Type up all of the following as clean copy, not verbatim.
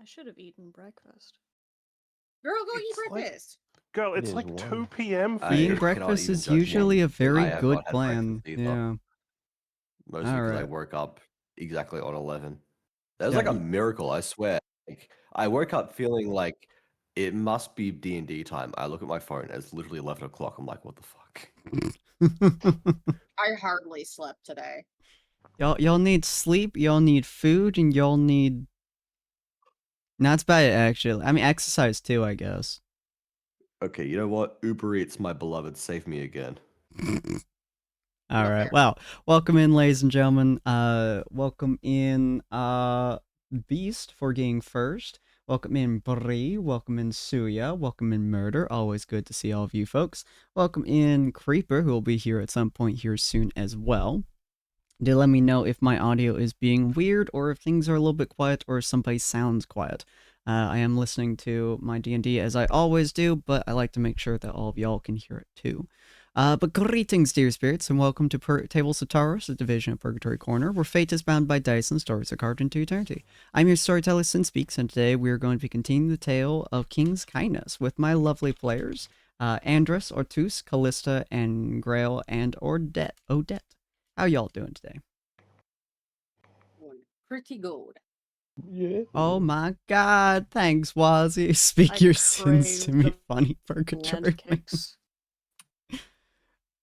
should have eaten breakfast. Girl, go eat It's like- breakfast. Girl, it's It like is 2 one. p.m. for I you. Eating cannot breakfast even is judge usually one. a very I have good not had plan. breakfast either. Yeah. Mostly because I Alright. woke up exactly on 11. That was Yeah, like a miracle, I swear. Like, I woke up feeling like it must be D&D time. I look at my phone, it's literally 11 o'clock. I'm like, what the fuck? I hardly slept today. Y'all need sleep, y'all need food, and y'all need... No, that's about it, actually. I mean, exercise too, I guess. Okay, you know what? Uber Eats, my beloved, save me again. Alright, well, welcome in, ladies and gentlemen. Welcome in, Beast for getting first. Welcome in, Bree. Welcome in, Suya. Welcome in, Murder. Always good to see all of you folks. Welcome in, Creeper, who will be here at some point here soon as well. Do let me know if my audio is being weird, or if things are a little bit quiet, or if somebody sounds quiet. I am listening to my D&D as I always do, but I like to make sure that all of y'all can hear it too. But greetings, dear spirits, and welcome to Tables of Taurus, a division of Purgatory Corner, where fate is bound by dice and stories are carved into eternity. I'm your storyteller, Sinspeaks, and today we are going to be continuing the tale of King's Kindness with my lovely players, Andres, Ortus, Callista, and Grail, and Odette. How y'all doing today? Pretty good. Yeah. Oh my god, thanks, Wazzy. Speak I your sins to crave me, the funny Purgatory. Pancakes.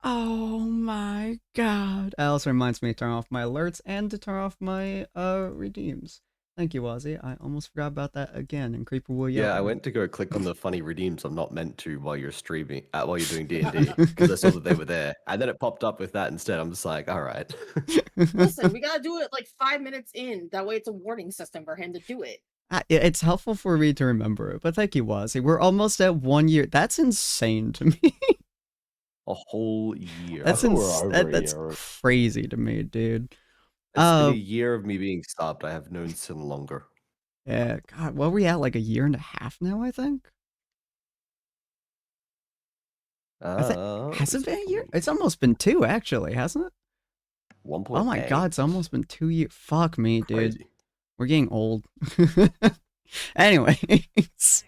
Oh my god. That also reminds me to turn off my alerts and to turn off my redeems. Thank you, Wazzy. I almost forgot about that again, and Creeper will yell. Yeah, I went to go click on the funny redeems I'm not meant to while you're streaming, while you're doing D&D, because I saw that they were there, and then it popped up with that instead. I'm just like, all right. Listen, we gotta do it like 5 minutes in. That way it's a warning system for him to do it. It's helpful for me to remember it, but thank you, Wazzy. We're almost at 1 year. That's insane to me. A whole year. That's It's crazy to me, dude. been a year of me being stopped. I have known Sin longer. Yeah, God, what were we at, like a year and a half now, I think? Has it been a year? It's almost been 2, actually, hasn't it? 1.8. Oh my god, it's almost been 2 years. Fuck me, dude. Crazy. We're getting old. Anyways.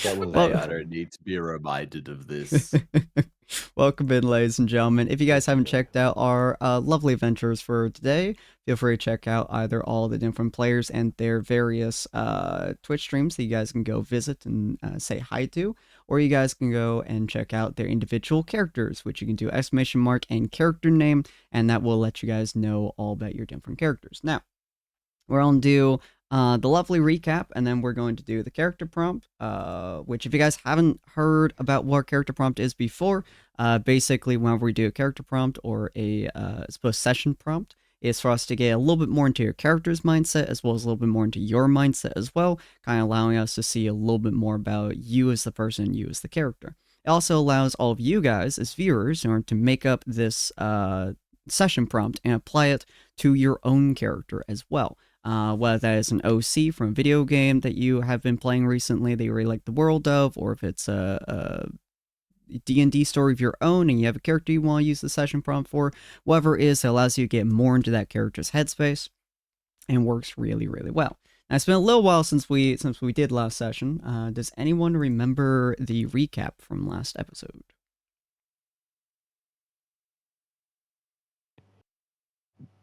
I don't need to be reminded of this. Welcome in, ladies and gentlemen. If you guys haven't checked out our lovely adventures for today, feel free to check out either all the different players and their various Twitch streams that you guys can go visit and say hi to, or you guys can go and check out their individual characters, which you can do ! and character name, and that will let you guys know all about your different characters. Now, we're going to do the lovely recap, and then we're going to do the character prompt, which if you guys haven't heard about what character prompt is before, basically whenever we do a character prompt or a session prompt, is for us to get a little bit more into your character's mindset, as well as a little bit more into your mindset as well, kind of allowing us to see a little bit more about you as the person, you as the character. It also allows all of you guys as viewers in order to make up this session prompt and apply it to your own character as well. Whether that is an OC from a video game that you have been playing recently that you really like the world of, or if it's a D&D story of your own and you have a character you want to use the session prompt for, whatever it is, it allows you to get more into that character's headspace and works really, really well. Now, it's been a little while since we did last session. Does anyone remember the recap from last episode?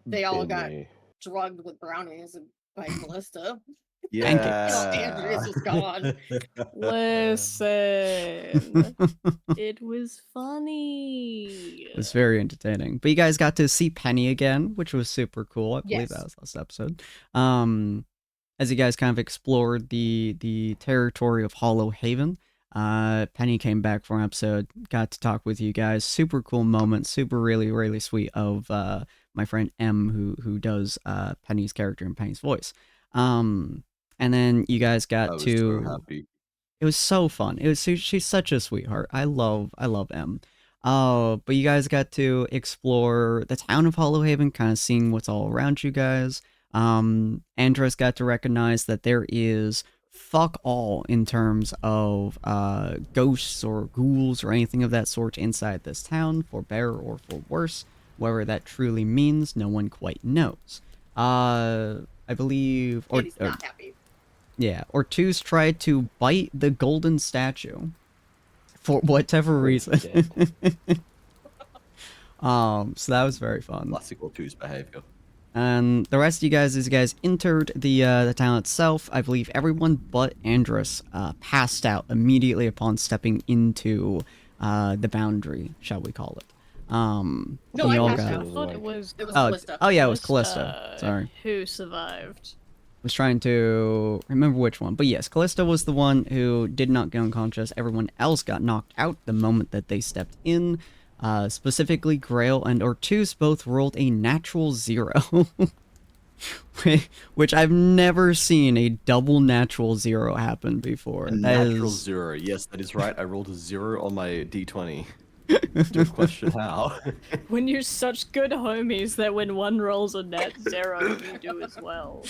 They all got drugged with brownies by Callista. Yeah. Andreas was gone. Listen, it was funny. It was very entertaining. But you guys got to see Penny again, which was super cool. I believe Yes. that was last episode. As you guys kind of explored the territory of Hollow Haven, Penny came back for an episode, got to talk with you guys. Super cool moment, super really, really sweet of my friend M, who does Penny's character and Penny's voice. And then you guys got to... So happy. It was so fun. She's such a sweetheart. I love M. But you guys got to explore the town of Hollow Haven, kind of seeing what's all around you guys. Andres got to recognize that there is fuck all in terms of ghosts or ghouls or anything of that sort inside this town, for better or for worse. Whatever that truly means, no one quite knows. I believe... Katie's not happy. Yeah, Ortuz tried to bite the golden statue for whatever Oh, he reason. did. So that was very fun. Classic Ortuz behavior. And the rest of you guys, as you guys entered the town itself, I believe everyone but Andrus passed out immediately upon stepping into the boundary, shall we call it. No, you I all passed got- out. I thought it was. It was Oh, Callista. oh yeah, it was Callista. Sorry. Who survived? Was trying to remember which one. But yes, Callista was the one who did not get unconscious. Everyone else got knocked out the moment that they stepped in. Specifically, Grail and Ortuz both rolled a natural 0. Which I've never seen a double natural 0 happen before. A That natural is- 0. Yes, that is right. I rolled a 0 on my d20. Don't question how. When you're such good homies that when one rolls a net 0, you do as well.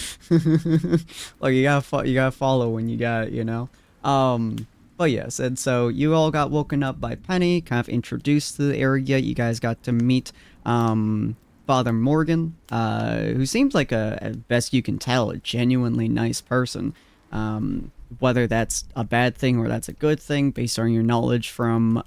Like you gotta follow when you got it, you know. But yes, and so you all got woken up by Penny, kind of introduced to the area. You guys got to meet Father Morgan, who seems like at best you can tell, a genuinely nice person. Whether that's a bad thing or that's a good thing, based on your knowledge from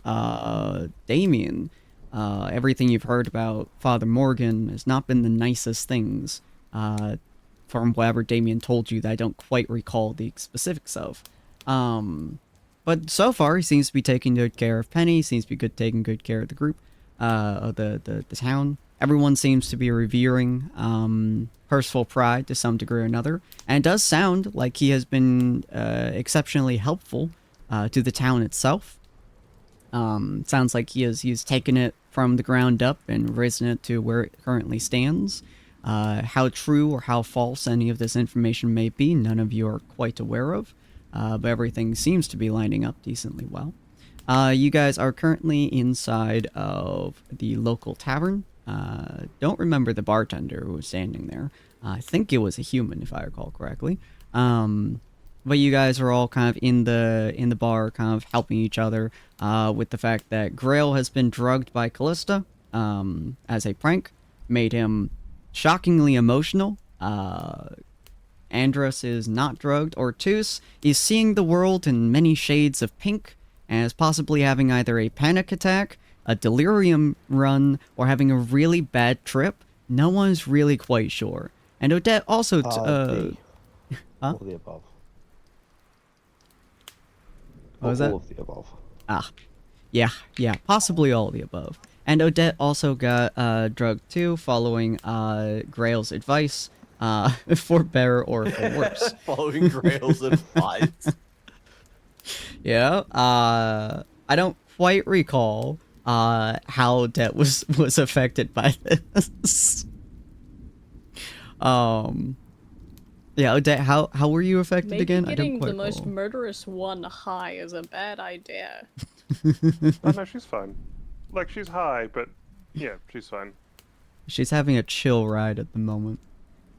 Damien. Everything you've heard about Father Morgan has not been the nicest things. From whatever Damien told you that I don't quite recall the specifics of. But so far, he seems to be taking good care of Penny, seems to be taking good care of the group, of the town. Everyone seems to be revering Percival Pride to some degree or another, and it does sound like he has been exceptionally helpful to the town itself. Sounds like he's taken it from the ground up and risen it to where it currently stands. How true or how false any of this information may be, none of you are quite aware of. But everything seems to be lining up decently well. You guys are currently inside of the local tavern. Don't remember the bartender who was standing there. I think it was a human, if I recall correctly. But you guys are all kind of in the bar, kind of helping each other with the fact that Grail has been drugged by Callista as a prank, made him shockingly emotional. Andrus is not drugged. Ortuz is seeing the world in many shades of pink and is possibly having either a panic attack, a delirium run, or having a really bad trip. No one's really quite sure. And Odette also... The- Huh? All of the above. What was all that? of the above. Yeah, possibly all of the above. And Odette also got drugged too, following Grail's advice, for better or for worse. Following Grail's advice. Yeah, I don't quite recall how Odette was affected by this. Yeah, Odette, how were you affected Maybe again? I don't getting quite the most recall. murderous one high is a bad idea. Oh no, she's fine. Like she's high, but yeah, she's fine. She's having a chill ride at the moment.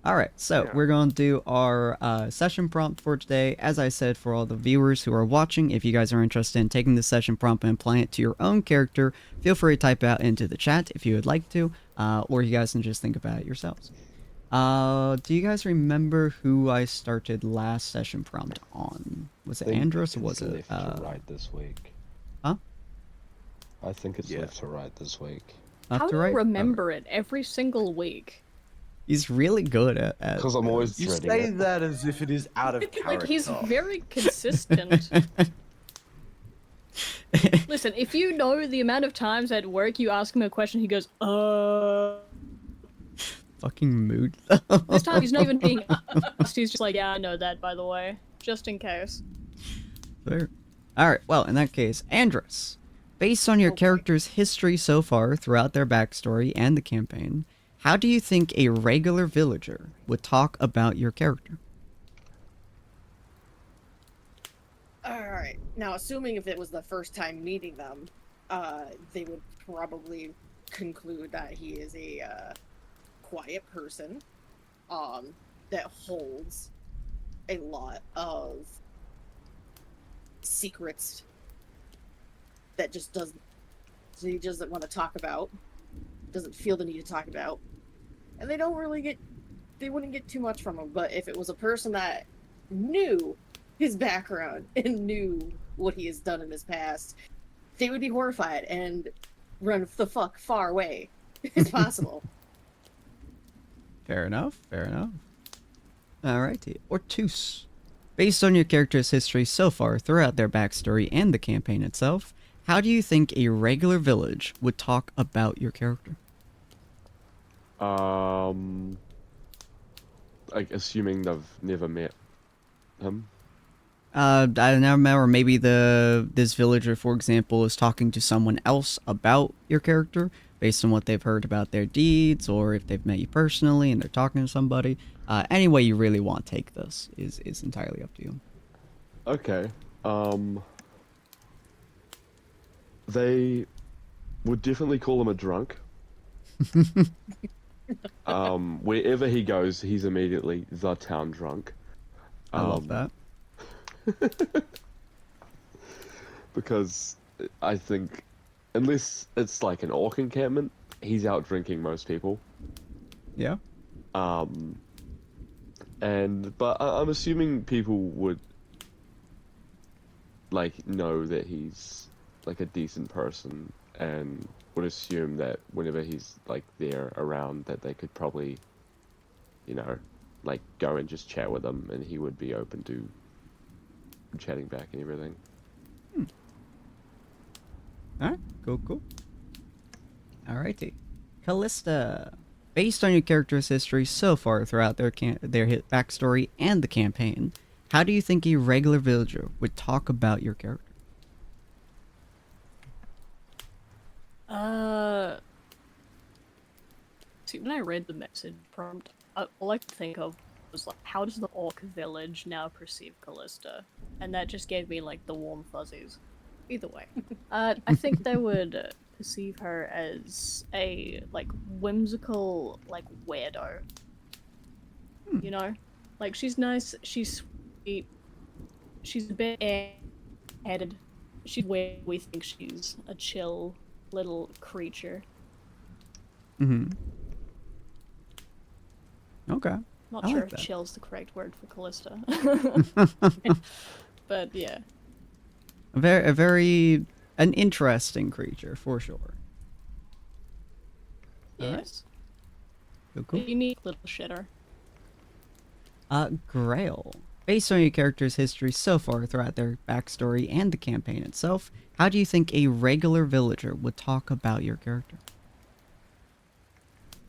Alright, so Yeah. we're going to do our session prompt for today. As I said, for all the viewers who are watching, if you guys are interested in taking the session prompt and applying it to your own character, feel free to type it out into the chat if you would like to, or you guys can just think about it yourselves. Do you guys remember who I started last session prompt on? Was it I think Andrus or it's was it... left to right this week. Huh? I think it's Yeah. left to right this week. left How to do right? you remember it every single week? He's really good at Because I'm always You dreading say it. that as if it is out of character. Like, he's very consistent. Listen, if you know the amount of times at work you ask him a question, he goes, Fucking mood. This time he's not even being asked, he's just like, yeah, I know that, by the way. Just in case. Fair. Alright, well, in that case, Andrus, based on your Okay. character's history so far throughout their backstory and the campaign, how do you think a regular villager would talk about your character? Alright. Now, assuming if it was the first time meeting them, they would probably conclude that he is a quiet person that holds a lot of secrets that he doesn't want to talk about, doesn't feel the need to talk about, and they wouldn't get too much from him. But if it was a person that knew his background and knew what he has done in his past, they would be horrified and run the fuck far away. It's possible. Fair enough. Fair enough. Alrighty. Ortus. Based on your character's history so far throughout their backstory and the campaign itself, how do you think a regular village would talk about your character? Like assuming they've never met him. I don't know, or maybe this villager, for example, is talking to someone else about your character based on what they've heard about their deeds, or if they've met you personally and they're talking to somebody. Any way you really want to take this is entirely up to you. Okay. They would definitely call him a drunk. Wherever he goes, he's immediately the town drunk. I love that. Because I think, unless it's like an orc encampment, he's out drinking most people. Yeah. But I'm assuming people would like know that he's like a decent person and would assume that whenever he's like there around that they could probably, you know, like go and just chat with him and he would be open to chatting back and everything. Alright, cool. Alrighty. Callista. Based on your character's history so far throughout their backstory and the campaign, how do you think a regular villager would talk about your character? See, when I read the message prompt, all I could think of was like, how does the orc village now perceive Callista? And that just gave me like the warm fuzzies. Either way, I think they would perceive her as a like whimsical like weirdo. You know, like she's nice, she's sweet, she's a bit air-headed. She's weird. We think she's a chill little creature. Okay. Not I sure like if that. chill's the correct word for Callista. But yeah. An interesting creature for sure. Alright. Yes. Cool. A unique little shitter. Grail. Based on your character's history so far throughout their backstory and the campaign itself, how do you think a regular villager would talk about your character?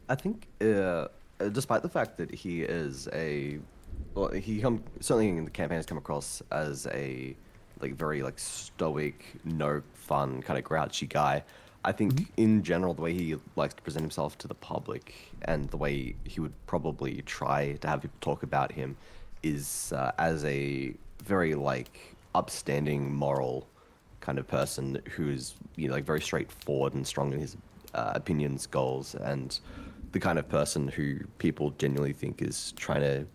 I think, despite the fact that he is certainly in the campaign has come across as a very stoic, no fun, kind of grouchy guy. I think in general the way he likes to present himself to the public and the way he would probably try to have people talk about him is as a very upstanding, moral kind of person who's very straightforward and strong in his opinions, goals, and the kind of person who people genuinely think is trying to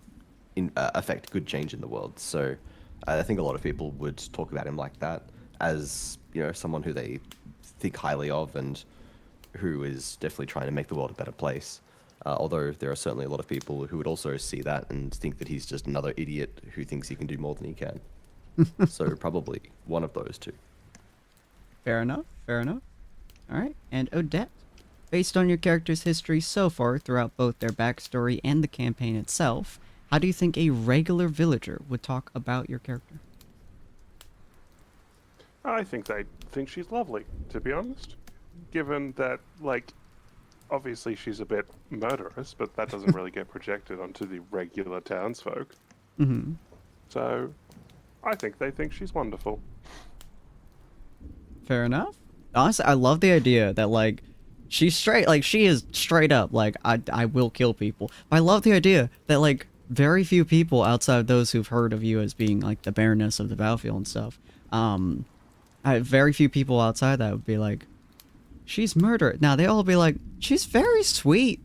affect good change in the world. So I think a lot of people would talk about him like that, as someone who they think highly of and who is definitely trying to make the world a better place. Although there are certainly a lot of people who would also see that and think that he's just another idiot who thinks he can do more than he can. So probably one of those two. Fair enough. Alright, and Odette. Based on your character's history so far throughout both their backstory and the campaign itself, how do you think a regular villager would talk about your character? I think they think she's lovely, to be honest. Given that, obviously she's a bit murderous, but that doesn't really get projected onto the regular townsfolk. So, I think they think she's wonderful. Fair enough. Honestly, I love the idea that, she's straight, she is straight up, I will kill people. But I love the idea that, very few people outside of those who've heard of you as being, the Baroness of the Battlefield and stuff, very few people outside that would be like, she's murdered. Now, they all be like, she's very sweet.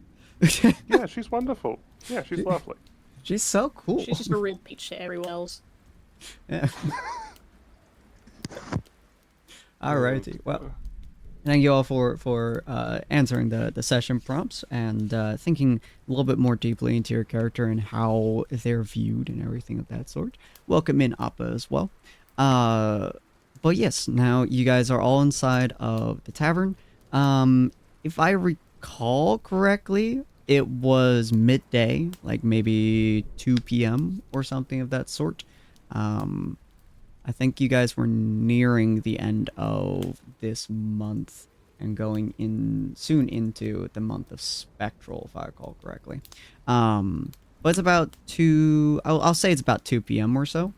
Yeah, she's wonderful. Yeah, she's lovely. She's so cool. She's just a real peach to everyone else. Yeah. Alrighty. Well, Thank you all for answering the session prompts and thinking a little bit more deeply into your character and how they're viewed and everything of that sort. Welcome in Appa as well. But yes, now you guys are all inside of the tavern. If I recall correctly, it was midday, like maybe 2 p.m. or something of that sort. I think you guys were nearing the end of this month and going in soon into the month of Spectral, if I recall correctly. But it's about 2. I'll say it's about 2 p.m. or so.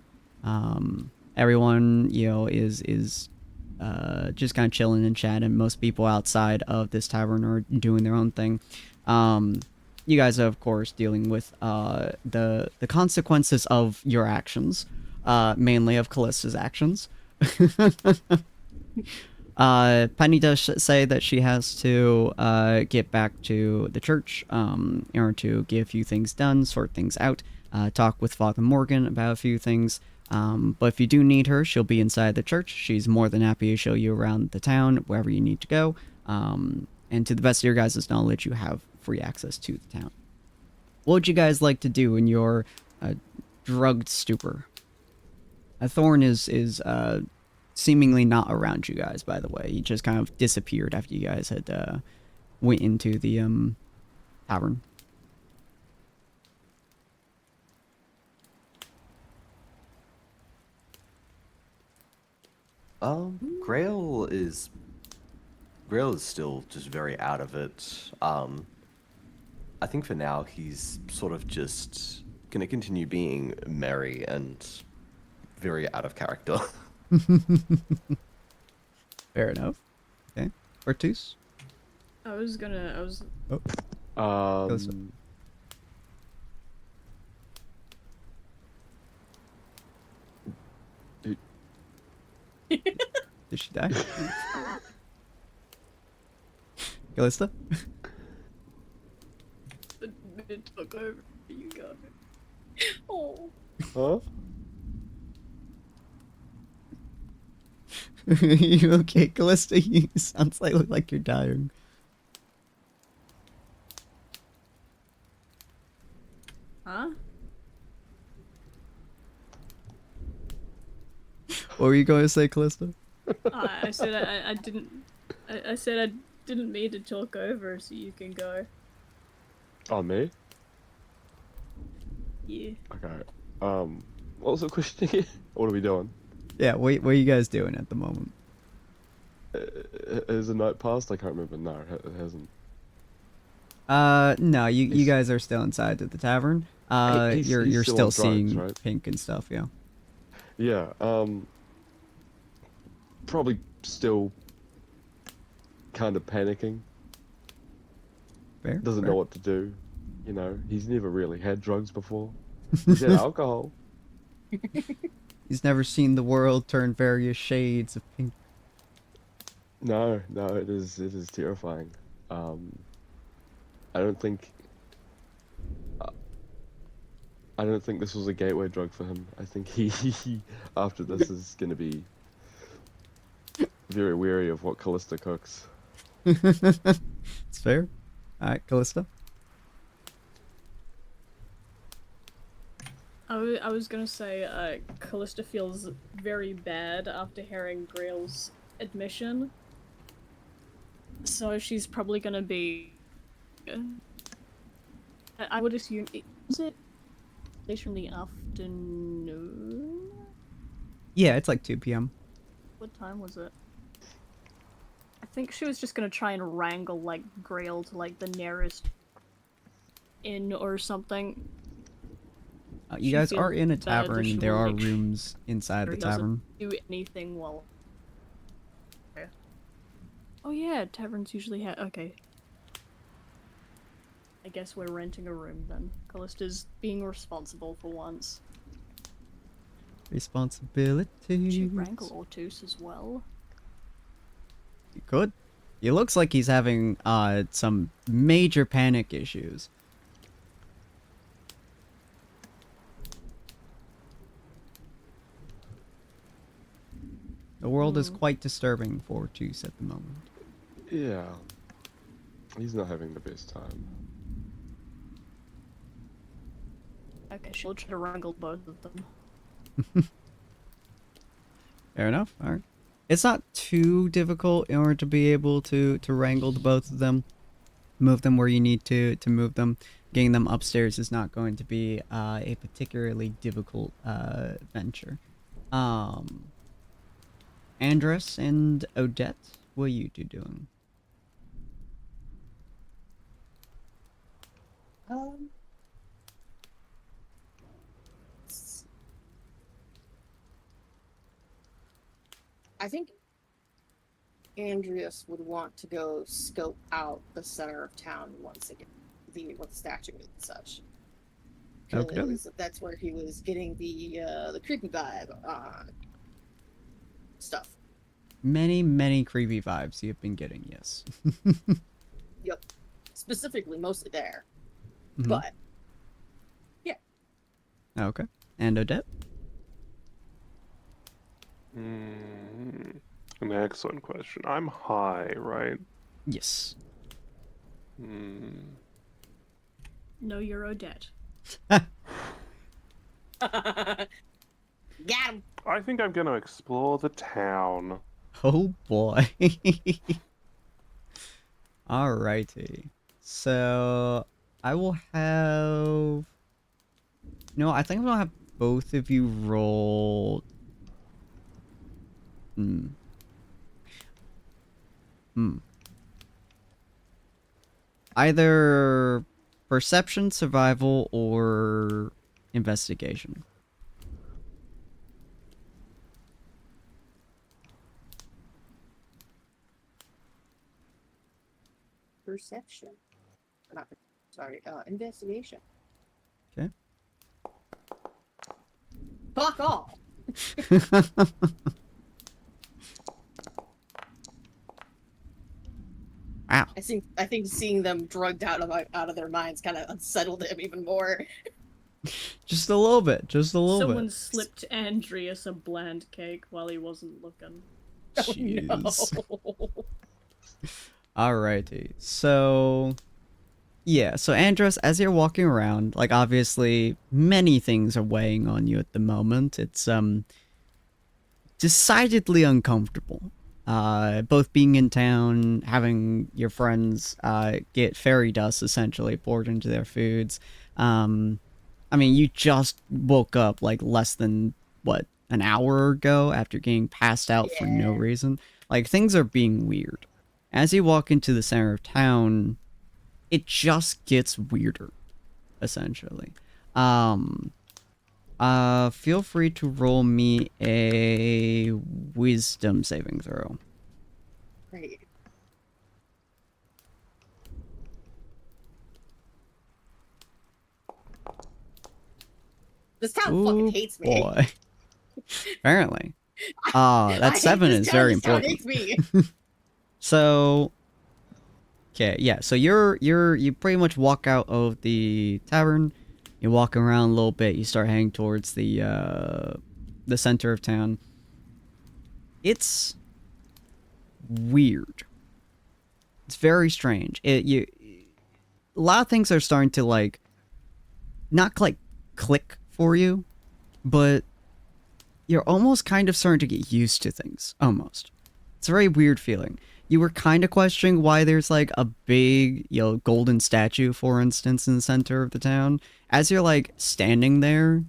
Everyone, is just kind of chilling and chatting. Most people outside of this tavern are doing their own thing. You guys are, of course, dealing with the consequences of your actions. Mainly of Callista's actions. Penny does say that she has to get back to the church in order to get a few things done, sort things out, talk with Father Morgan about a few things. But if you do need her, she'll be inside the church. She's more than happy to show you around the town, wherever you need to go. And to the best of your guys' knowledge, you have free access to the town. What would you guys like to do in your drugged stupor? Thorn is seemingly not around you guys, by the way. He just kind of disappeared after you guys had went into the tavern. Grail is still just very out of it. I think for now he's sort of just gonna continue being merry and very out of character. Fair enough. Okay. Ortus? I was. Oh, goes- did she die? Callista? It took over. You got it. Oh. Huh? You okay, Callista? You sounds like you're dying. Huh? What were you going to say, Callista? I said I didn't. I said I didn't mean to talk over, so you can go. Oh, me? Yeah. Okay. What was the question again? What are we doing? Yeah, what are you guys doing at the moment? Has the night passed? I can't remember. No, it hasn't. No, you guys are still inside of the tavern. He's You're still still on drugs, seeing right? pink and stuff, yeah. Yeah, probably still kind of panicking. Fair. Doesn't fair. know what to do. He's never really had drugs before. He's had alcohol. He's never seen the world turn various shades of pink. No, it is terrifying. I don't think this was a gateway drug for him. I think he after this is going to be very wary of what Callista cooks. It's fair. Alright, Callista. I was gonna say, Callista feels very bad after hearing Grail's admission. So she's probably gonna be... I would assume... Is it later in the afternoon? Yeah, it's like 2 p.m. What time was it? I think she was just gonna try and wrangle, like, Grail to, like, the nearest inn or something. You She guys are feels in a bad that tavern. she There will are make rooms inside the he doesn't tavern. do anything while... Oh yeah, taverns usually have... Okay. I guess we're renting a room then. Callista's being responsible for once. Responsibilities. Should you wrangle Ortus as well? You could. He looks like he's having some major panic issues. The world is quite disturbing for Ortus at the moment. Yeah. He's not having the best time. Okay, she'll try to wrangle both of them. Fair enough. All right. It's not too difficult in order to be able to wrangle the both of them. Move them where you need to move them. Getting them upstairs is not going to be a particularly difficult venture. Andres and Odette, what are you two doing? I think Andreas would want to go scope out the center of town once again, with the statue and such. Okay. Because that's where he was getting the creepy vibe stuff. Many creepy vibes you've been getting, yes. Yep. Specifically, mostly there. Mhm. But yeah. Okay. And Odette? An excellent question. I'm high, right? Yes. No, you're Odette. Got him. I think I'm gonna explore the town. Oh boy. Alrighty. So I will have. No, I think I'm gonna have both of you roll. Either perception, survival, or investigation. Perception. Not, sorry, investigation. Okay. Fuck off. Wow. I think seeing them drugged out of their minds kind of unsettled him even more. Just a little bit. Just a little Someone bit. slipped Andreas a bland cake while he wasn't looking. Jeez. Oh, no. Alrighty. So yeah, so Andros, as you're walking around, like obviously many things are weighing on you at the moment. It's decidedly uncomfortable. Both being in town, having your friends get fairy dust essentially poured into their foods. I mean, you just woke up like less than what, an hour ago after getting passed out for no Yeah. reason. Like things are being weird. As you walk into the center of town, it just gets weirder, essentially. Feel free to roll me a wisdom saving throw. Great. This town fucking hates me. Boy. Apparently. I That hate 7 this is town, very this town important. hates me. So, okay, yeah. So you pretty much walk out of the tavern. You walk around a little bit. You start heading towards the center of town. It's weird. It's very strange. A lot of things are starting to like not like click for you, but you're almost kind of starting to get used to things. Almost. It's a very weird feeling. You were kind of questioning why there's like a big, golden statue, for instance, in the center of the town. As you're like standing there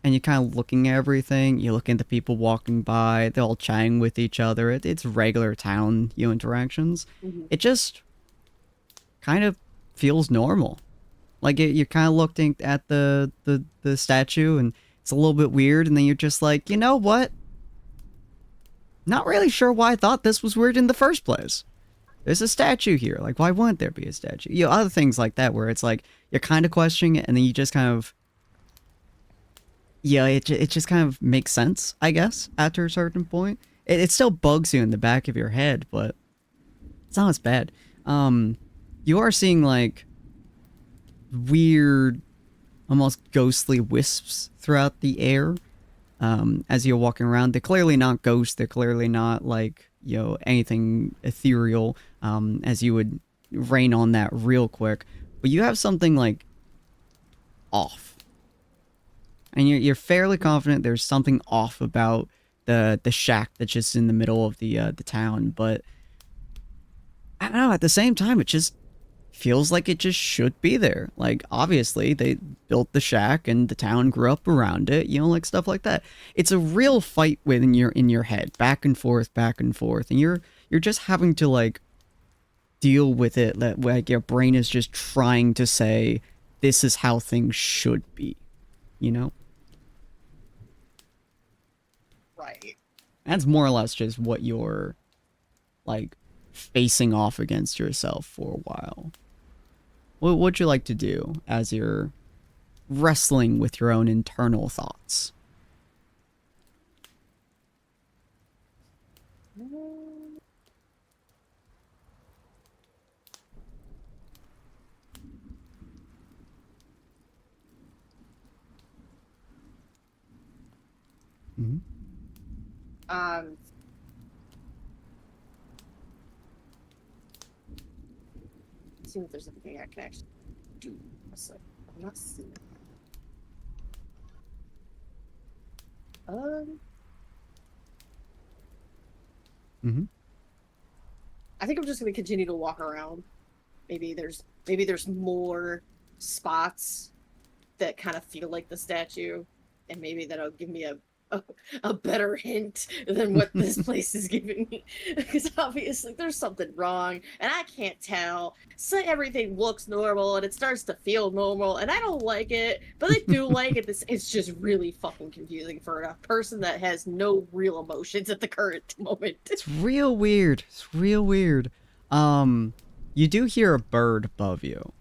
and you're kind of looking at everything, you look at the people walking by, they're all chatting with each other. It's regular town, interactions. Mhm. It just kind of feels normal. Like you're kind of looking at the statue and it's a little bit weird, and then you're just like, you know what? Not really sure why I thought this was weird in the first place. There's a statue here. Like, why wouldn't there be a statue? Other things like that where it's like, you're kind of questioning it, and then you just kind of... Yeah, it just kind of makes sense, I guess, after a certain point. It still bugs you in the back of your head, but it's not as bad. You are seeing, like, weird, almost ghostly wisps throughout the air. As you're walking around, they're clearly not ghosts. They're clearly not like anything ethereal, as you would rain on that real quick. But you have something like off, and you're fairly confident there's something off about the shack that's just in the middle of the town. But I don't know. At the same time, it just feels like it just should be there. Like, obviously, they built the shack and the town grew up around it, like stuff like that. It's a real fight within your head, back and forth, and you're just having to like deal with it. That like your brain is just trying to say, this is how things should be, Right. That's more or less just what you're like facing off against yourself for a while. What would you like to do as you're wrestling with your own internal thoughts? Mm-hmm. See if there's anything I can actually do. So I'm not seeing it. Mm-hmm. I think I'm just gonna continue to walk around. Maybe there's more spots that kind of feel like the statue, and maybe that'll give me a better hint than what this place is giving me. Because obviously there's something wrong, and I can't tell. So everything looks normal, and it starts to feel normal, and I don't like it, but I do like it. It's just really fucking confusing for a person that has no real emotions at the current moment. It's real weird. It's real weird. You do hear a bird above you.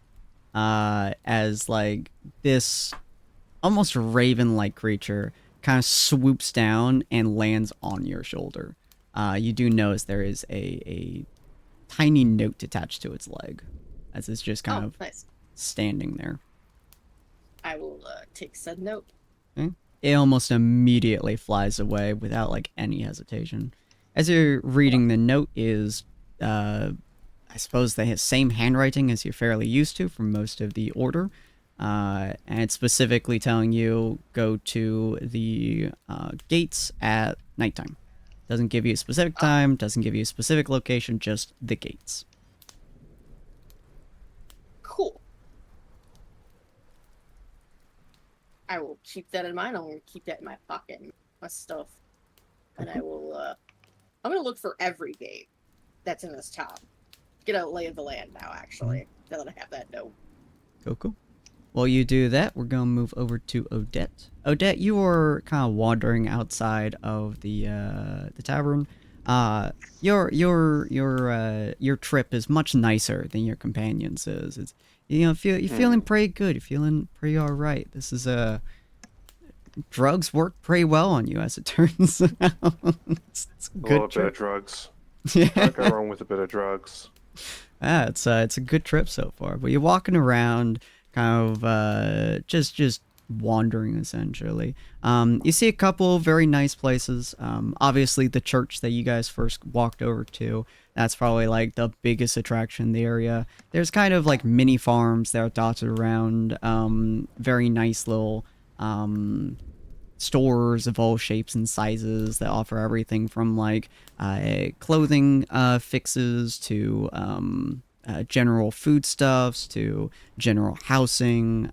As like this almost raven-like creature kind of swoops down and lands on your shoulder. You do notice there is a tiny note attached to its leg, as it's just kind of nice. standing there. I will take said note. Okay. It almost immediately flies away without like any hesitation. As you're reading, the note is, I suppose, the same handwriting as you're fairly used to from most of the order. And it's specifically telling you go to the gates at nighttime. Doesn't give you a specific time, doesn't give you a specific location, just the gates. Cool. I will keep that in mind. I'm going to keep that in my pocket, my stuff. And I will, I'm going to look for every gate that's in this town. Get a lay of the land now, actually, now that I have that note. Cool. While you do that, we're going to move over to Odette. Odette, you are kind of wandering outside of the tavern. Your trip is much nicer than your companion's is. It's, you're feeling pretty good. You're feeling pretty all right. This is drugs work pretty well on you, as it turns out. It's a good little trip. bit of drugs. Yeah. Can't go wrong with a bit of drugs. It's a good trip so far. But you're walking around, kind of just wandering essentially. You see a couple very nice places. Obviously the church that you guys first walked over to, that's probably like the biggest attraction in the area. There's kind of like mini farms that are dotted around, very nice little stores of all shapes and sizes that offer everything from like clothing fixes to general foodstuffs to general housing,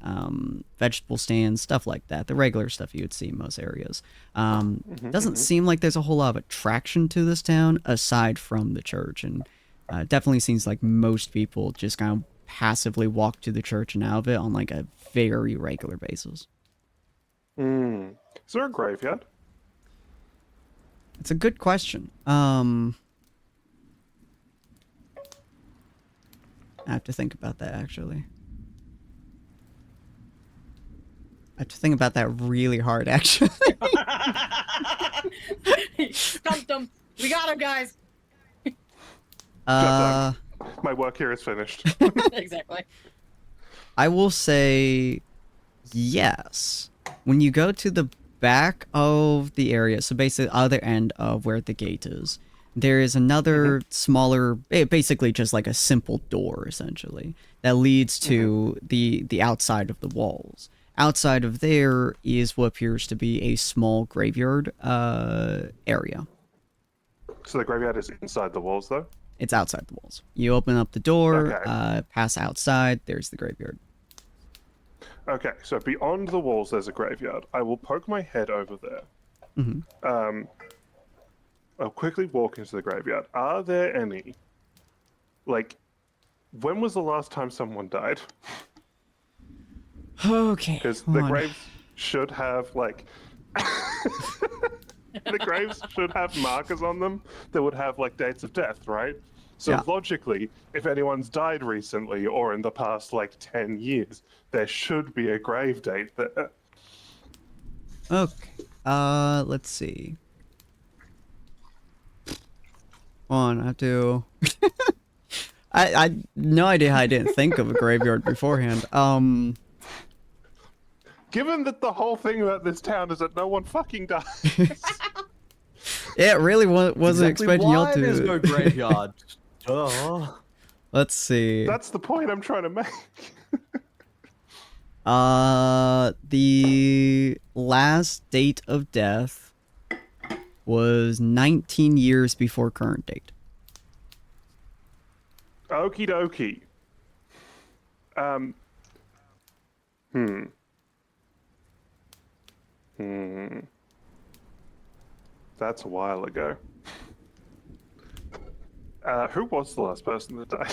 vegetable stands, stuff like that. The regular stuff you would see in most areas. Doesn't seem like there's a whole lot of attraction to this town aside from the church, and definitely seems like most people just kind of passively walk to the church and out of it on like a very regular basis. Is there a graveyard? It's a good question. I have to think about that, actually. I have to think about that really hard, actually. Stumped them. We got him, guys. My work here is finished. Exactly. I will say yes. When you go to the back of the area, so basically other end of where the gate is, there is another smaller, basically just like a simple door, essentially, that leads to the outside of the walls. Outside of there is what appears to be a small graveyard area. So the graveyard is inside the walls, though? It's outside the walls. You open up the door, Okay. pass outside, there's the graveyard. Okay, so beyond the walls there's a graveyard. I will poke my head over there. I'll quickly walk into the graveyard. Are there any... Like, when was the last time someone died? Okay. Because the graves should have, like... the graves should have markers on them that would have, like, dates of death, right? So Yeah. logically, if anyone's died recently or in the past, like, 10 years, there should be a grave date there. Okay. Let's see. Hold on, I have to... I no idea how I didn't think of a graveyard beforehand. Given that the whole thing about this town is that no one fucking dies. Yeah, it really wasn't expecting y'all to... There's no graveyard. Duh. Let's see. That's the point I'm trying to make. The last date of death was 19 years before current date. Okie dokie. That's a while ago. Who was the last person that died?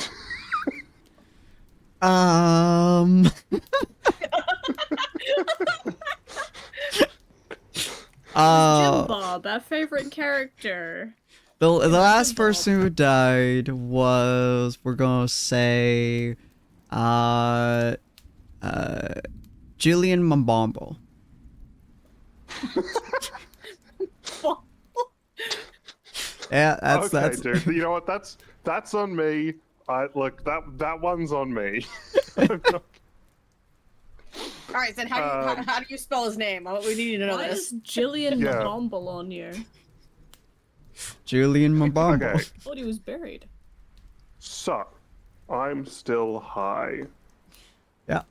Jim Bob, our favorite character. The last person who died was, we're gonna say, Jillian Mambombo. Yeah, that's dude. You know what? That's on me. Look, that one's on me. All right, then how do you spell his name? We need to know Why this. is Jillian Yeah. Mabomble on here? Julian Mambombo. Okay, I thought he was buried. so I'm still high. Yeah.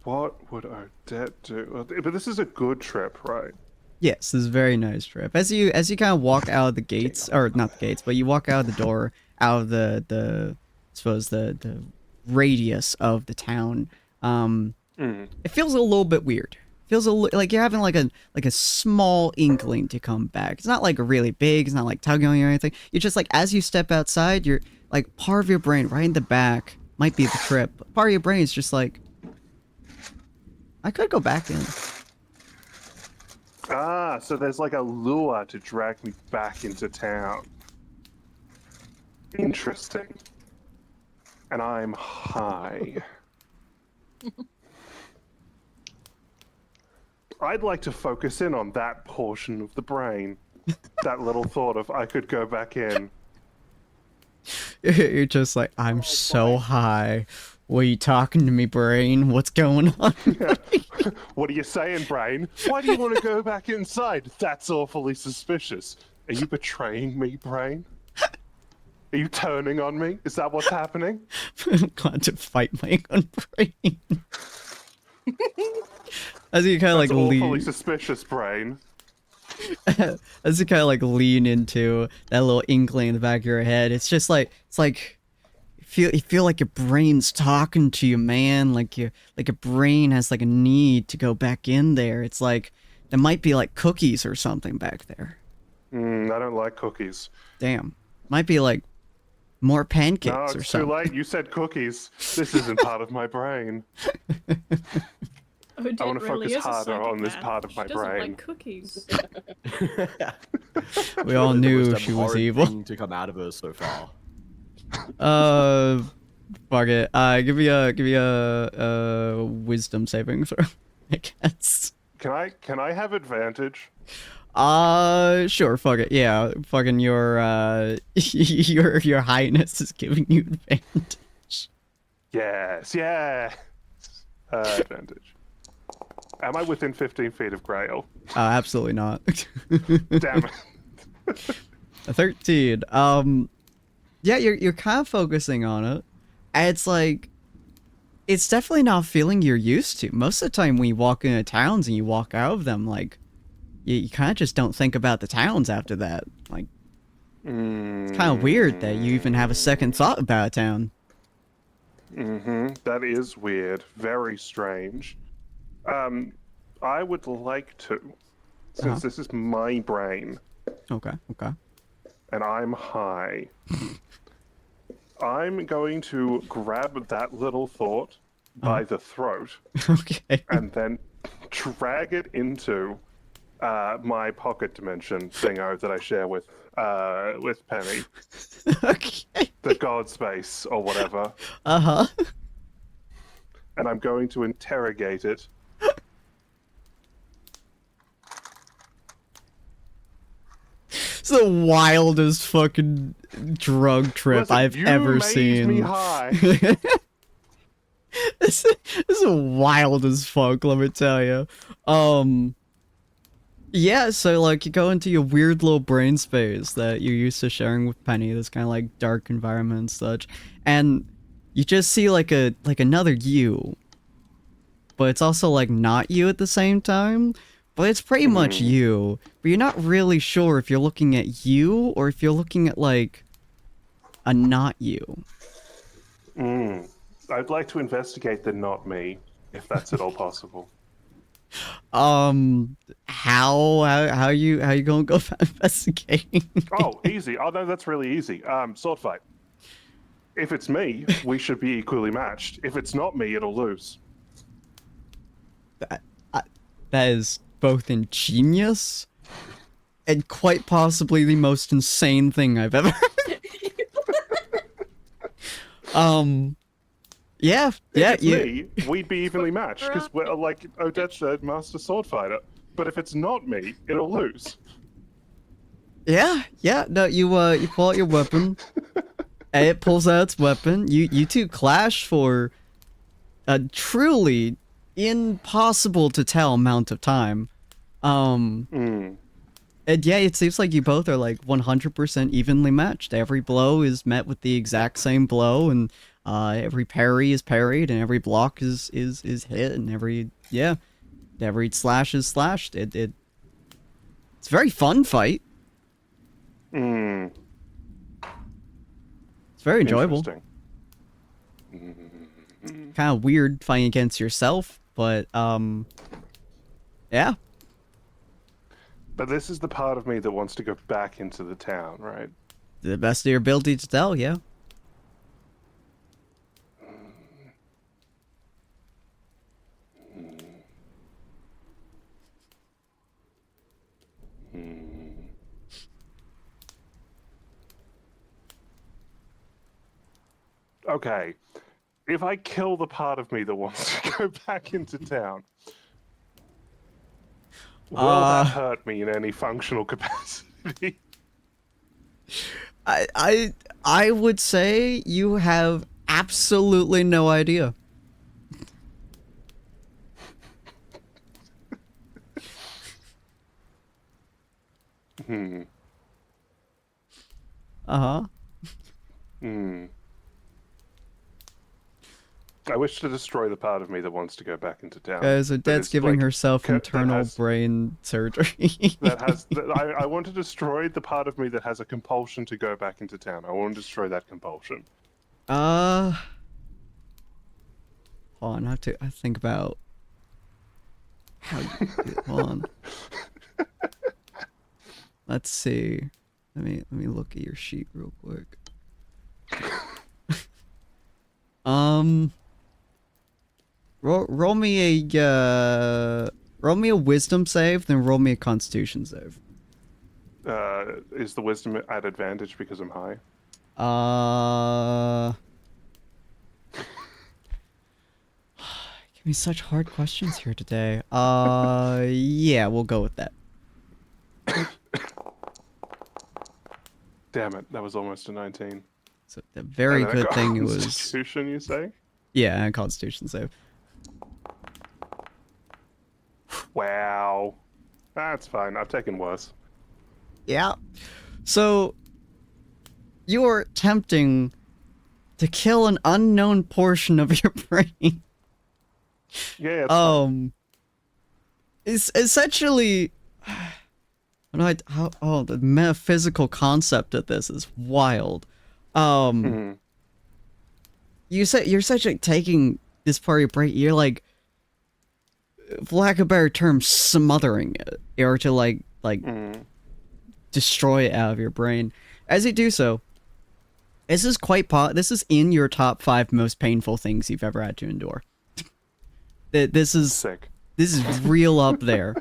What would Odette do? But this is a good trip, right? Yes, this is a very nice trip. As you kind of walk out of the gates, or not the gates, but you walk out of the door, out of the I suppose the radius of the town. It feels a little bit weird. Feels like you're having like a small inkling to come back. It's not like really big. It's not like tugging on you or anything. You're just like, as you step outside, you're like, part of your brain right in the back might be the trip. But part of your brain is just like, I could go back in. Ah, so there's like a lure to drag me back into town. Interesting. And I'm high. I'd like to focus in on that portion of the brain. That little thought of I could go back in. You're just like, I'm so high. What are you talking to me, brain? What's going on? What are you saying, brain? Why do you want to go back inside? That's awfully suspicious. Are you betraying me, brain? Are you turning on me? Is that what's happening? I'm glad to fight my own brain. As you kind of like That's awfully lean, suspicious, brain. as you kind of like lean into that little inkling in the back of your head, it's just like you feel like your brain's talking to you, man. Like your brain has like a need to go back in there. It's like there might be like cookies or something back there. I don't like cookies. Damn, might be like more pancakes No, or it's too something. late. You said cookies. This isn't part of my brain. Odette I want to really focus is a harder on this psychopath. part of my She doesn't brain. like cookies. We all The knew most she was abhorrent evil. thing to come out of her so far. Fuck it. Give me a wisdom saving throw, I guess. Can I have advantage? Sure, fuck it. Yeah, fucking your your highness is giving you advantage. Yes, yeah. Advantage. Am I within 15 feet of Grail? Absolutely not. Damn it. A 13. Yeah, you're kind of focusing on it. And it's like, it's definitely not a feeling you're used to. Most of the time when you walk into towns and you walk out of them, like, you kind of just don't think about the towns after that. Like, it's kind of weird that you even have a second thought about a town. That is weird. Very strange. I would like to, since this is my brain, Okay, okay. and I'm high, I'm going to grab that little thought by the throat Okay. and then drag it into my pocket dimension thingo that I share with Penny, Okay. the god space or whatever, Uh-huh. and I'm going to interrogate it. It's the wildest fucking drug trip Listen, I've you ever made seen. me high. this is wild as fuck, let me tell you. Yeah, so like you go into your weird little brain space that you're used to sharing with Penny, this kind of like dark environment and such, and you just see like another you, but it's also like not you at the same time. But it's pretty much you, but you're not really sure if you're looking at you or if you're looking at like a not you. I'd like to investigate the not me, if that's at all possible. How you gonna go about investigating? Oh, easy. Oh, no, that's really easy. Sword fight. If it's me, we should be equally matched. If it's not me, it'll lose. That is both ingenious and quite possibly the most insane thing I've ever heard. Yeah, If it's me, we'd be evenly matched, because we're, like Odette said, master sword fighter. But if it's not me, it'll lose. Yeah, no, you pull out your weapon, and it pulls out its weapon. You two clash for a truly impossible to tell amount of time. And yeah, it seems like you both are like 100% evenly matched. Every blow is met with the exact same blow, and every parry is parried, and every block is hit, and every slash is slashed. It's a very fun fight. It's very enjoyable. Kind of weird fighting against yourself, but yeah. But this is the part of me that wants to go back into the town, right? To the best of your ability to tell, yeah. Okay. If I kill the part of me that wants to go back into town, will that hurt me in any functional capacity? I would say you have absolutely no idea. Uh-huh. I wish to destroy the part of me that wants to go back into town. Guys, Odette's giving herself internal has, brain surgery. I want to destroy the part of me that has a compulsion to go back into town. I want to destroy that compulsion. Hold on, I think about how you hold on. Let's see. Let me look at your sheet real quick. Roll me a wisdom save, then roll me a constitution save. Is the wisdom at advantage because I'm high? Give me such hard questions here today. Yeah, we'll go with that. Damn it, that was almost a 19. So the very good thing it was. Constitution, you say? Yeah, and constitution save. Wow. That's fine. I've taken worse. Yeah. So, you are attempting to kill an unknown portion of your brain. Yeah, it's fine. It's essentially... the metaphysical concept of this is wild. Mhm. You said you're such like taking this part of your brain, you're like, for lack of a better term, smothering it, or to like Mhm. destroy it out of your brain. As you do so, this is this is in your top 5 most painful things you've ever had to endure. This is Sick. real up there.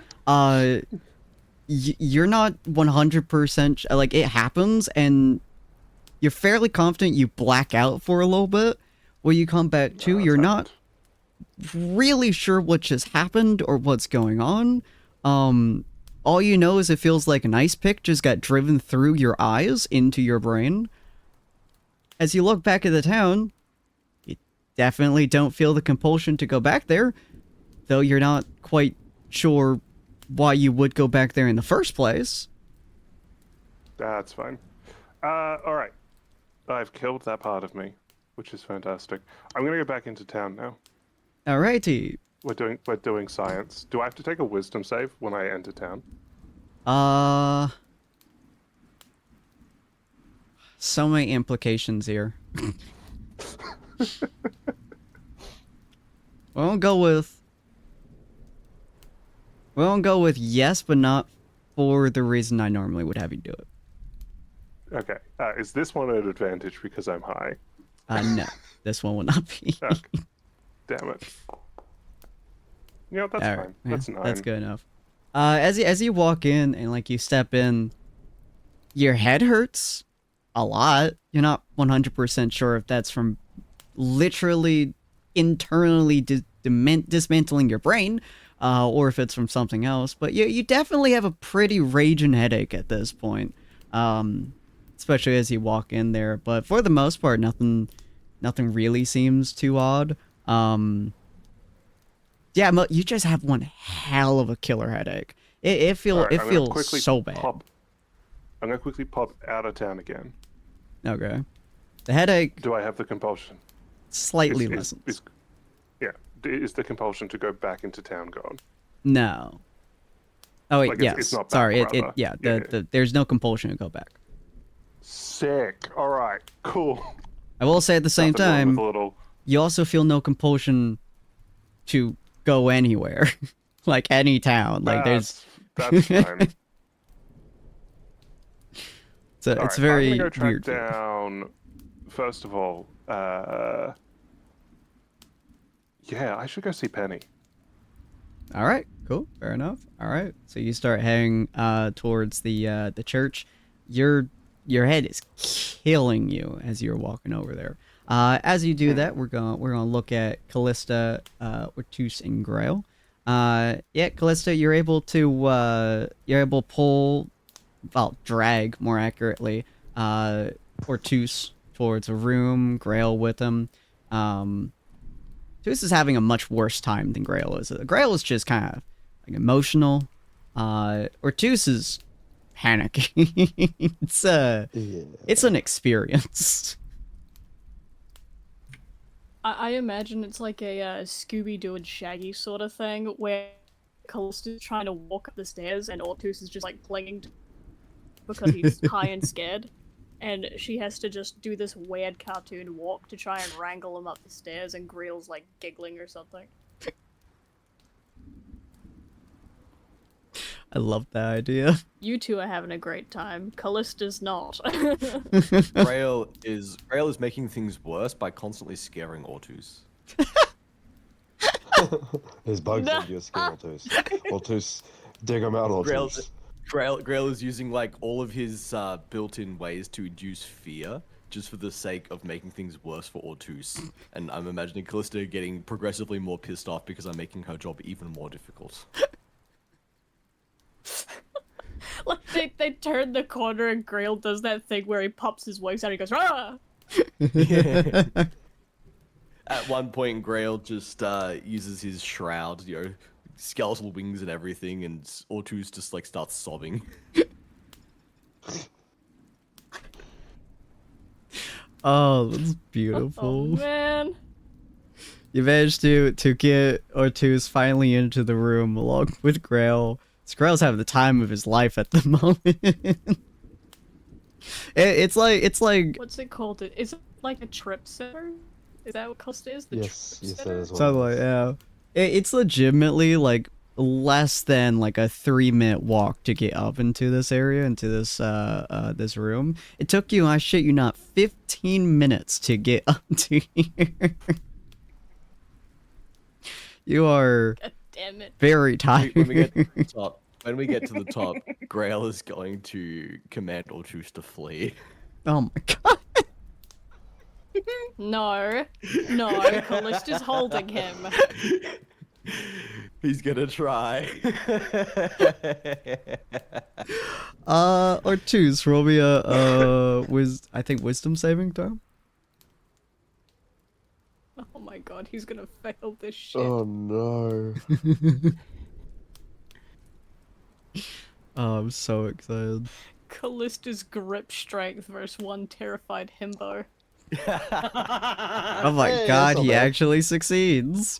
You're not 100% like, it happens, and you're fairly confident you black out for a little bit. When you come back to, That's you're not happened. really sure what just happened or what's going on. All you know is it feels like an ice pick just got driven through your eyes into your brain. As you look back at the town, you definitely don't feel the compulsion to go back there, though you're not quite sure why you would go back there in the first place. That's fine. All right. I've killed that part of me, which is fantastic. I'm gonna go back into town now. Alrighty. We're doing science. Do I have to take a wisdom save when I enter town? So many implications here. We'll go with yes, but not for the reason I normally would have you do it. Okay. Is this one an advantage because I'm high? No, this one will not be. Okay. Damn it. You know, that's All right, fine. yeah, That's 9. That's good enough. As you walk in and like you step in, your head hurts a lot. You're not 100% sure if that's from literally internally dismantling your brain, or if it's from something else. But you definitely have a pretty raging headache at this point, especially as you walk in there. But for the most part, nothing really seems too odd. Yeah, you just have one hell of a killer headache. It Alright, feels so bad. I'm gonna quickly pop out of town again. Okay. The headache Do I have the compulsion? slightly Is- lessens. Is the compulsion to go back into town gone? No. Oh wait, Like, yes. it's not back, Sorry, rather. yeah. Yeah. There's no compulsion to go back. Sick. All right. Cool. I will say at the same Nothing wrong time, with a little. you also feel no compulsion to go anywhere, like any town. Like there's. That's fine. So All it's right, very I'm gonna go track weird. down. First of all, yeah, I should go see Penny. All right, cool, fair enough. All right, so you start heading towards the church. Your head is killing you as you're walking over there. As you do that, we're gonna look at Callista, Ortus, and Grail. Yeah, Callista, you're able to pull, well, drag more accurately, Ortus towards a room. Grail with him. Ortus is having a much worse time than Grail is. Grail is just kind of like emotional. Ortus is panicking. It's an experience. I imagine it's like a Scooby-Doo and Shaggy sort of thing, where Callista's trying to walk up the stairs and Ortus is just like clinging to because he's high and scared, and she has to just do this weird cartoon walk to try and wrangle him up the stairs, and Greel's like giggling or something. I love that idea. You two are having a great time. Callista's not. Grail is making things worse by constantly scaring Ortus. There's bugs No. in your skin, Altus. Altus, dig them out, Altus. Grail is using like all of his built-in ways to induce fear just for the sake of making things worse for Ortus. And I'm imagining Callista getting progressively more pissed off because I'm making her job even more difficult. Like they turn the corner and Grail does that thing where he pops his wings out and he goes, "Ah!" Yeah. At one point, Grail just uses his shroud, skeletal wings and everything, and Ortus just like starts sobbing. Oh, that's Oh beautiful. man. You managed to get Ortuz finally into the room along with Grail. Grail's having the time of his life at the moment. It's like What's it called? Is it like a trip sitter? Is that what Costa is? The Yes, trip yes, that sitter? is what something it like is. yeah. It's legitimately like less than like a 3-minute walk to get up into this area, into this room. It took you, I shit you not, 15 minutes to get up to here. You are God damn it. very tired. When we get to the top, Grail is going to command Ortus to flee. Oh my god. No. No, Callista's holding him. He's gonna try. Ortuz, roll me I think wisdom saving throw. Oh my god, he's gonna fail this shit. Oh no. Oh, I'm so excited. Callista's grip strength versus one terrified himbo. Oh my Hey, god, that's not he bad. actually succeeds.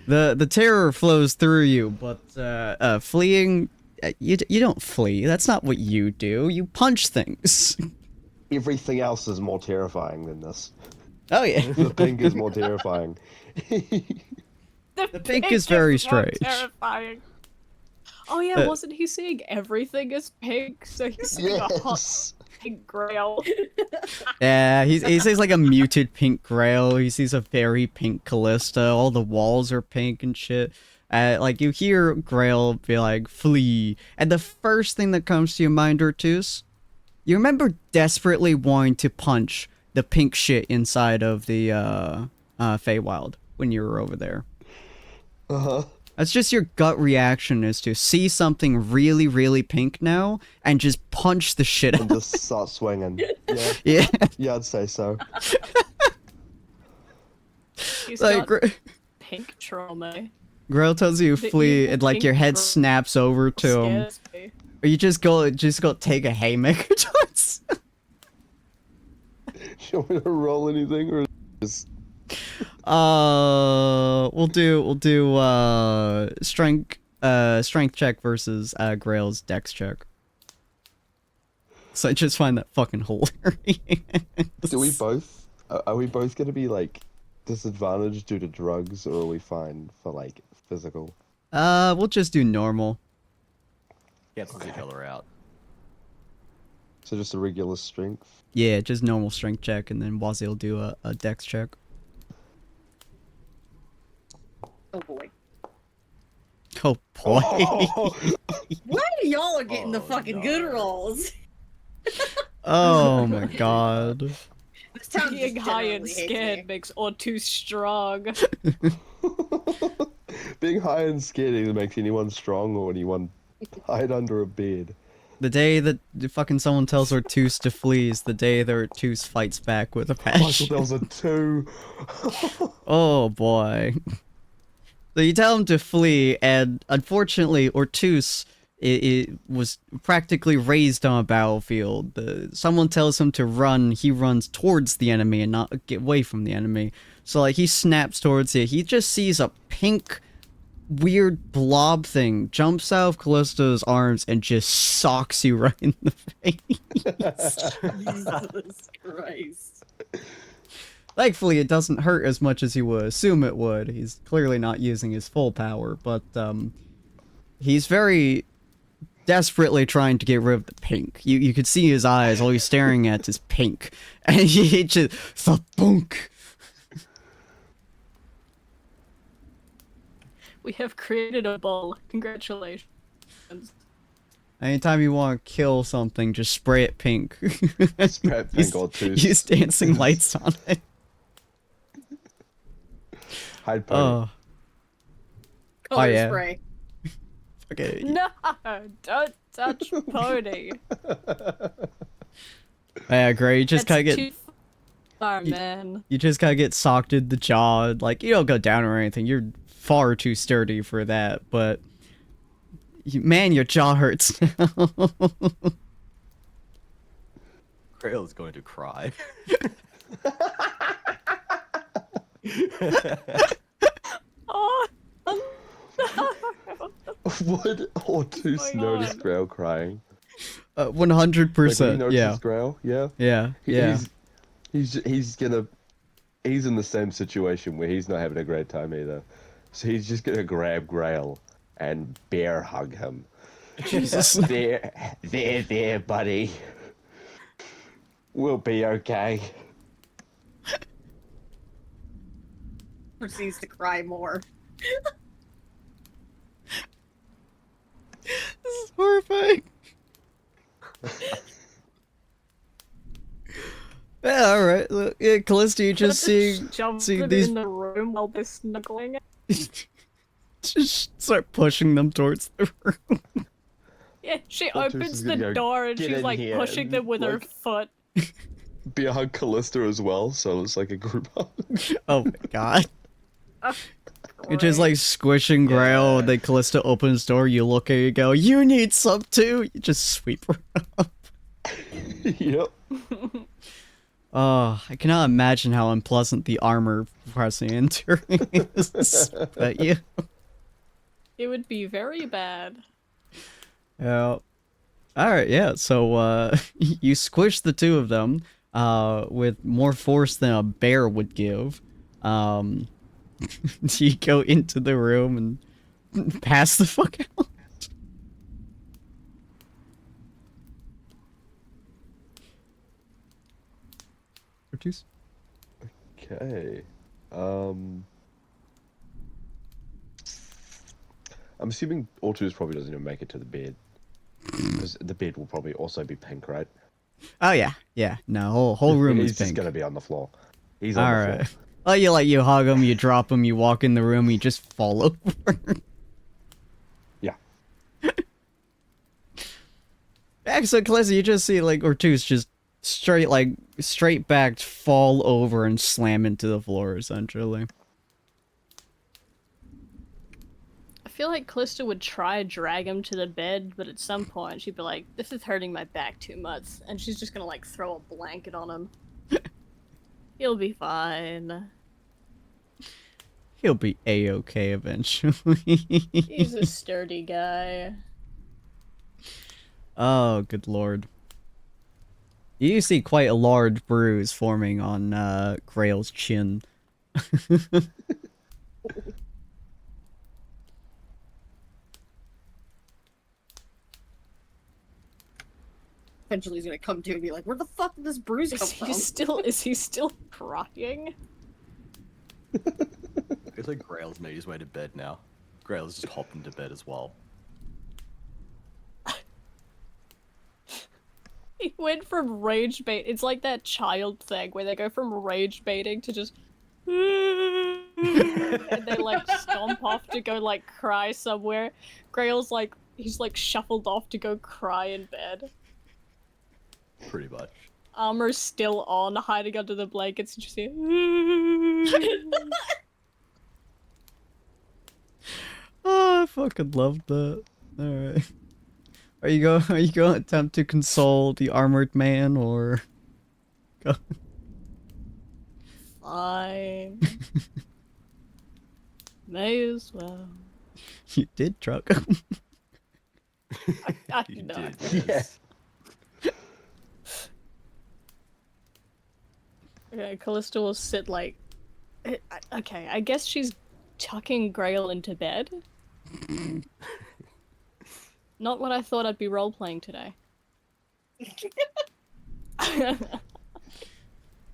The terror flows through you, but fleeing, you don't flee. That's not what you do. You punch things. Everything else is more terrifying than this. Oh yeah. The pink is more terrifying. The pink is very more strange. terrifying. Oh yeah, Uh, wasn't he seeing everything as pink? So he's seeing a hot Yes. pink grail. Yeah, he sees like a muted pink Grail. He sees a very pink Callista. All the walls are pink and shit. Like you hear Grail be like, "Flee," and the first thing that comes to your mind, Ortuz, you remember desperately wanting to punch the pink shit inside of the Feywild when you were over there. Uh-huh. That's just your gut reaction, is to see something really, really pink now and just punch the shit out. And just start swinging. Yeah. Yeah, Yeah, I'd say so. He's like got pink trauma. Grail tells you The flee, evil and like your pink head girl snaps over to him, Scares me. or you just go take a haymaker towards. You want me to roll anything or just We'll do strength check versus Grail's dex check. So I just find that fucking hilarious. do we both are we both gonna be like disadvantaged due to drugs, or are we fine for like physical? We'll just do normal. Cancels each other out. So just a regular strength? Yeah, just normal strength check, and then Wazzy will do a dex check. Oh boy. Oh boy. Why y'all are getting the Oh, fucking no. good rolls? Oh my god. This town Being just high generally and hates scared me. makes Ortuz strong. Being high and scared either makes anyone strong or anyone hide under a bed. The day that fucking someone tells Ortuz to flee is the day that Ortuz fights back with a Oh, I patch. thought that was a 2. Oh boy. So you tell him to flee, and unfortunately, Ortuz it was practically raised on a battlefield. Someone tells him to run, he runs towards the enemy and not get away from the enemy. So like he snaps towards you. He just sees a pink, weird blob thing jumps out of Callisto's arms and just socks you right in the face. Jesus Christ. Thankfully, it doesn't hurt as much as you would assume it would. He's clearly not using his full power, but he's very desperately trying to get rid of the pink. You could see his eyes, all he's staring at is pink. And he just, thunk. We have created a ball. Congratulations. Anytime you want to kill something, just spray it pink. Spray it pink or two. Use dancing lights on it. Hide pony. Color yeah. spray. Okay. No, don't touch Pony. Yeah, great. You just That's kind of too get far, man. you just kind of get socked in the jaw. Like you don't go down or anything. You're far too sturdy for that. But man, your jaw hurts now. Grail's going to cry. Oh, Would Ortus going notice on? Grail crying? 100%. Like, Yeah. Grail? Yeah. Yeah. Yeah. He's gonna. He's in the same situation where he's not having a great time either. So he's just gonna grab Grail and bear hug him. Jesus. There, buddy. We'll be okay. Proceeds to cry more. This is horrifying. Yeah, alright. Look, yeah, Callista, you just see jump these- in the room while they're snuggling. just start pushing them towards the room. Yeah, she Fortress opens is the gonna go, door and "Get she's in like here," pushing them with her like- foot. Be a hug Callista as well, so it's like a group hug. Oh my god. Oh, You're just like squishing Grail, and then Callista opens the door, you look at her, you go, you need some too! You just sweep her up. Yep. Oh, I cannot imagine how unpleasant the armor pressing into her is. But you. It would be very bad. Yeah. Alright, yeah, so, you squish the two of them, with more force than a bear would give. You go into the room and pass the fuck out. Ortiz? Okay. I'm assuming Ortus probably doesn't even make it to the bed. Because the bed will probably also be pink, right? Oh yeah, yeah. No, whole room He's is just pink. gonna be on the floor. He's on the Alright. floor. Oh, you hug him, you drop him, you walk in the room, you just fall over. Yeah. Yeah, so Callista, you just see like Ortiz just straight backed fall over and slam into the floor essentially. I feel like Callista would try to drag him to the bed, but at some point she'd be like, this is hurting my back too much, and she's just gonna like throw a blanket on him. He'll be fine. He'll be a-okay eventually. He's a sturdy guy. Oh, good lord. You see quite a large bruise forming on Grail's chin. Eventually he's gonna come to and be like, where the fuck did this bruise come from? Is he still crying? It's like Grail's made his way to bed now. Grail's just hopping to bed as well. He went from rage bait. It's like that child thing where they go from rage baiting to just and they like stomp off to go like cry somewhere. Grail's like he's like shuffled off to go cry in bed. Pretty much. Armor's still on, hiding under the blankets, and just see. Oh, I fucking loved that. Alright. Are you going to attempt to console the armored man or go? Fine. May as well. You did truck him. I You know. did, Yeah. yes. Okay, Callista will sit like. Okay, I guess she's tucking Grail into bed. Not what I thought I'd be role playing today.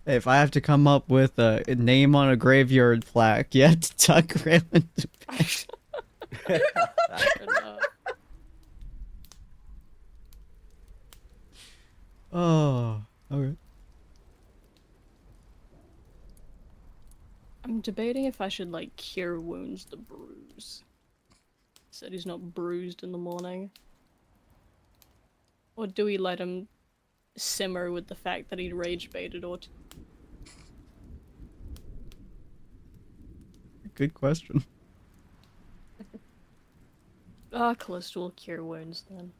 Hey, if I have to come up with a name on a graveyard plaque, you have to tuck Grail into bed. Fair enough. Oh, alright. I'm debating if I should like cure wounds the bruise. Said he's not bruised in the morning. Or do we let him simmer with the fact that he rage baited or Good question. Callista will cure wounds then.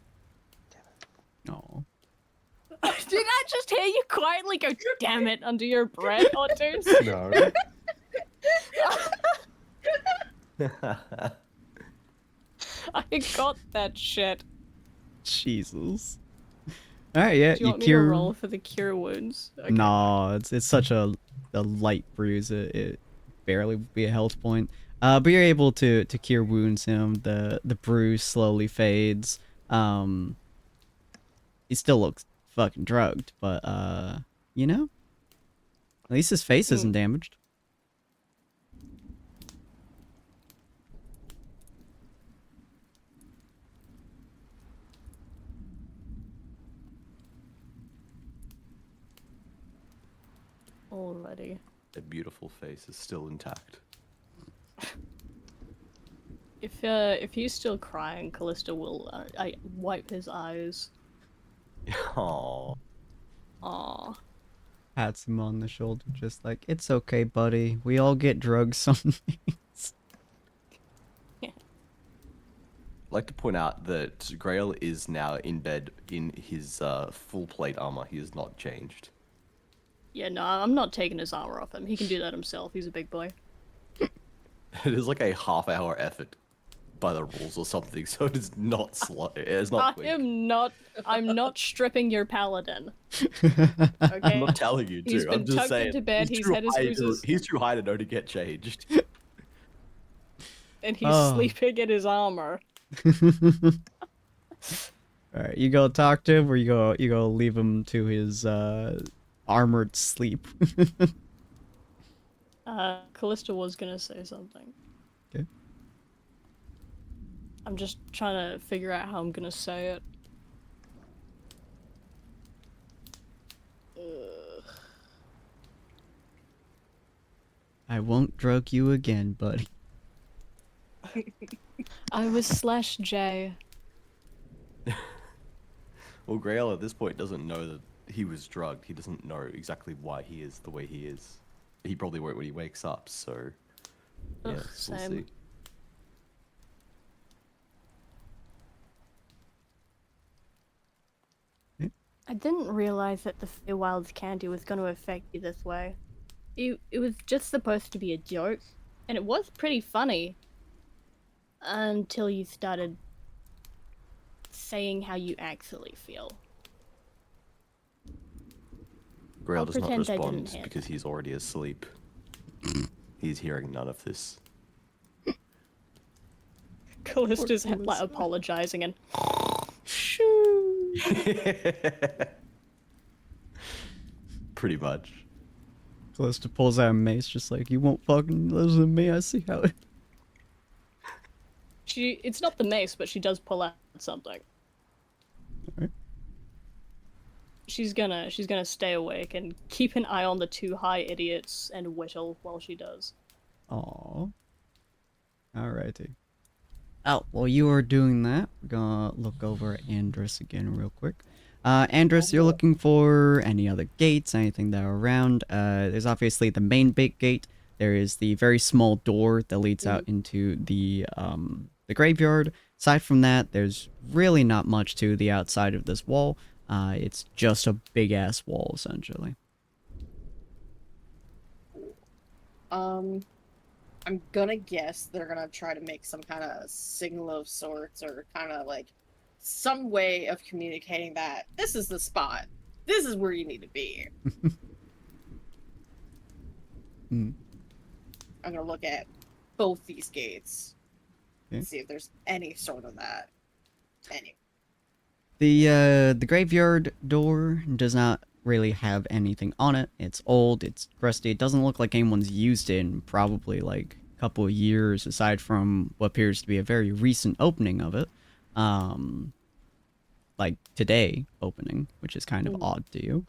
Oh. Did that just hear you quietly go, damn it, under your breath, Otters. No. I got that shit. Jesus. All right, yeah, Do you want me cure. to roll for the cure wounds? Okay. No, it's such a light bruise. It barely would be a health point. But you're able to cure wounds him. The bruise slowly fades. He still looks fucking drugged, but you know, at least his face isn't damaged. Already. Their beautiful face is still intact. If he's still crying, Callista will I wipe his eyes. Aww. Aw. Pats him on the shoulder, just like, it's okay, buddy. We all get drugs some days. I'd like to point out that Grail is now in bed in his full plate armor. He has not changed. Yeah, no, I'm not taking his armor off him. He can do that himself. He's a big boy. It is like a half-hour effort by the rules or something, so it is not slow. It is not quick. I'm not stripping your paladin. I'm Okay. not telling you He's to. been I'm just tucked saying. into bed, he's too had his high bruises. he's too high to know to get changed. And he's Oh. sleeping in his armor. Alright, you go talk to him, or you go leave him to his armored sleep. Callista was gonna say something. Okay. I'm just trying to figure out how I'm gonna say it. I won't drug you again, buddy. I was /J. Well, Grail at this point doesn't know that he was drugged. He doesn't know exactly why he is the way he is. He probably won't when he wakes up, so... Yeah, Ugh, we'll same. see. I didn't realize that the Feywild's candy was going to affect you this way. It was just supposed to be a joke, and it was pretty funny. Until you started saying how you actually feel. Grail I'll does not pretend I respond didn't hear because he's already asleep. He's hearing none of this. Callista's like apologizing and shoo. Pretty much. Callista pulls out a mace, just like, you won't fucking listen to me, I see how it... It's not the mace, but she does pull out something. Alright. She's gonna stay awake and keep an eye on the two high idiots and whittle while she does. Aww. Alrighty. Oh, while you are doing that, we're gonna look over at Andrus again real quick. Andrus, you're looking for any other gates, anything that are around. There's obviously the main big gate. There is the very small door that leads out into the graveyard. Aside from that, there's really not much to the outside of this wall. It's just a big-ass wall, essentially. I'm gonna guess they're gonna try to make some kind of signal of sorts, or kind of like some way of communicating that this is the spot. This is where you need to be. Hmm. I'm gonna look at both these gates Okay. and see if there's any sort of that. Any. The graveyard door does not really have anything on it. It's old, it's rusty, it doesn't look like anyone's used it in probably like a couple of years, aside from what appears to be a very recent opening of it. Like today opening, which is kind of odd to you.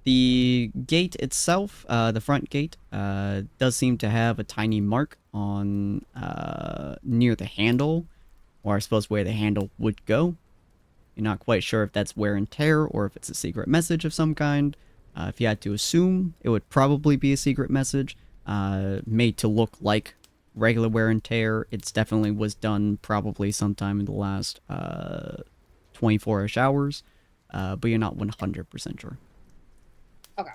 The gate itself, the front gate, does seem to have a tiny mark on near the handle, or I suppose where the handle would go. You're not quite sure if that's wear and tear or if it's a secret message of some kind. If you had to assume, it would probably be a secret message, made to look like regular wear and tear. It's definitely was done probably sometime in the last 24-ish hours. but you're not 100% sure. Okay.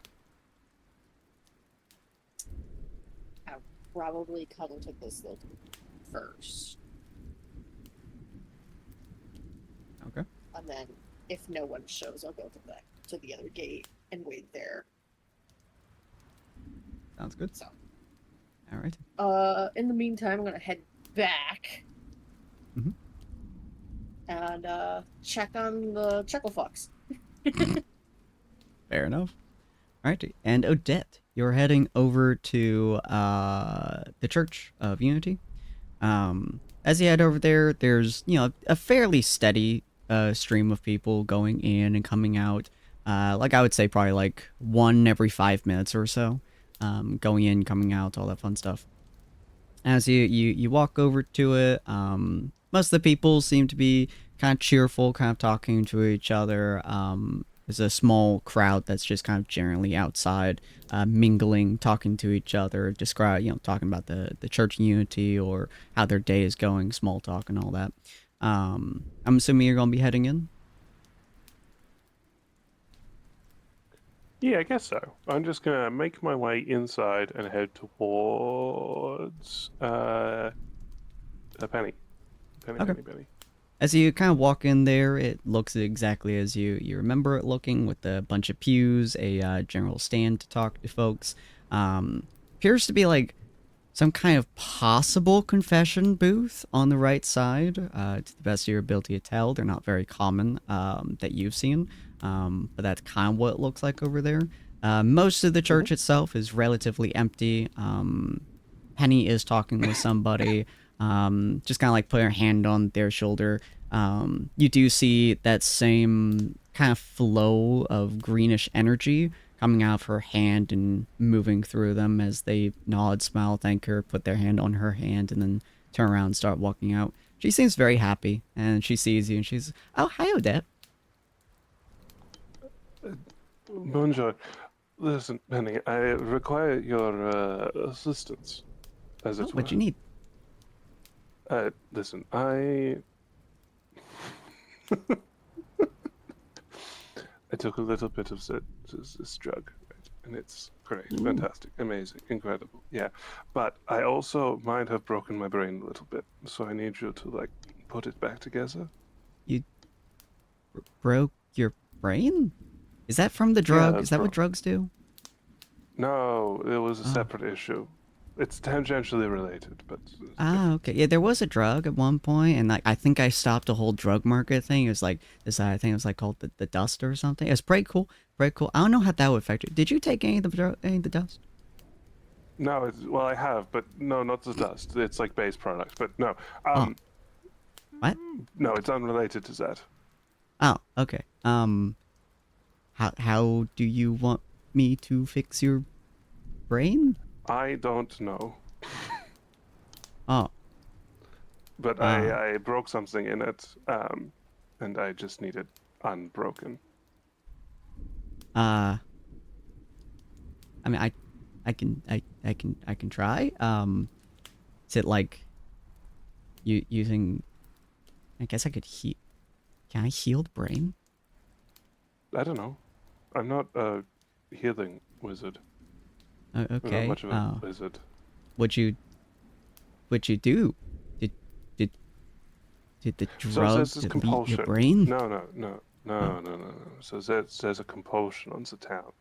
I'll probably come to this look first. Okay. And then if no one shows, I'll go to the other gate and wait there. Sounds good. So. All right. In the meantime, I'm gonna head back. Mhm. And check on the Chucklefox. Fair enough. All right. And Odette, you're heading over to the Church of Unity. As you head over there, there's, you know, a fairly steady stream of people going in and coming out. Like I would say probably like 1 every 5 minutes or so. Going in, coming out, all that fun stuff. As you walk over to it, most of the people seem to be kind of cheerful, kind of talking to each other. There's a small crowd that's just kind of generally outside, mingling, talking to each other, talking about the church unity or how their day is going, small talk and all that. I'm assuming you're gonna be heading in. Yeah, I guess so. I'm just gonna make my way inside and head towards Penny. Penny, Okay. Penny, Penny. As you kind of walk in there, it looks exactly as you remember it looking, with a bunch of pews, a general stand to talk to folks. Appears to be like some kind of possible confession booth on the right side. To the best of your ability to tell, they're not very common that you've seen, but that's kind of what it looks like over there. Most of the church itself is relatively empty. Penny is talking with somebody, just kind of like putting her hand on their shoulder. You do see that same kind of flow of greenish energy coming out of her hand and moving through them as they nod, smile, thank her, put their hand on her hand, and then turn around and start walking out. She seems very happy, and she sees you, and she's, "Oh, hi, Odette." Bonjour. Listen, Penny, I require your assistance, as Oh, it were. what you need? Listen, I took a little bit of this drug, right? And it's great, fantastic, amazing, incredible. Yeah, but I also might have broken my brain a little bit, so I need you to like put it back together. You broke your brain? Is that from the drug? that's Is that what from- drugs do? No, it was a Oh. separate issue. It's tangentially related, but Ah, okay. Yeah, there was a drug at one point, and like I think I stopped a whole drug market thing. It was like this. I think it was like called the dust or something. It was pretty cool. Pretty cool. I don't know how that would affect you. Did you take any of the dust? no, well, I have, but no, not the dust. It's like base product, but no. What? No, it's unrelated to that. Oh, okay. How do you want me to fix your brain? I don't know, Oh, but I broke something in it, and I just need it unbroken. I mean, I can try. Is it like you using? I guess I could heal. Can I heal the brain? I don't know. I'm not a healing wizard. I'm not Okay. much of a wizard. What'd you do? Did did did the So drug there's this delete compulsion. your brain? No. So there's a compulsion on the town.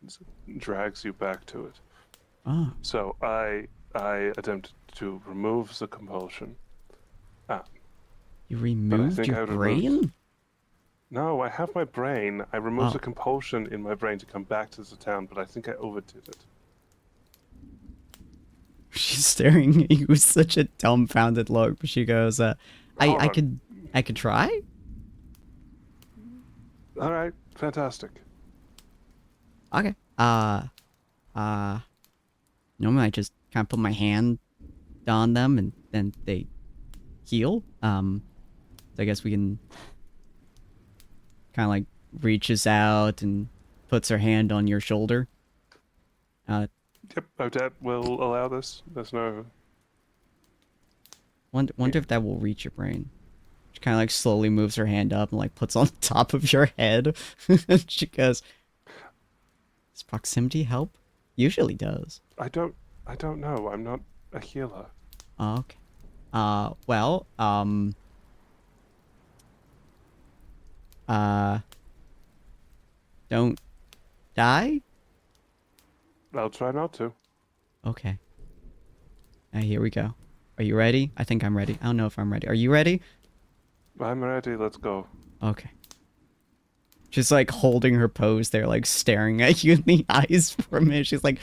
It drags you back to it. Oh, So I attempted to remove the compulsion. you removed think I your removed- brain? No, I have my brain. I removed Oh. the compulsion in my brain to come back to the town, but I think I overdid it. She's staring at you with such a dumbfounded look, but she goes, Hold I on. could try? All right, fantastic. Okay. Normally I just kind of put my hand on them and then they heal. So I guess we can kind of like reaches out and puts her hand on your shoulder. Yep, Odette will allow this. There's no. Wonder if that will reach your brain. She kind of like slowly moves her hand up and like puts on top of your head. She goes, "Does proximity help?" Usually does. I don't know. I'm not a healer. Oh, okay. Well, uh, don't die? I'll try not to. Okay. Now here we go. Are you ready? I think I'm ready. I don't know if I'm ready. Are you ready? I'm ready. Let's go. Okay. She's like holding her pose there, like staring at you in the eyes for a minute. She's like,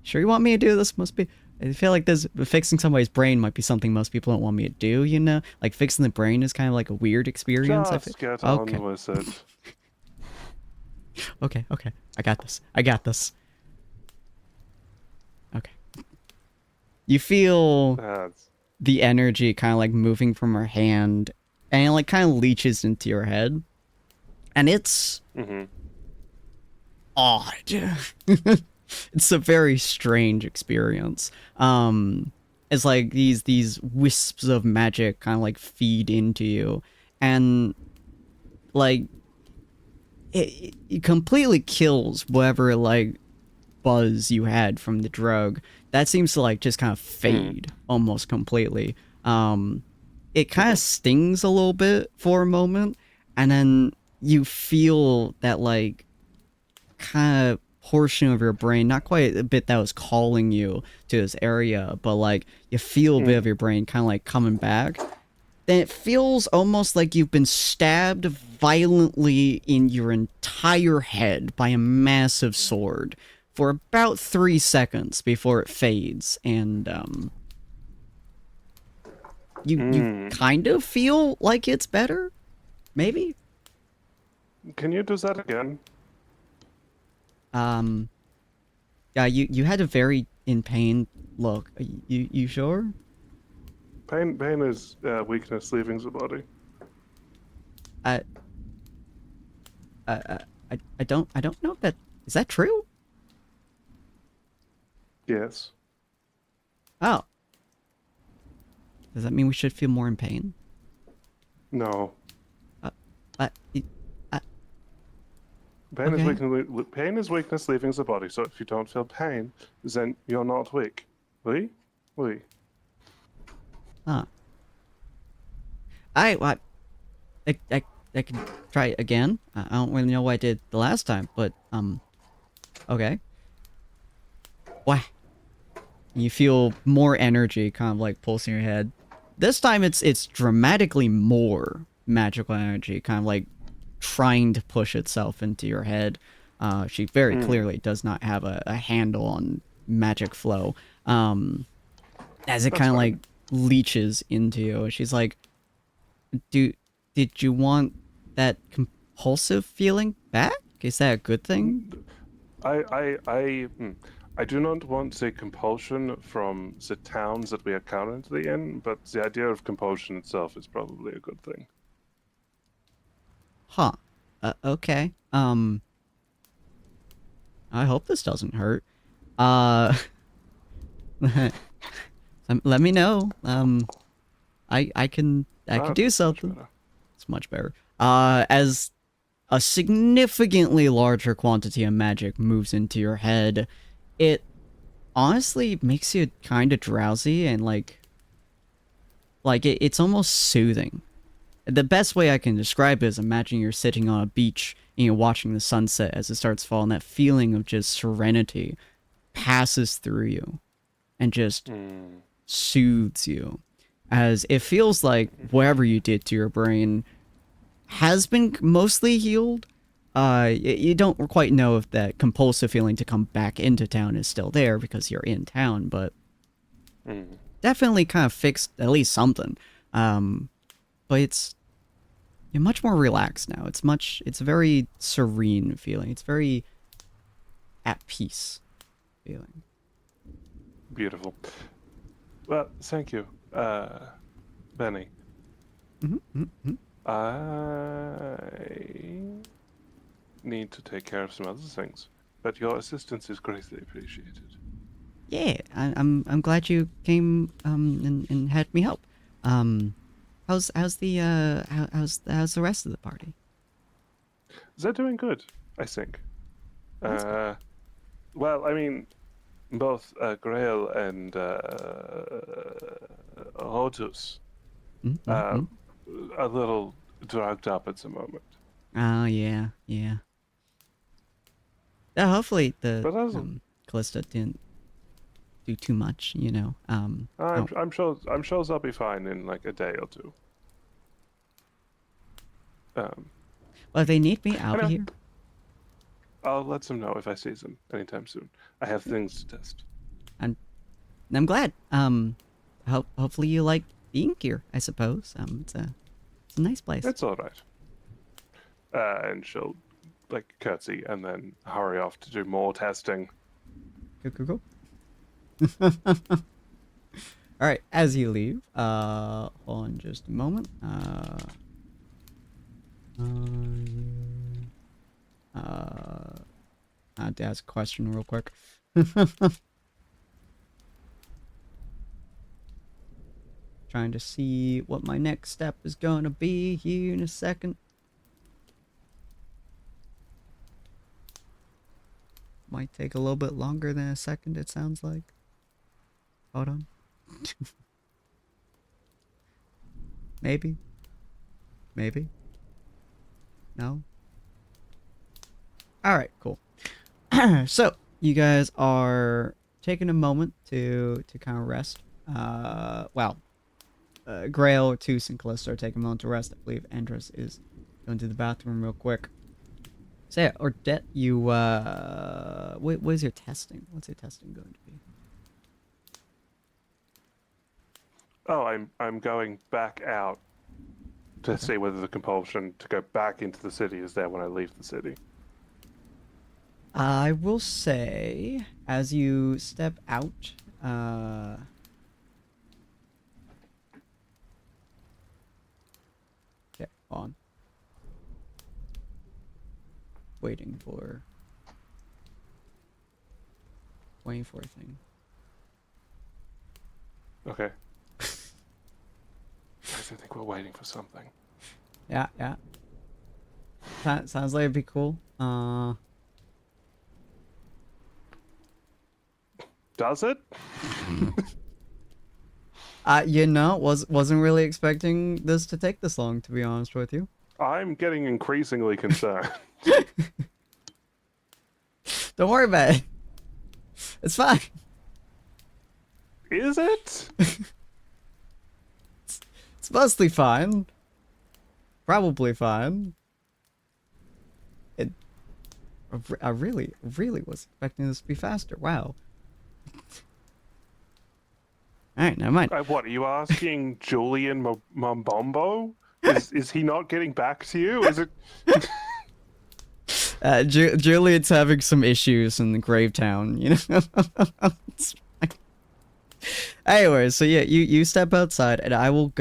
"Sure you want me to do this? Must be." I feel like this fixing somebody's brain might be something most people don't want me to do, you know? Like fixing the brain is kind of like a weird experience. Just get on Okay. with it. Okay, okay. I got this. I got this. Okay. You feel That's the energy kind of like moving from her hand and it like kind of leaches into your head. And it's odd. It's a very strange experience. It's like these wisps of magic kind of like feed into you, and like it completely kills whatever like buzz you had from the drug. That seems to like just kind of fade almost completely. It kind of stings a little bit for a moment, and then you feel that like kind of portion of your brain, not quite a bit that was calling you to this area, but like you feel a bit of your brain kind of like coming back. Then it feels almost like you've been stabbed violently in your entire head by a massive sword for about 3 seconds before it fades, and you kind of feel like it's better, maybe. Can you do that again? Yeah, you had a very in pain look. You sure? Pain is weakness leaving the body. I don't know if that is that true? Yes. Oh. Does that mean we should feel more in pain? No. Okay. Pain is weakness leaving the body. So if you don't feel pain, then you're not weak. Oui? Oui. Huh. Well, I can try it again. I don't really know what I did the last time, but okay. Why? You feel more energy kind of like pulsing your head. This time it's dramatically more magical energy, kind of like trying to push itself into your head. She very clearly does not have a handle on magic flow. As it kind of like leeches into you. She's like, did you want that compulsive feeling back? Is that a good thing? I do not want the compulsion from the towns that we are currently in, but the idea of compulsion itself is probably a good thing. Huh. Okay. I hope this doesn't hurt. Let me know. I can do something. It's much better. As a significantly larger quantity of magic moves into your head, it honestly makes you kind of drowsy and like it's almost soothing. The best way I can describe it is imagine you're sitting on a beach and you're watching the sunset as it starts falling. That feeling of just serenity passes through you and just soothes you, as it feels like whatever you did to your brain has been mostly healed. You don't quite know if that compulsive feeling to come back into town is still there because you're in town, but definitely kind of fixed at least something. But you're much more relaxed now. It's a very serene feeling. It's very at peace feeling. Beautiful. Well, thank you, Benny. I need to take care of some other things, but your assistance is greatly appreciated. Yeah, I'm glad you came and had me help. how's the how's the rest of the party? They're doing good, I think. That's Well, I mean, both Grail and Hodus Mm-hmm. a little drugged up at the moment. Oh yeah, yeah. Hopefully the But as Callista didn't do too much, you know. Oh, I'm sure they'll be fine in like a day or two. well, if they need me, I'll be Anyway. here. I'll let them know if I see them anytime soon. I have things to test. I'm glad. Hopefully you like being here. I suppose. It's a nice place. It's all right. And she'll like curtsy and then hurry off to do more testing. Go. All right. As you leave, hold on just a moment. I have to ask a question real quick. Trying to see what my next step is gonna be here in a second. Might take a little bit longer than a second, it sounds like. Hold on. Maybe. Maybe. No? Alright, cool. So, you guys are taking a moment to kind of rest. Well, Grail, Toos, and Callista are taking a moment to rest. I believe Andros is going to the bathroom real quick. So yeah, Ordet, you, what is your testing? What's your testing going to be? Oh, I'm going back out to see whether the compulsion to go back into the city is there when I leave the city. I will say, as you step out, okay, hold on. Waiting for a thing. Okay. I think we're waiting for something. Yeah. Sounds like it'd be cool. Does it? You know, wasn't really expecting this to take this long, to be honest with you. I'm getting increasingly concerned. Don't worry about it. It's fine. Is it? It's mostly fine. Probably fine. I really was expecting this to be faster. Wow. Alright, never mind. What, are you asking Julian Mambombo? Is he not getting back to you? Is it... Juliet's having some issues in the Gravetown, you know? It's fine. Anyway, so yeah, you step outside, and I will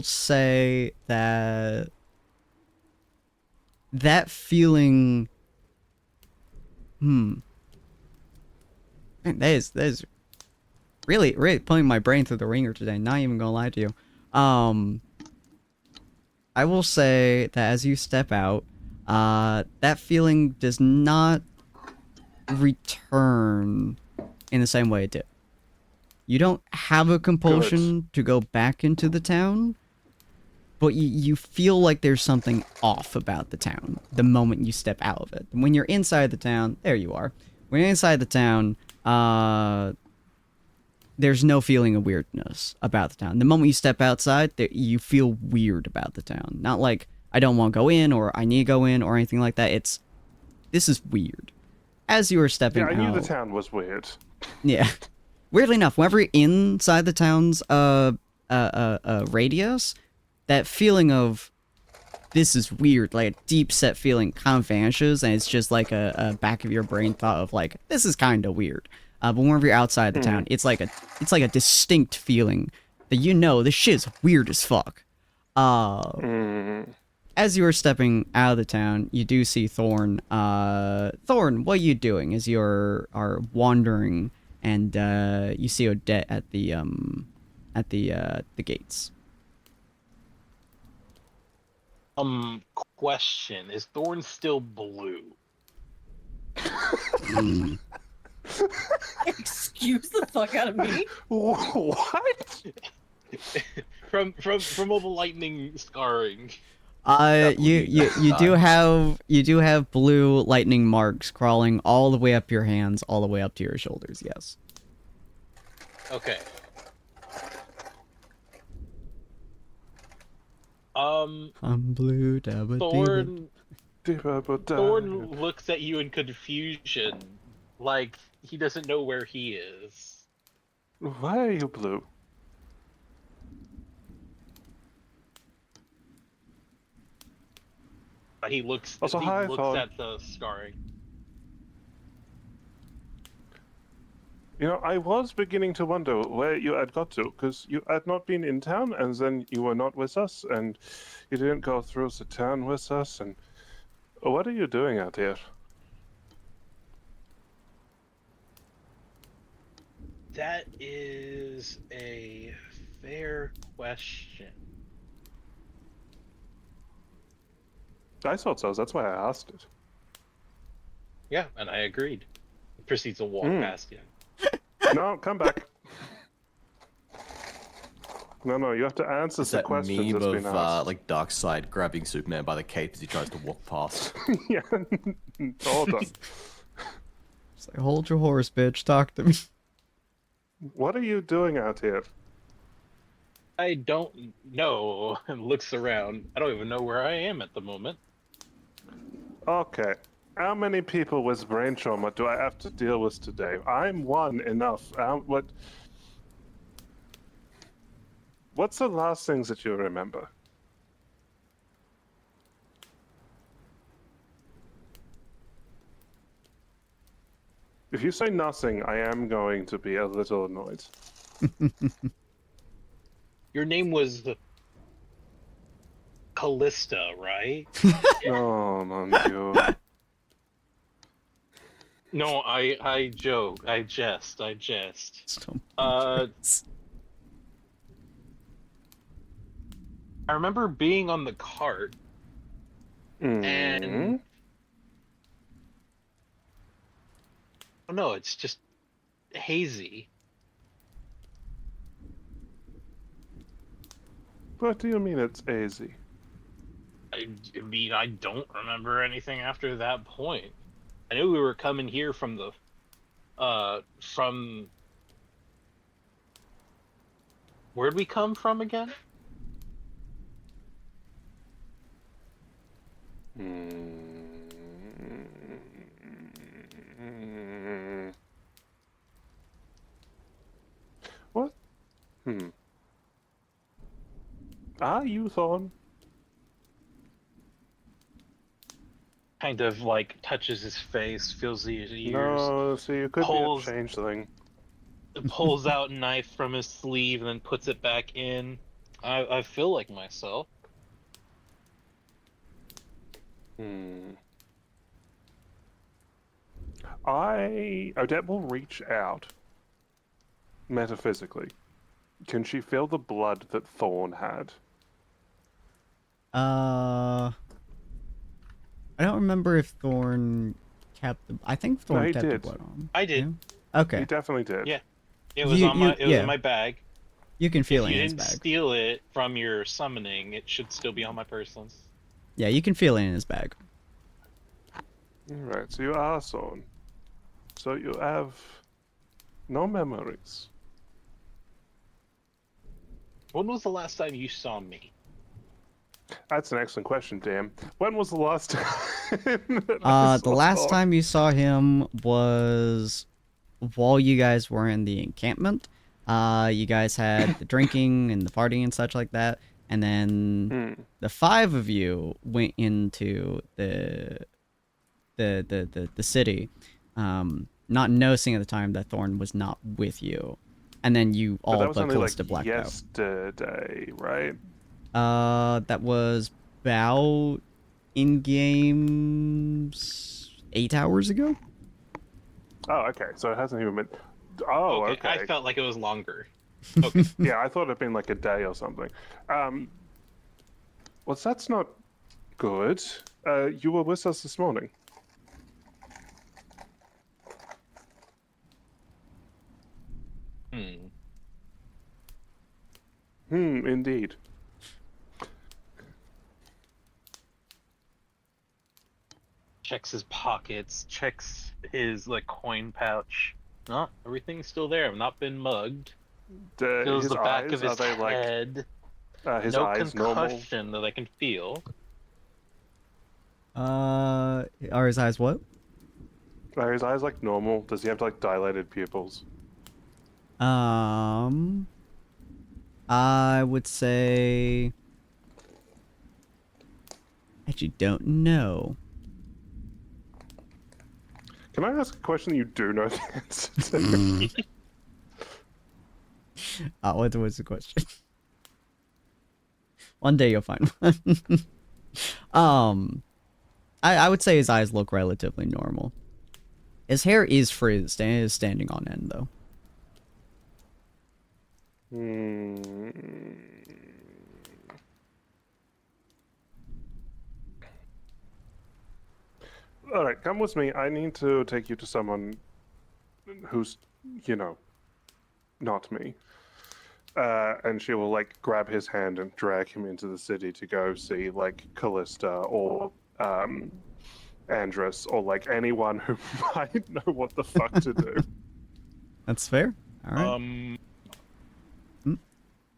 say that feeling, man, that is really pulling my brain through the ringer today, not even gonna lie to you. I will say that as you step out, that feeling does not return in the same way it did. You don't have a compulsion to go back into the town, but you feel like there's something off about the town the moment you step out of it. When you're inside the town, there you are. When you're inside the town, there's no feeling of weirdness about the town. The moment you step outside, you feel weird about the town. Not like, I don't want to go in, or I need to go in, or anything like that. This is weird. As you were stepping out... Yeah, I knew the town was weird. Yeah. Weirdly enough, whenever you're inside the town's radius, that feeling of, this is weird, like a deep set feeling kind of vanishes, and it's just like a back of your brain thought of like, this is kind of weird. But whenever you're outside the town, it's like a distinct feeling that you know this shit's weird as fuck. As you are stepping out of the town, you do see Thorn. Thorn, what are you doing as you are wandering, and you see Odette at the gates? Question: Is Thorn still blue? Excuse the fuck out of me. What? from all the lightning scarring. You do have blue lightning marks crawling all the way up your hands, all the way up to your shoulders. Yes. Okay. I'm blue. Dabba Thorn Thorn. looks at you in confusion, like he doesn't know where he is. Why are you blue? But he looks Also, he hi, looks Thorn. at the scarring. You know, I was beginning to wonder where you had got to, because you had not been in town, and then you were not with us, and you didn't go through the town with us, and what are you doing out here? That is a fair question. I thought so, that's why I asked it. Yeah, and I agreed. He proceeds to walk past you. No, come back. No, you have to answer It's the that questions meme that's of been asked. like Darkseid grabbing Superman by the cape as he tries to walk past. Yeah, hold on. It's like, hold your horse, bitch. Talk to me. What are you doing out here? I don't know, and looks around. I don't even know where I am at the moment. Okay. How many people with brain trauma do I have to deal with today? I'm one enough. What's the last things that you remember? If you say nothing, I am going to be a little annoyed. Your name was Callista, right? Oh, mon Dieu. No, I joke. I jest. Stop. I remember being on the cart and oh no, it's just hazy. What do you mean it's easy? I mean, I don't remember anything after that point. I knew we were coming here from the from where'd we come from again? What? Are you Thorn? Kind of like touches his face, feels his ears, No, see, you could Pulls- be a changeling. pulls out a knife from his sleeve and then puts it back in. I feel like myself. Odette will reach out. Metaphysically. Can she feel the blood that Thorn had? I don't remember if Thorn kept the. I think Thorn he kept the did. blood on. I did. Yeah? Okay. He definitely did. Yeah. It was on my. It was in my bag. You can feel If it you in his didn't bag. steal it from your summoning, it should still be on my person. Yeah, you can feel it in his bag. Alright, so you are Thorn. So you have no memories. When was the last time you saw me? That's an excellent question, Dan. When was the last time? that I The saw last Thorn? time you saw him was while you guys were in the encampment. You guys had the drinking and the partying and such like that, and then the five of you went into the city, not noticing at the time that Thorn was not with you, and then you But all that was but only Callista like blacked out. yesterday, right? That was about in games 8 hours ago. Oh, okay. So it hasn't even been. Oh, okay. I felt like it was longer. Okay. Yeah, I thought it'd been like a day or something. Well, that's not Good. You were with us this morning. Hmm. Indeed. Checks his pockets, checks his like coin pouch. No, everything's still there. I've not been mugged. Feels His the back eyes, of his are they like head. his No eyes normal? concussion that I can feel. Are his eyes what? Are his eyes like normal? Does he have like dilated pupils? I would say. Actually, don't know. Can I ask a question you do know the answer to? What was the question? One day you'll find one. I would say his eyes look relatively normal. His hair is frizzed and is standing on end though. All right, come with me. I need to take you to someone who's, you know, not me. And she will like grab his hand and drag him into the city to go see like Callista or Andrus or like anyone who might know what the fuck to do. That's fair. All right.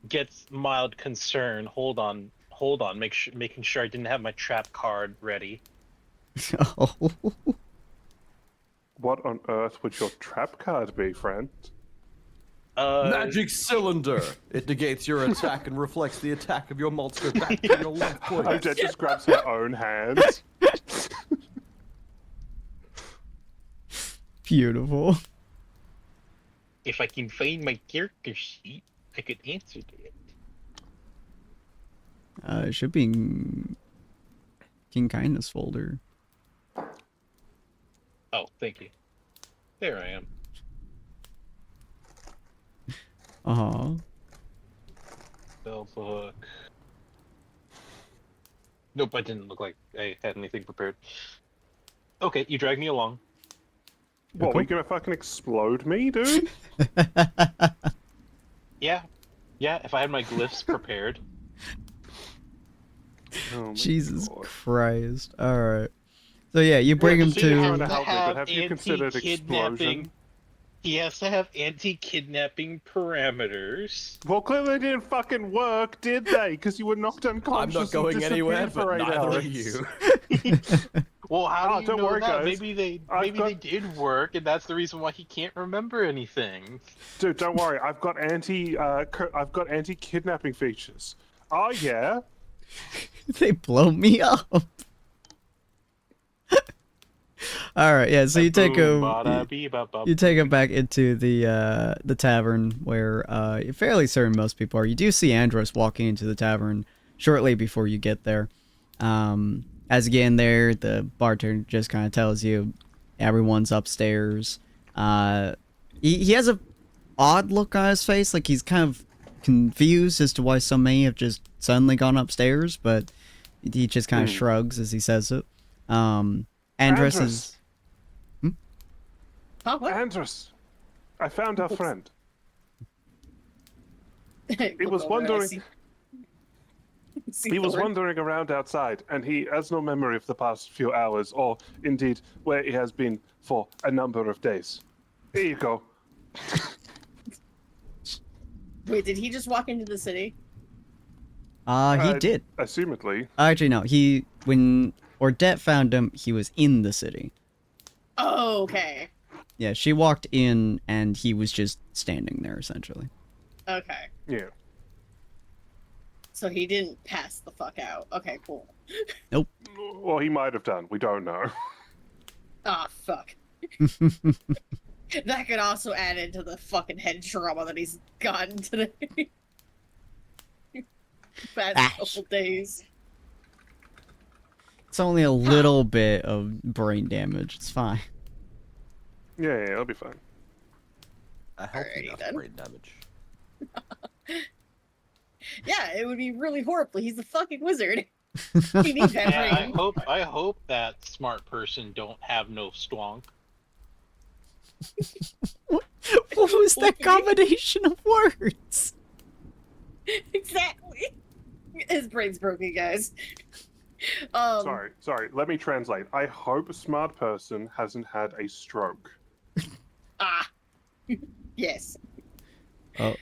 Gets mild concern. Hold on. Making sure I didn't have my trap card ready. Oh. What on earth would your trap card be, friend? Magic cylinder. It negates your attack and reflects the attack of your monster back to your left point. Odette just grabs her own hand. Beautiful. If I can find my character sheet, I could answer that. It should be in King Kindness folder. Oh, thank you. There I am. Spellbook. Nope, I didn't look like I had anything prepared. Okay, you drag me along. What, were you gonna fucking explode me, dude? Yeah. Yeah, if I had my glyphs prepared. Oh my Jesus God. Christ. Alright. So yeah, you bring him So you to... have to help me, but have have you considered anti-kidnapping. explosion? He has to have anti-kidnapping parameters. Well, clearly they didn't fucking work, did they? Because you were knocked I'm unconscious. not going and disappeared anywhere, for but 8 neither are hours. you. Well, how Oh, do you don't know worry, that? guys. Maybe they I've got- they did work, and that's the reason why he can't remember anything. Dude, don't worry. I've got anti-kidnapping features. Oh yeah. They blow me up. Alright, yeah, so you take him back into the tavern where you're fairly certain most people are. You do see Andros walking into the tavern shortly before you get there. As you get in there, the bartender just kind of tells you everyone's upstairs. He has a odd look on his face, like he's kind of confused as to why so many have just suddenly gone upstairs, but he just kind of shrugs as he says it. Andros is... Huh, what? Andrus, I found our friend. He Look was over, I wondering. see He was Thor. wandering around outside, and he has no memory of the past few hours, or indeed where he has been for a number of days. Here you go. Wait, did he just walk into the city? He did. Assumedly. Actually, no. When Ordette found him, he was in the city. Oh, okay. Yeah, she walked in, and he was just standing there, essentially. Okay. Yeah. So he didn't pass the fuck out. Okay, cool. Nope. Well, he might have done. We don't know. Ah, fuck. That could also add into the fucking head trauma that he's gotten today. Past couple days. It's only a little bit of brain damage. It's fine. Yeah, it'll be fine. A healthy Alrighty enough then. brain damage. Yeah, it would be really horrible. He's a fucking wizard. We need that Yeah, brain. I hope that smart person don't have no stonk. What was that combination of words? Exactly. His brain's broken, guys. Sorry. Let me translate. I hope smart person hasn't had a stroke. Ah. Yes. Oh.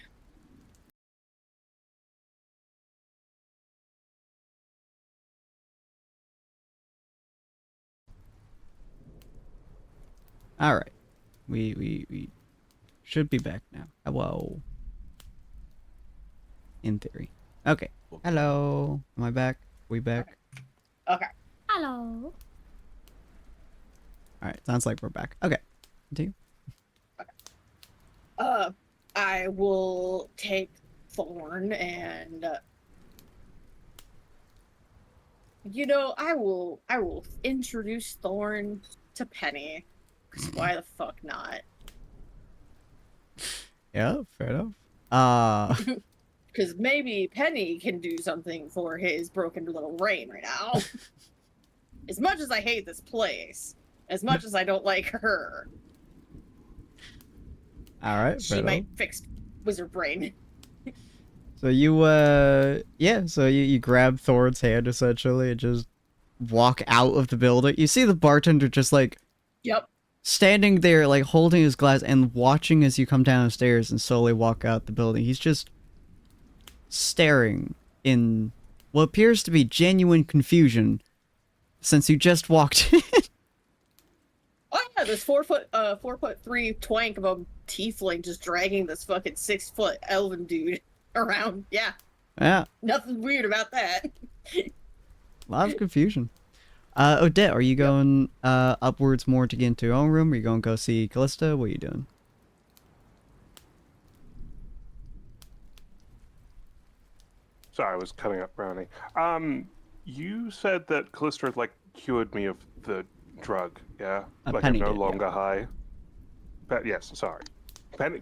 All right. We should be back now. Whoa. In theory. Okay. Hello. Am I back? We back? Okay. Hello. All right. Sounds like we're back. Okay. Continue. I will take Thorn and I will introduce Thorn to Penny. Cause why the fuck not? Yeah, fair enough. Because maybe Penny can do something for his broken little brain right now. As much as I hate this place, as much as I don't like her, All right. she might fix wizard brain. So you so you grab Thorn's hand essentially and just walk out of the building. You see the bartender just like Yep. standing there like holding his glass and watching as you come downstairs and slowly walk out the building. He's just staring in what appears to be genuine confusion since you just walked in. Oh yeah, this 4'3" twank of a tiefling just dragging this fucking 6-foot elven dude around. Yeah, Yeah, nothing weird about that. a lot of confusion. Odette, are you going upwards more to get into your own room? Are you going to go see Callista? What are you doing? Sorry, I was cutting up Brownie. You said that Callista had, like, cured me of the drug, yeah? Like, Penny I'm no did, yeah. longer high. Yes, sorry.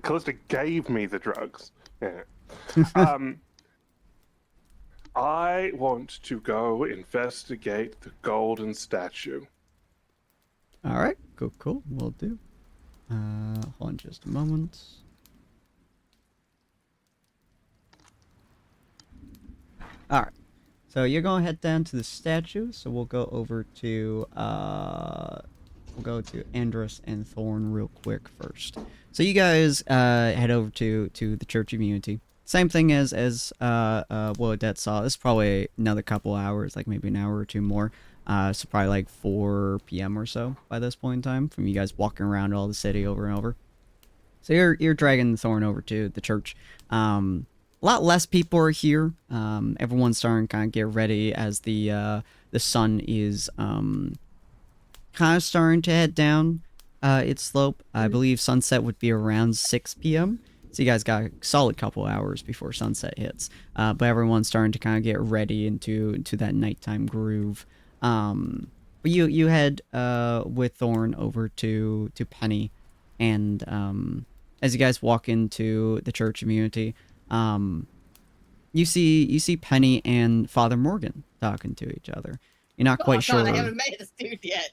Callista gave me the drugs. Yeah. I want to go investigate the golden statue. All right, cool. We'll do. Hold on just a moment. All right. So you're going to head down to the statue. So we'll go over to Andrus and Thorn real quick first. So you guys head over to the Church of Unity. Same thing as what Odette saw. It's probably another couple hours, like maybe an hour or two more. So probably like 4 p.m. or so by this point in time from you guys walking around all the city over and over. So you're dragging the Thorn over to the church. A lot less people are here. Everyone's starting to kind of get ready as the sun is kind of starting to head down its slope. I believe sunset would be around 6 p.m. So you guys got a solid couple hours before sunset hits. But everyone's starting to kind of get ready into that nighttime groove. But you head with Thorn over to Penny, and as you guys walk into the Church of Unity, you see Penny and Father Morgan talking to each other. You're not quite sure. I haven't met this dude yet.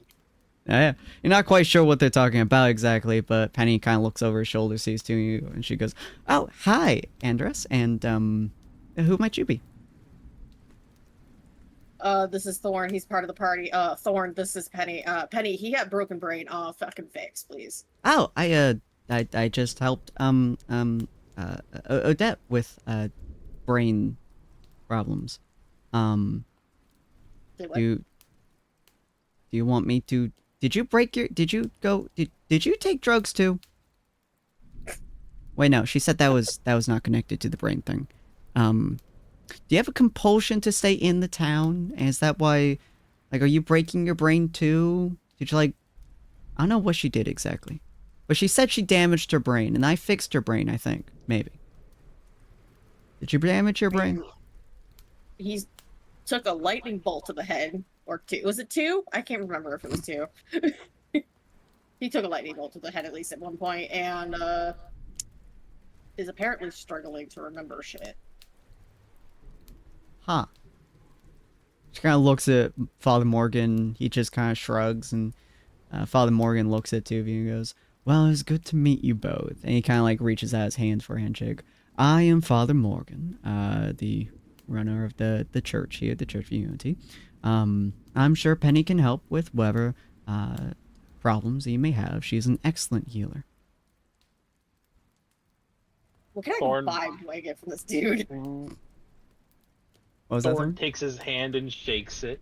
Yeah, you're not quite sure what they're talking about exactly, but Penny kind of looks over her shoulder, sees to you, and she goes, "Oh, hi, Andrus, and who might you be?" This is Thorn. He's part of the party. Thorn, this is Penny. Penny, he had broken brain. Fucking fix, please. Oh, I just helped Odette with brain problems. Do you want me to? Did you take drugs too? Wait, no. She said that was not connected to the brain thing. Do you have a compulsion to stay in the town? And is that why? Like, are you breaking your brain too? Did you I don't know what she did exactly, but she said she damaged her brain, and I fixed her brain. I think maybe. Did you damage your brain? He's took a lightning bolt to the head, or 2. Was it 2? I can't remember if it was 2. He took a lightning bolt to the head at least at one point, and is apparently struggling to remember shit. Huh. kind of looks at Father Morgan. He just kind of shrugs, and Father Morgan looks at two of you and goes, "Well, it's good to meet you both." And he kind of like reaches out his hands for a handshake. I am Father Morgan, the runner of the church here, the Church of Unity. I'm sure Penny can help with whatever problems you may have. She's an excellent healer. What kind Thorn- of vibe do I get from this dude? What was that? Thorn Thorn? takes his hand and shakes it.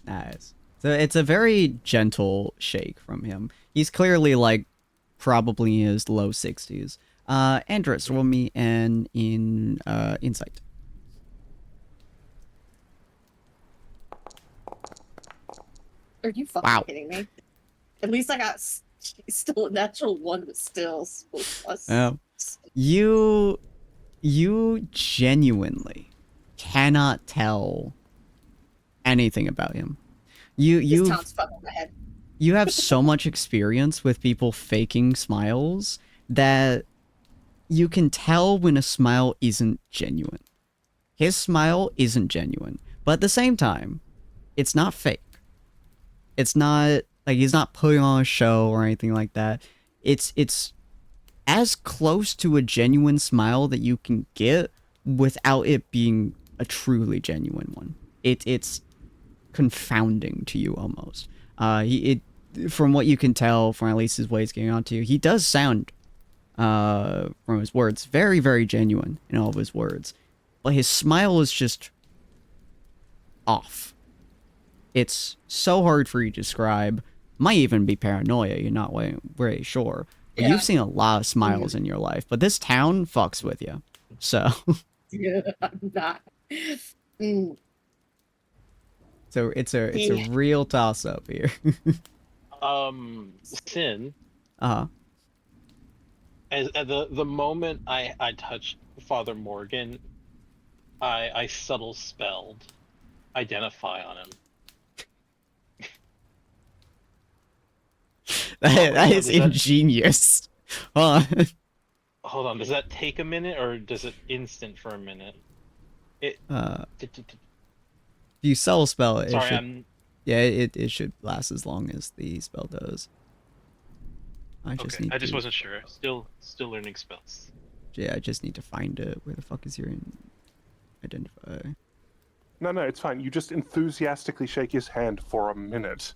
Nice. So it's a very gentle shake from him. He's clearly like probably in his low 60s. Andres, roll me an insight. Are you fucking Wow. kidding me? At least I got still a natural one, but still. Plus. You genuinely cannot tell anything about him. This town's fucking my head. You have so much experience with people faking smiles that you can tell when a smile isn't genuine. His smile isn't genuine, but at the same time, it's not fake. It's not like he's not putting on a show or anything like that. It's as close to a genuine smile that you can get without it being a truly genuine one. It's confounding to you almost. From what you can tell from at least his way he's getting on to you, he does sound from his words very, very genuine in all of his words, but his smile is just off. It's so hard for you to describe. Might even be paranoia, you're not very sure. But Yeah. you've seen a lot of smiles in your life, but this town fucks with you. So Yeah, I'm not. Mm. so it's a real toss up here. Sin. Uh-huh. As at the moment I touched Father Morgan, I subtle spelled identify on him. That is does that- ingenious. Hold on. Hold on, does that take a minute or does it instant for a minute? It. If you subtle spell it, Sorry, it should, I'm. yeah, it should last as long as the spell does. I just Okay, need I just to, wasn't sure. Still learning spells. yeah, I just need to find it. Where the fuck is your identify? No, it's fine. You just enthusiastically shake his hand for a minute.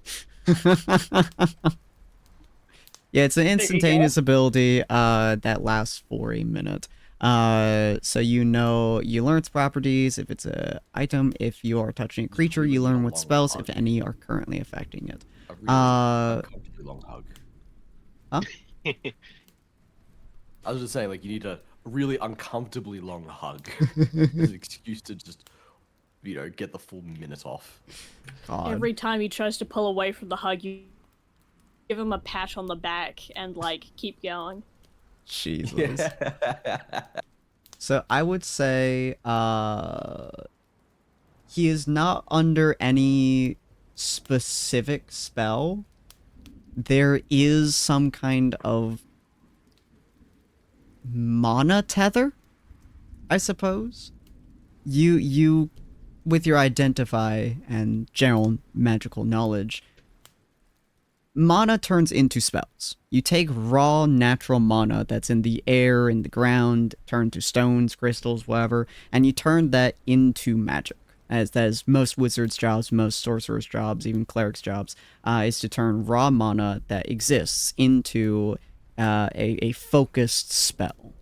Yeah, it's an you go. instantaneous ability that lasts for a minute. So you learn its properties if it's a item. If you are touching a creature, you learn what spells, if any, are currently affecting it. A really uncomfortably long hug. Huh? I was just saying, like, you need a really uncomfortably long hug as an excuse to just, get the full minute off. God. Every time he tries to pull away from the hug, you give him a pat on the back and like keep going. Jesus. So I would say he is not under any specific spell. There is some kind of mana tether, I suppose. You with your identify and general magical knowledge, mana turns into spells. You take raw natural mana that's in the air, in the ground, turn to stones, crystals, whatever, and you turn that into magic. As that is most wizards' jobs, most sorcerers' jobs, even clerics' jobs, is to turn raw mana that exists into a focused spell.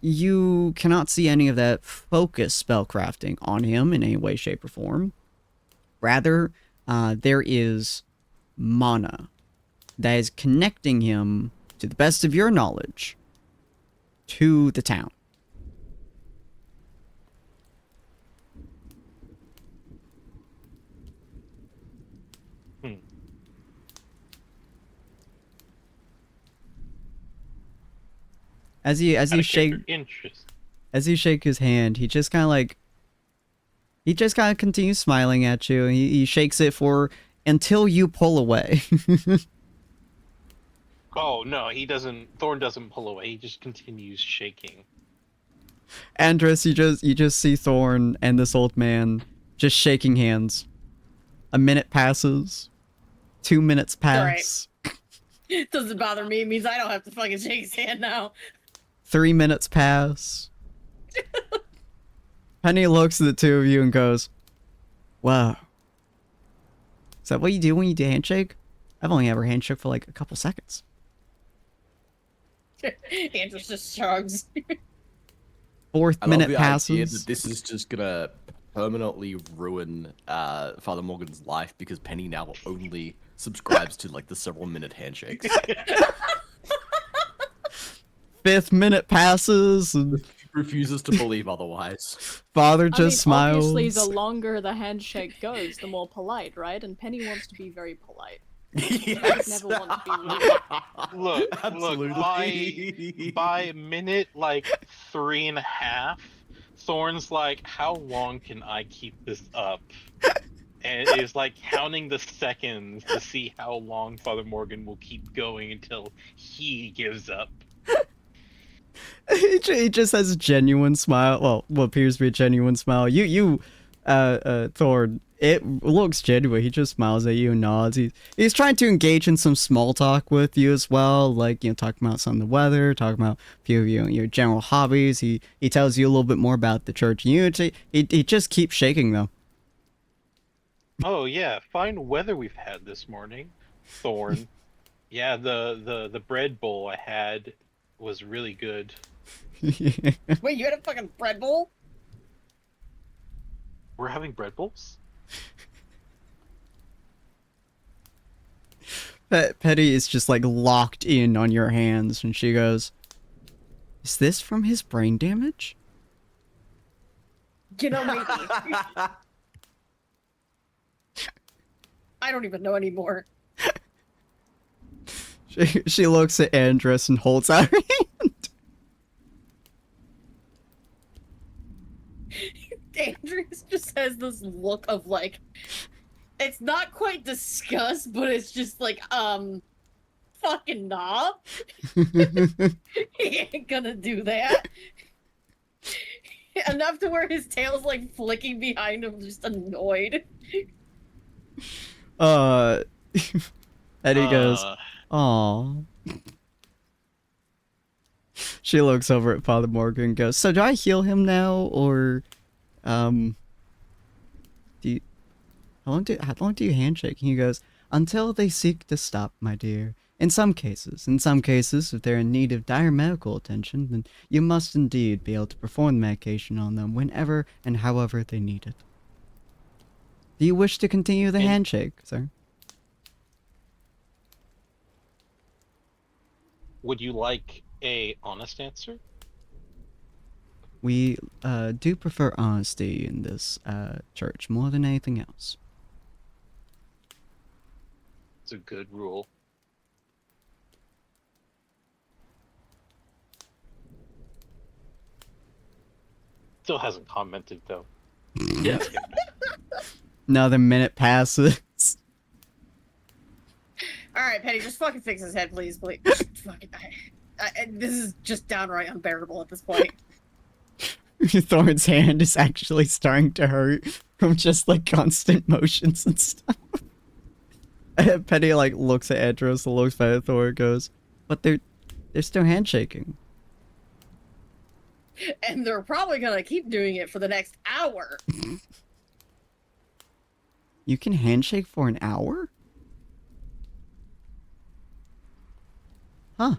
You cannot see any of that focused spellcrafting on him in any way, shape, or form. Rather, there is mana that is connecting him, to the best of your knowledge, to the town. As you shake Interest. as you shake his hand, he just kind of continues smiling at you. He shakes it for until you pull away. Oh no, he doesn't. Thorn doesn't pull away. He just continues shaking. Andres, you just see Thorn and this old man just shaking hands. A minute passes. 2 minutes pass. It doesn't bother me. It means I don't have to fucking shake his hand now. 3 minutes pass. Penny looks at the two of you and goes, "Wow. Is that what you do when you do handshake? I've only ever handshake for like a couple seconds." Andrew just shrugs. 4th I love minute the idea passes. that this is just gonna permanently ruin Father Morgan's life because Penny now only subscribes to like the several minute handshakes. 5th minute passes, and Refuses to believe otherwise. Father just smiles. Obviously, the longer the handshake goes, the more polite, right? And Penny wants to be very polite. Yes. Never want to be rude. Look, Absolutely. by minute like 3.5, Thorn's like, how long can I keep this up? And is like counting the seconds to see how long Father Morgan will keep going until he gives up. He just has a genuine smile. Well, what appears to be a genuine smile. Thorn, it looks genuine. He just smiles at you and nods. He's trying to engage in some small talk with you as well, like, talking about some of the weather, talking about a few of your general hobbies. He tells you a little bit more about the church unity. He just keeps shaking though. Oh yeah, fine weather we've had this morning, Thorn. Yeah, the bread bowl I had was really good. Wait, you had a fucking bread bowl? We're having bread bowls? Petty is just like locked in on your hands, and she goes, "Is this from his brain damage?" Maybe. I don't even know anymore. She looks at Andress and holds out her hand. Andrews just has this look of like, it's not quite disgust, but it's just like, fucking knob. He ain't gonna do that. Enough to where his tail's like flicking behind him, just annoyed. Eddie goes, "Aw." She looks over at Father Morgan and goes, "So do I heal him now, or, do you, how long do you handshake?" And he goes, "Until they seek to stop, my dear. In some cases, if they're in need of dire medical attention, then you must indeed be able to perform the medication on them whenever and however they need it. Do you wish to continue the handshake, sir?" Would you like a honest answer? We do prefer honesty in this church more than anything else. It's a good rule. Still hasn't commented though. Yeah. Another minute passes. Alright, Penny, just fucking fix his head, please. Fucking, this is just downright unbearable at this point. Thorn's hand is actually starting to hurt from just like constant motions and stuff. Penny like looks at Andros, looks back at Thor, and goes, "But they're still handshaking." And they're probably gonna keep doing it for the next hour. You can handshake for an hour? Huh.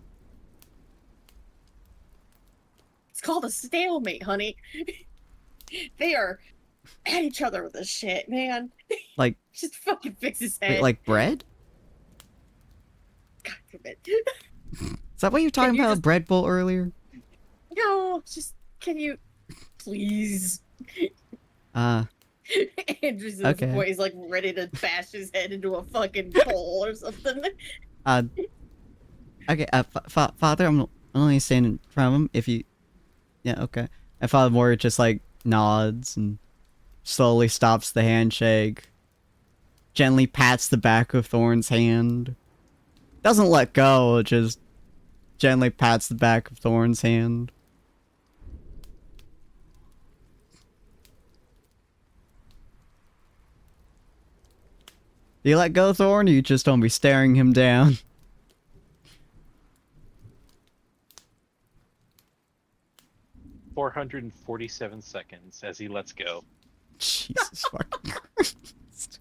It's called a stalemate, honey. They are at each other with this shit, man. Like, Just fucking fix his head. wait, like bread? God damn it. Is that what you were talking you about, just- a bread bowl earlier? No, just, can you, please? Andrew's in Okay. his voice, like, ready to bash his head into a fucking pole or something. Okay, Father, I'm only standing in front of him if you... Yeah, okay. And Father Moore just, like, nods and slowly stops the handshake. Gently pats the back of Thorn's hand. Doesn't let go, just gently pats the back of Thorn's hand. Do you let go, Thorn, or you just don't be staring him down? 447 seconds as he lets go. Jesus fucking Christ.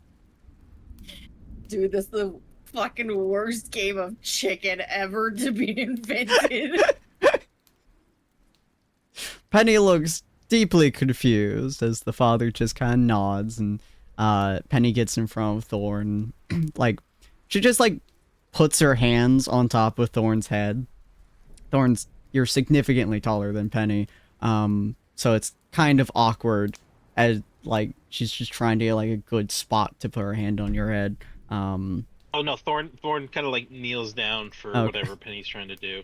Dude, this is the fucking worst game of chicken ever to be invented. Penny looks deeply confused as the father just kind of nods, and Penny gets in front of Thorn. Like, she just, like, puts her hands on top of Thorn's head. You're significantly taller than Penny, so it's kind of awkward as, like, she's just trying to get, like, a good spot to put her hand on your head. Oh no, Thorn kind of like kneels down for Okay. whatever Penny's trying to do.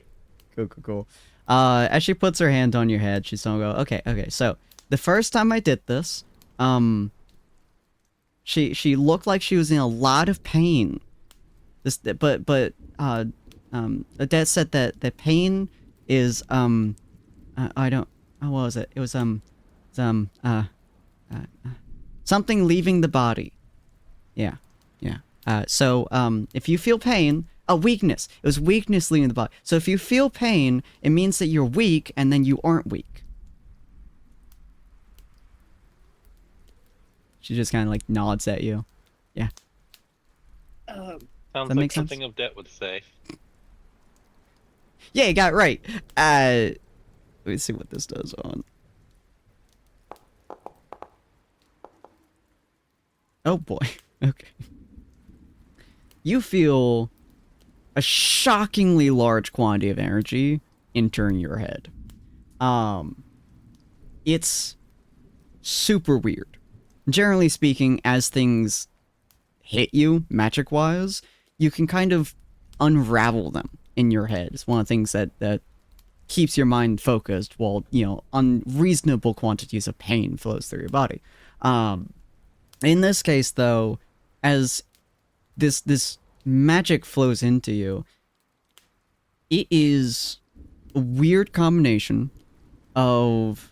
Cool. As she puts her hand on your head, she's gonna go, okay, so, the first time I did this, she looked like she was in a lot of pain. But Dad said that the pain is, I don't, what was it? It was, something leaving the body. Yeah. So, if you feel pain, weakness. It was weakness leaving the body. So if you feel pain, it means that you're weak, and then you aren't weak. She just kind of, like, nods at you. Yeah. Sounds that like make sense? something Odette would say. Yeah, you got it right. Let me see what this does on. Oh boy. Okay. You feel a shockingly large quantity of energy entering your head. It's super weird. Generally speaking, as things hit you, magic-wise, you can kind of unravel them in your head. It's one of the things that keeps your mind focused while, unreasonable quantities of pain flows through your body. In this case, though, as this magic flows into you, it is a weird combination of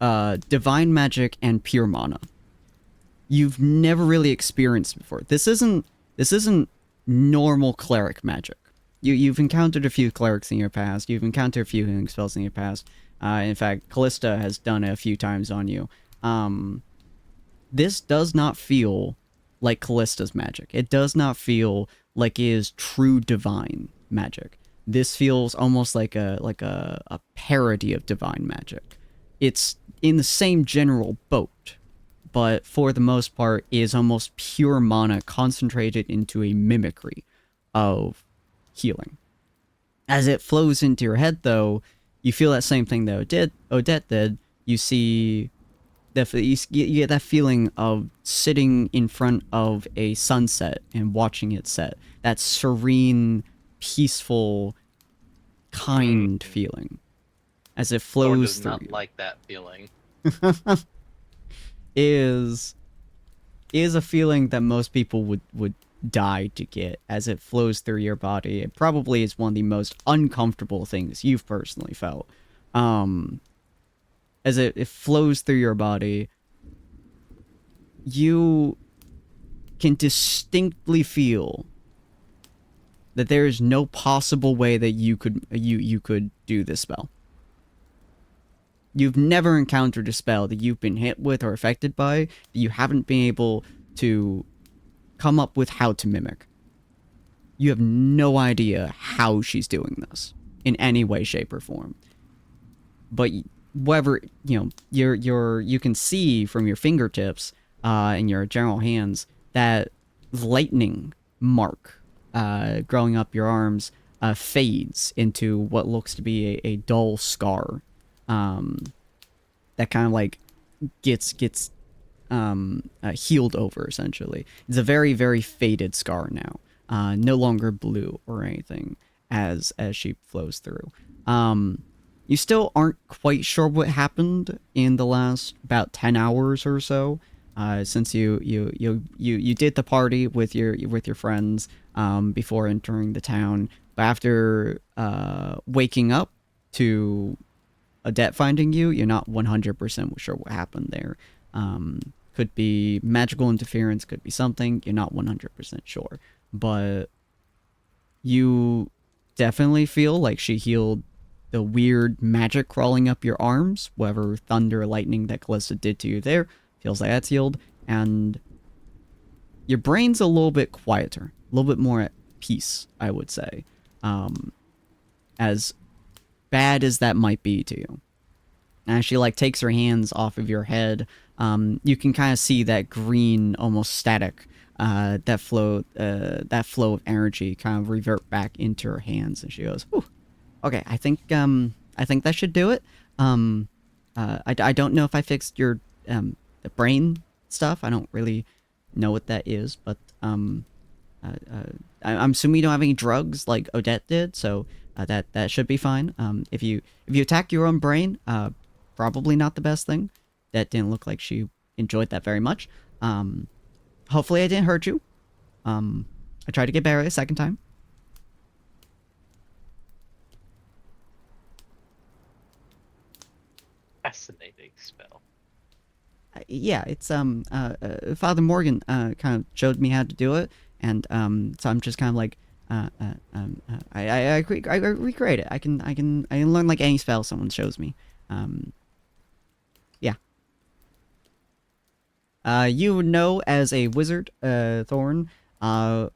divine magic and pure mana. You've never really experienced before. This isn't normal cleric magic. You've encountered a few clerics in your past. You've encountered a few healing spells in your past. In fact, Callista has done it a few times on you. This does not feel like Callista's magic. It does not feel like it is true divine magic. This feels almost like a parody of divine magic. It's in the same general boat, but for the most part is almost pure mana concentrated into a mimicry of healing. As it flows into your head, though, you feel that same thing that Odette did. You see, you get that feeling of sitting in front of a sunset and watching it set. That serene, peaceful, kind feeling. As it Thorn flows does through not you. like that feeling. is a feeling that most people would die to get as it flows through your body. It probably is one of the most uncomfortable things you've personally felt. As it flows through your body, you can distinctly feel that there is no possible way that you could do this spell. You've never encountered a spell that you've been hit with or affected by that you haven't been able to come up with how to mimic. You have no idea how she's doing this in any way, shape, or form. But whatever, you can see from your fingertips and your general hands that lightning mark growing up your arms fades into what looks to be a dull scar. That kind of like gets healed over, essentially. It's a very, very faded scar now. No longer blue or anything as she flows through. You still aren't quite sure what happened in the last about 10 hours or so, since you did the party with your friends before entering the town. But after waking up to Odette finding you, you're not 100% sure what happened there. could be magical interference, could be something. You're not 100% sure. But you definitely feel like she healed the weird magic crawling up your arms, whatever thunder, lightning that Callista did to you there, feels like that's healed. And your brain's a little bit quieter, a little bit more at peace, I would say. As bad as that might be to you. As she like takes her hands off of your head, you can kind of see that green, almost static, that flow of energy kind of revert back into her hands, and she goes, "Whew, okay, I think that should do it. I don't know if I fixed your the brain stuff. I don't really know what that is, but I'm assuming you don't have any drugs like Odette did, so that should be fine. If you attack your own brain, probably not the best thing. That didn't look like she enjoyed that very much. Hopefully I didn't hurt you. I tried to get better a second time. Fascinating spell. Yeah, it's Father Morgan kind of showed me how to do it, and so I'm just kind of like I recreate it. I can learn like any spell someone shows me. Yeah. You know, as a wizard, Thorn,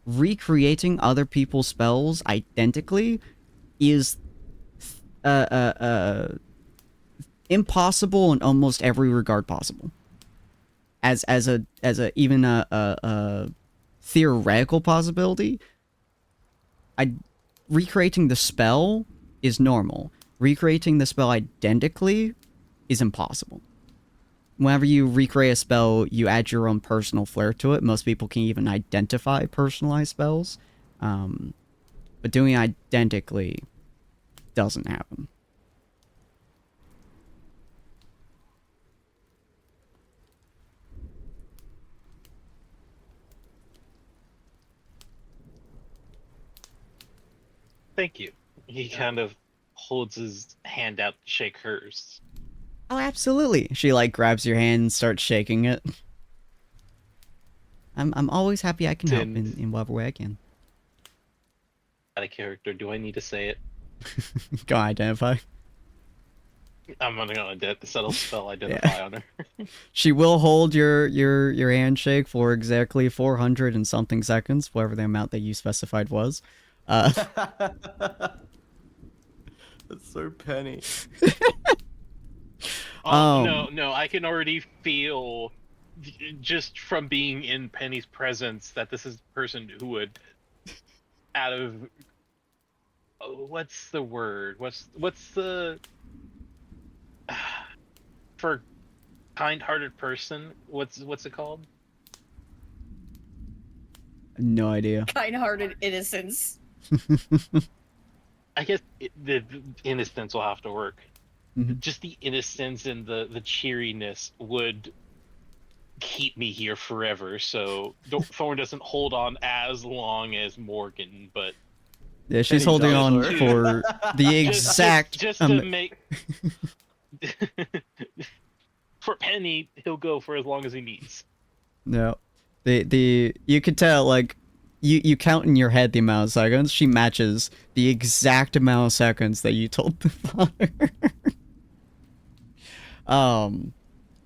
recreating other people's spells identically is impossible in almost every regard possible. As a even a theoretical possibility, recreating the spell is normal. Recreating the spell identically is impossible. Whenever you recreate a spell, you add your own personal flair to it. Most people can even identify personalized spells. But doing it identically doesn't happen. Thank you. He kind of holds his hand out to shake hers. Oh, absolutely. She like grabs your hand and starts shaking it. I'm always happy I can help in whatever way I can. Out of character, do I need to say it? Go identify. I'm gonna settle spell identify on her. She will hold your handshake for exactly 400 and something seconds, whatever the amount that you specified was. That's so Penny. No, I can already feel, just from being in Penny's presence, that this is the person who would, out of, what's the word? What's the, for kind-hearted person, what's it called? No idea. Kind-hearted innocence. I guess the innocence will have to work. Mm-hmm. Just the innocence and the cheeriness would keep me here forever. So Thorn doesn't hold on as long as Morgan, but yeah, she's holding on for the exact. Just to make for Penny, he'll go for as long as he needs. No, the you could tell like. You count in your head the amount of seconds. She matches the exact amount of seconds that you told the father.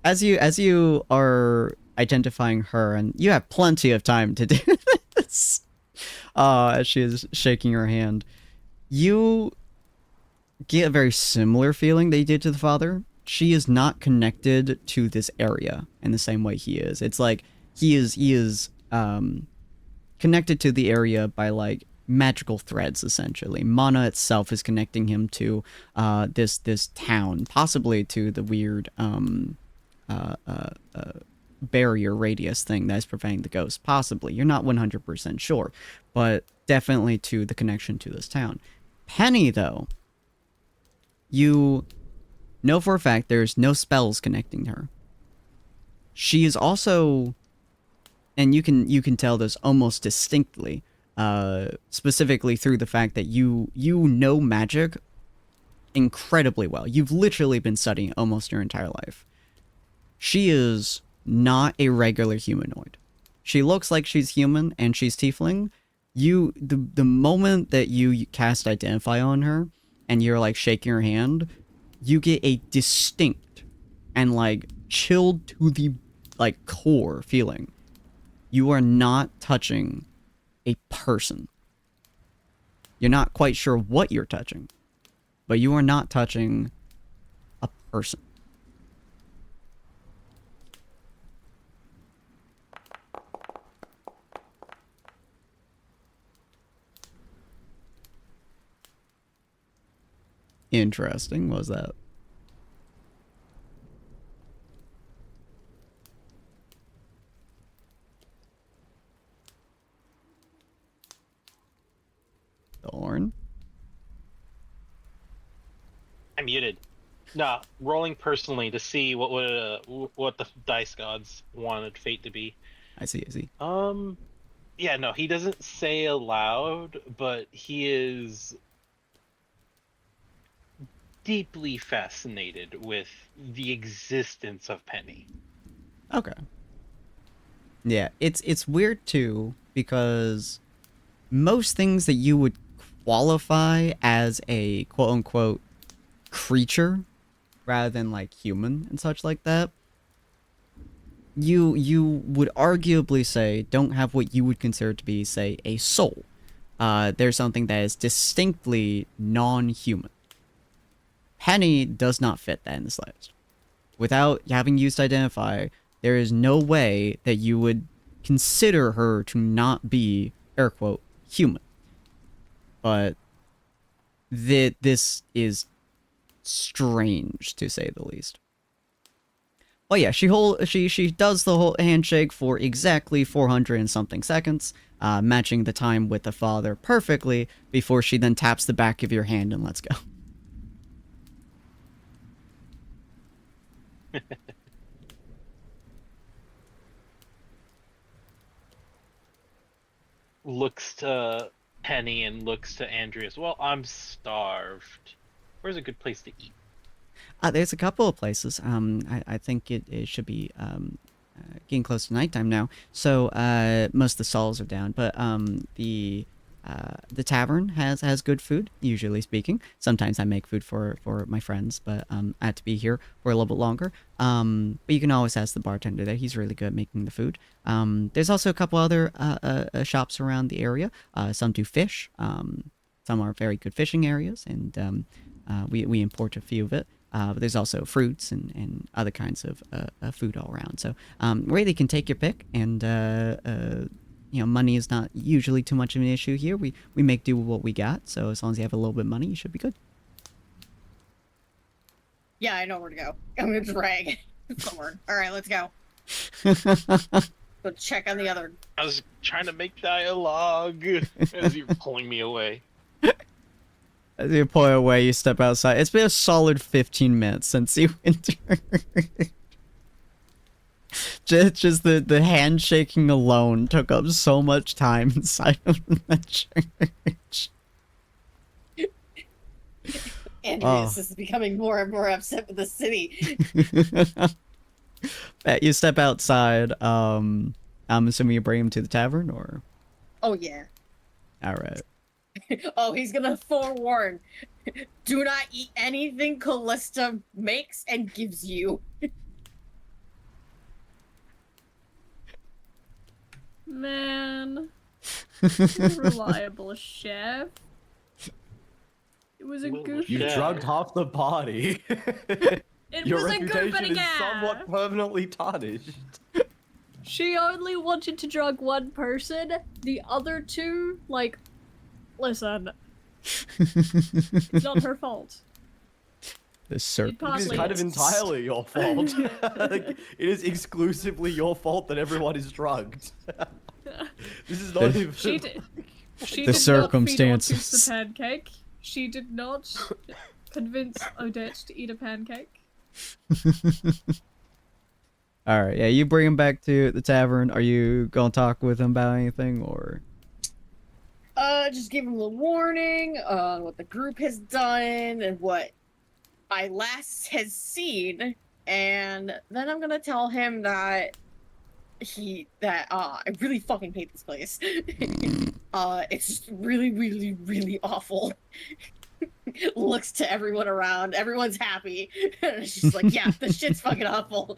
As you are identifying her, and you have plenty of time to do this, as she is shaking her hand, you get a very similar feeling that you did to the father. She is not connected to this area in the same way he is. It's like he is connected to the area by like magical threads, essentially. Mana itself is connecting him to this town, possibly to the weird barrier radius thing that is preventing the ghost. Possibly, you're not 100% sure, but definitely to the connection to this town. Penny, though, you know for a fact there's no spells connecting her. She is also, and you can tell this almost distinctly, specifically through the fact that you know magic incredibly well. You've literally been studying it almost your entire life. She is not a regular humanoid. She looks like she's human and she's tiefling. The moment that you cast identify on her and you're like shaking her hand, you get a distinct and like chilled to the like core feeling. You are not touching a person. You're not quite sure what you're touching, but you are not touching a person. Interesting. What was that? Thorn? I muted. Nah, rolling personally to see what the dice gods wanted fate to be. I see. Yeah, no, he doesn't say aloud, but he is deeply fascinated with the existence of Penny. Okay. Yeah, it's weird too, because most things that you would qualify as a quote-unquote creature rather than like human and such like that, you would arguably say don't have what you would consider to be, say, a soul. There's something that is distinctly non-human. Penny does not fit that in the slightest. Without having used identify, there is no way that you would consider her to not be, air quote, human. But this is strange, to say the least. Well, yeah, she does the whole handshake for exactly 400 and something seconds, matching the time with the father perfectly, before she then taps the back of your hand and let's go. Looks to Penny and looks to Andrew as well. I'm starved. Where's a good place to eat? There's a couple of places. I think it should be getting close to nighttime now, so most of the stalls are down. But the tavern has good food, usually speaking. Sometimes I make food for my friends, but I have to be here for a little bit longer. But you can always ask the bartender there. He's really good at making the food. There's also a couple other shops around the area. Some do fish. Some are very good fishing areas, and we import a few of it. But there's also fruits and other kinds of food all around. So really can take your pick, and money is not usually too much of an issue here. We make do with what we got. So as long as you have a little bit of money, you should be good. Yeah, I know where to go. I'm gonna drag somewhere. All right, let's go. Go check on the other. I was trying to make dialogue as you're pulling me away. As you pull away, you step outside. It's been a solid 15 minutes since you entered. just the handshaking alone took up so much time inside of the church. Andreas is becoming more and more upset with the city. You step outside. I'm assuming you bring him to the tavern, or? Oh yeah. All right. Oh, he's gonna forewarn. Do not eat anything Callista makes and gives you. Man. Reliable chef. It was a Well, good You Yeah. drugged half the party. It Your was a good reputation is somewhat permanently tarnished. She only wanted to drug one person. The other two, like, listen. It's not her fault. The It circle. It is partly kind of is. entirely your fault. Like, it is exclusively your fault that everyone is drugged. This is not even. She did. She The did circumstances. not feed Ortiz the pancake. She did not convince Odette to eat a pancake. All right, yeah, you bring him back to the tavern. Are you gonna talk with him about anything, or? Just give him a little warning on what the group has done and what I last has seen And then I'm gonna tell him that I really fucking hate this place. It's just really, really, really awful. Looks to everyone around, everyone's happy. And it's just like, yeah, the shit's fucking awful.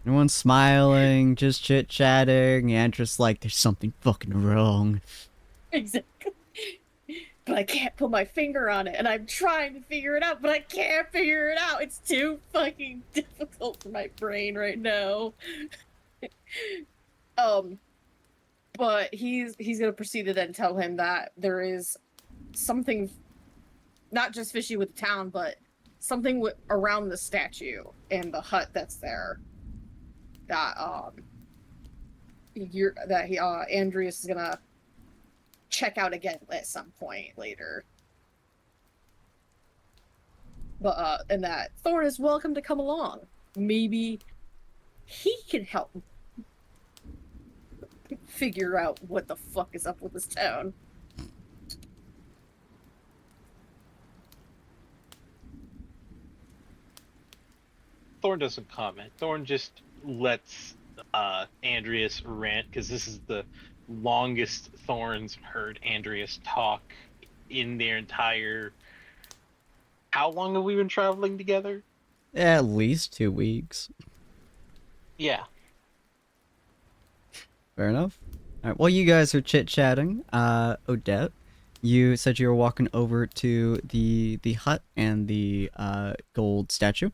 Everyone's smiling, just chit chatting, and just like there's something fucking wrong. Exactly. But I can't put my finger on it, and I'm trying to figure it out, but I can't figure it out. It's too fucking difficult for my brain right now. But he's gonna proceed to then tell him that there is something not just fishy with the town, but something around the statue and the hut that's there that Andreas is gonna check out again at some point later. But and that Thorn is welcome to come along. Maybe he can help figure out what the fuck is up with this town. Thorn doesn't comment. Thorn just lets Andreas rant, because this is the longest Thorn's heard Andreas talk in their entire... How long have we been traveling together? At least 2 weeks. Yeah. Fair enough. Alright, while you guys are chit-chatting, Odette, you said you were walking over to the hut and the gold statue.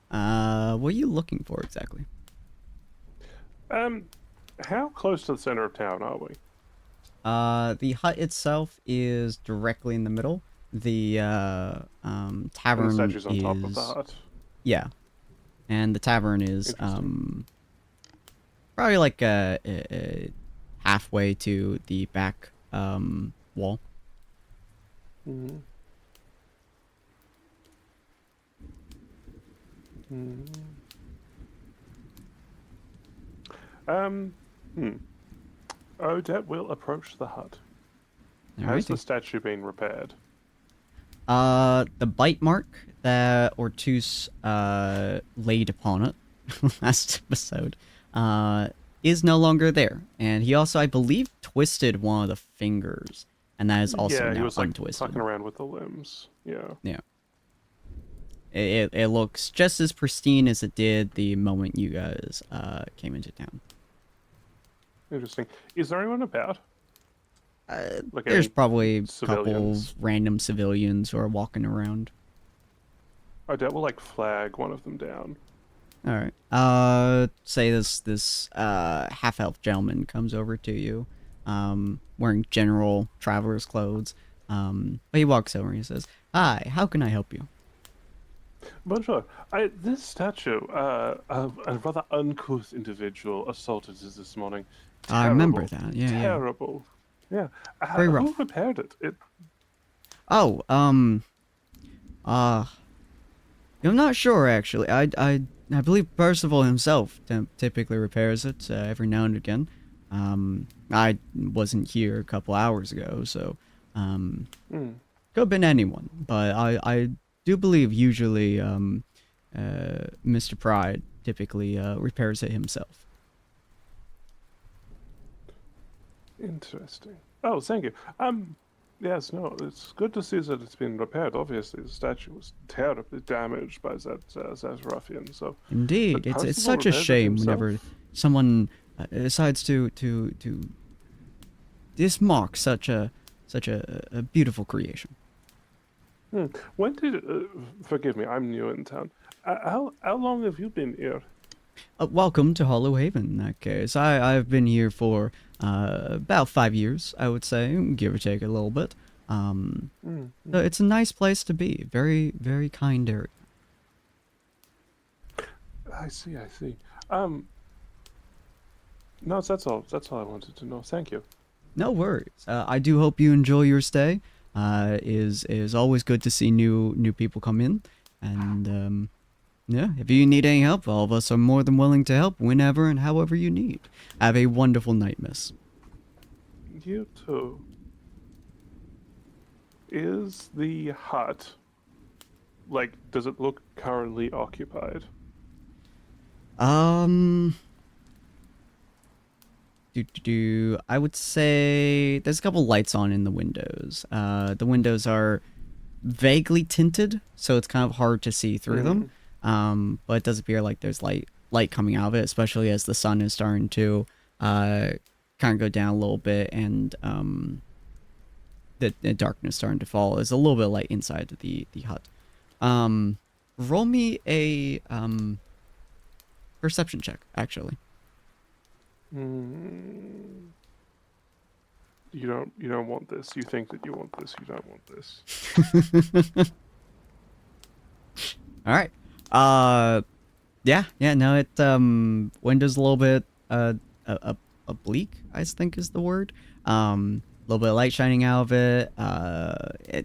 What are you looking for exactly? How close to the center of town are we? The hut itself is directly in the middle. The And tavern the statue's on is top of the hut. yeah, and the tavern is Interesting. probably like halfway to the back wall. Mm-hmm. Mm-hmm. Odette will approach the hut. Has the Alrighty. statue been repaired? The bite mark that Ortus laid upon it last episode is no longer there, and he also, I believe, twisted one of the fingers, and that is also Yeah, he now was like untwisted. fucking around with the limbs. Yeah. It looks just as pristine as it did the moment you guys came into town. Interesting. Is there anyone about? Like There's any probably a couple civilians? random civilians who are walking around. Odette will like flag one of them down. All right. Say this half-elf gentleman comes over to you, wearing general traveler's clothes. But he walks over and he says, "Hi, how can I help you?" Bonjour. This statue, a rather uncouth individual assaulted us this morning. I remember Terrible. that. Yeah, yeah. Terrible. Yeah. Very Who rough. repaired it? Oh, I'm not sure actually. I believe Percival himself typically repairs it every now and again. I wasn't here a couple hours ago, so could have been anyone. But I do believe usually Mr. Pride typically repairs it himself. Interesting. Oh, thank you. Yes, no, it's good to see that it's been repaired. Obviously, the statue was terribly damaged by that ruffian. So Indeed, but it's Percival such a repaired it shame himself? whenever someone decides to dismark such a beautiful creation. When did? Forgive me, I'm new in town. How long have you been here? Welcome to Hollow Haven. In that case, I've been here for about 5 years, I would say, give or take a little bit. So it's a nice place to be. Very, very kind area. I see. No, that's all. That's all I wanted to know. Thank you. No worries. I do hope you enjoy your stay. Is always good to see new people come in, and yeah, if you need any help, all of us are more than willing to help whenever and however you need. Have a wonderful night, miss. You too. Is the hut, like, does it look currently occupied? Um, I would say there's a couple lights on in the windows. The windows are vaguely tinted, so it's kind of hard to see through them. But it does appear like there's light coming out of it, especially as the sun is starting to kind of go down a little bit, and the darkness starting to fall. There's a little bit of light inside the hut. Roll me a perception check, actually. You don't want this. You think that you want this. You don't want this. All right. Yeah, no, it window's a little bit oblique, I think is the word. A little bit of light shining out of it.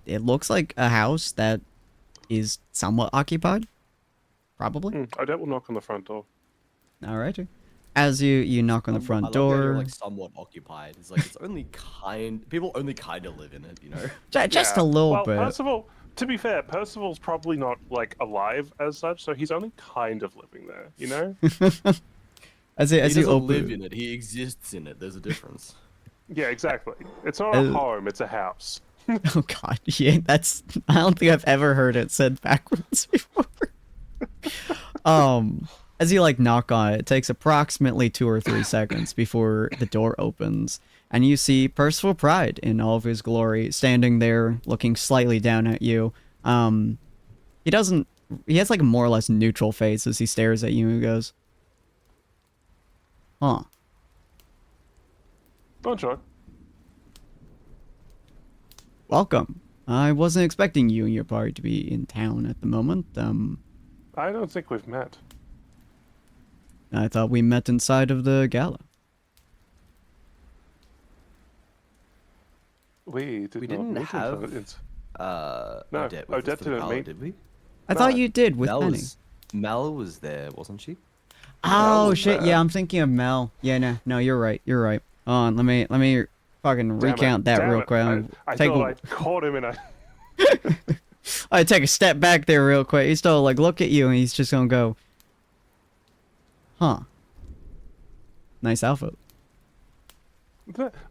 It looks like a house that is somewhat occupied, probably. Odette will knock on the front door. All righty. As you knock on the front I love the idea door, of, like, somewhat occupied. It's like it's only people only kind of live in it, you know. just Yeah. a little Well, bit. Percival, to be fair, Percival's probably not like alive as such, so he's only kind of living there. You know? As He you doesn't open, live in it. He exists in it. There's a difference. Yeah, exactly. It's not a home; it's a house. oh god, yeah, I don't think I've ever heard it said backwards before. As you like knock on it, it takes approximately 2 or 3 seconds before the door opens, and you see Percival Pride in all of his glory standing there looking slightly down at you. He has like a more or less neutral face as he stares at you and goes, huh. Bonjour. Welcome. I wasn't expecting you and your party to be in town at the moment. I don't think we've met. I thought we met inside of the gala. We We not didn't meet have until no, Odette with us to the didn't gala, meet. did we? I thought No. you did with Penny. Mel was there, wasn't she? Oh was shit! there. Yeah, I'm thinking of Mel. Yeah, no, you're right. You're right. Hold on, let me fucking Damn recount it, that damn real it. quick. I Take thought a, I caught him in a. I take a step back there real quick. He's still like look at you, and he's just gonna go, huh? Nice outfit.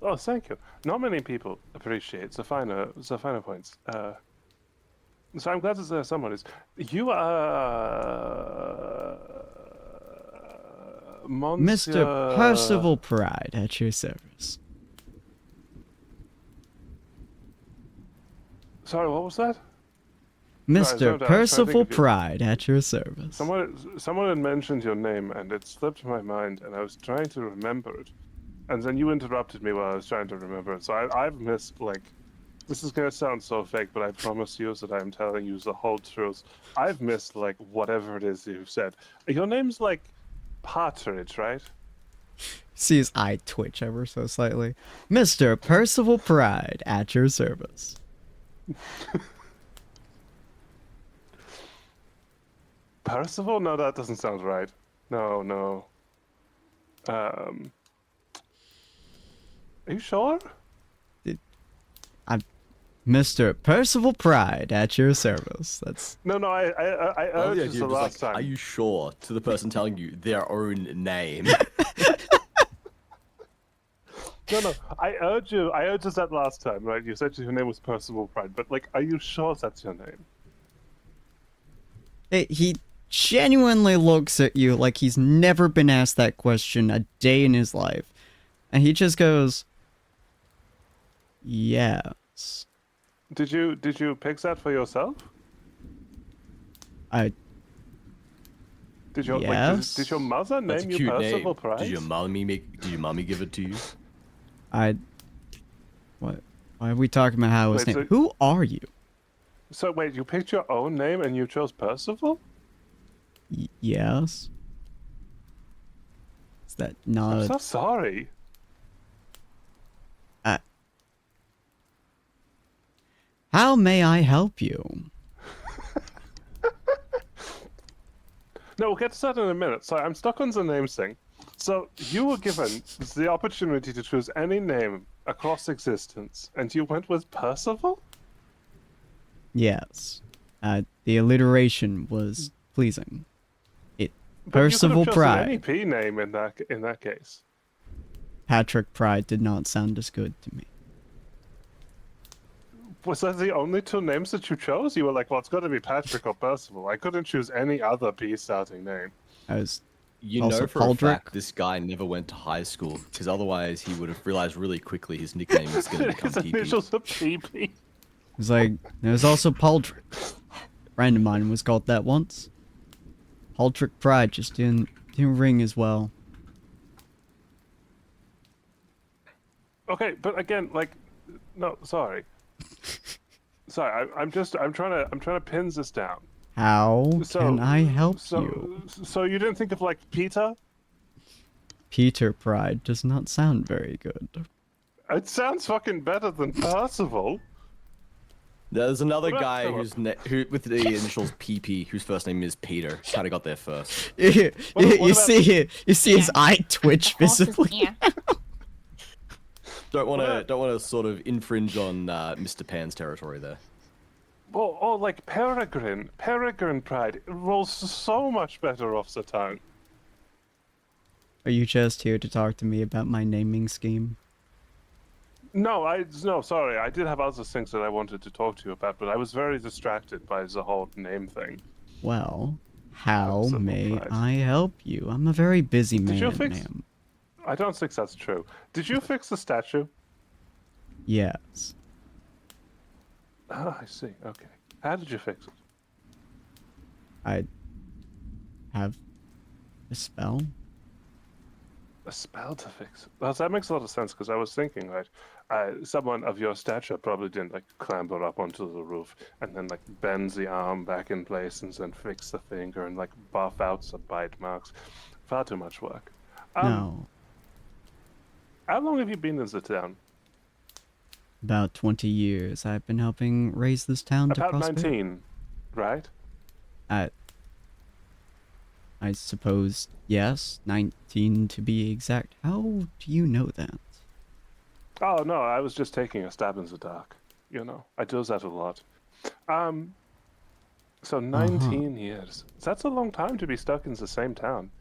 Oh, thank you. Not many people appreciate the finer points. So I'm glad that someone is. You are Monsieur... Mr. Percival Pride at your service. Sorry, what was that? Mr. I was trying to think Percival of you. Pride at your service. Someone had mentioned your name, and it slipped my mind, and I was trying to remember it. And then you interrupted me while I was trying to remember it. So I've missed, like... This is going to sound so fake, but I promise you that I'm telling you the whole truth. I've missed, like, whatever it is you've said. Your name's, like, Partridge, right? See his eye twitch ever so slightly. Mr. Percival Pride at your service. Percival? No, that doesn't sound right. No. Are you sure? Mr. Percival Pride at your service. That's No, I Oh, urged the this idea the of just last like, time. are you sure? To the person telling you their own name. No, I urged us that last time, right? You said your name was Percival Pride, but, like, are you sure that's your name? he genuinely looks at you like he's never been asked that question a day in his life. And he just goes, yes. Did you pick that for yourself? I Did your Yes. did your mother That's a name you cute Percival name. Pride? Did your mommy give it to you? what? Why are we talking about how his Wait, name? so- Who are you? So wait, you picked your own name and you chose Percival? Yes. Is that I'm not? so sorry. How may I help you? No, we'll get to that in a minute. So I'm stuck on the names thing. So you were given the opportunity to choose any name across existence, and you went with Percival? Yes. The alliteration was pleasing. But you could Percival have chosen Pride. any P name in that case. Patrick Pride did not sound as good to me. Was that the only two names that you chose? You were like, well, it's got to be Patrick or Percival. I couldn't choose any other P starting name. I was You Also, know for a Paul fact Drake? this guy never went to high school, because otherwise he would have realized really quickly his nickname was going to become His PP. initials are PP. It was like, there was also Pauldrick. Friend of mine was called that once. Pauldrick Pride just didn't ring as well. Okay, but again, like, no, sorry. Sorry, I'm trying to pin this down. How So, can I help so, you? So you didn't think of like Peter? Peter Pride does not sound very good. It sounds fucking better than Percival. There's another What about guy Philip? who with the initials PP, whose first name is Peter. Kind of got there first. You What about- see his eye twitch visibly. Yeah. Don't want What to sort of infringe on Mr. Pan's territory there. Well, oh, like Peregrine Pride. It rolls so much better off the tongue. Are you just here to talk to me about my naming scheme? No, sorry. I did have other things that I wanted to talk to you about, but I was very distracted by the whole name thing. Well, how Percival may Pride. I help you? I'm a very busy man, you fix- ma'am. I don't think that's true. Did you fix the statue? Yes. Oh, I see. Okay. How did you fix it? I have a spell. A spell to fix it. Well, that makes a lot of sense because I was thinking, right, someone of your stature probably didn't like clamber up onto the roof and then like bend the arm back in place and then fix the finger and like buff out some bite marks. Far too much work. No, How long have you been in the town? about 20 years. I've been helping raise this town to About prosperity. 19, right? I suppose, yes, 19 to be exact. How do you know that? Oh no, I was just taking a stab in the dark. You know, I do that a lot. So 19 years. That's a long time to be stuck in the same town.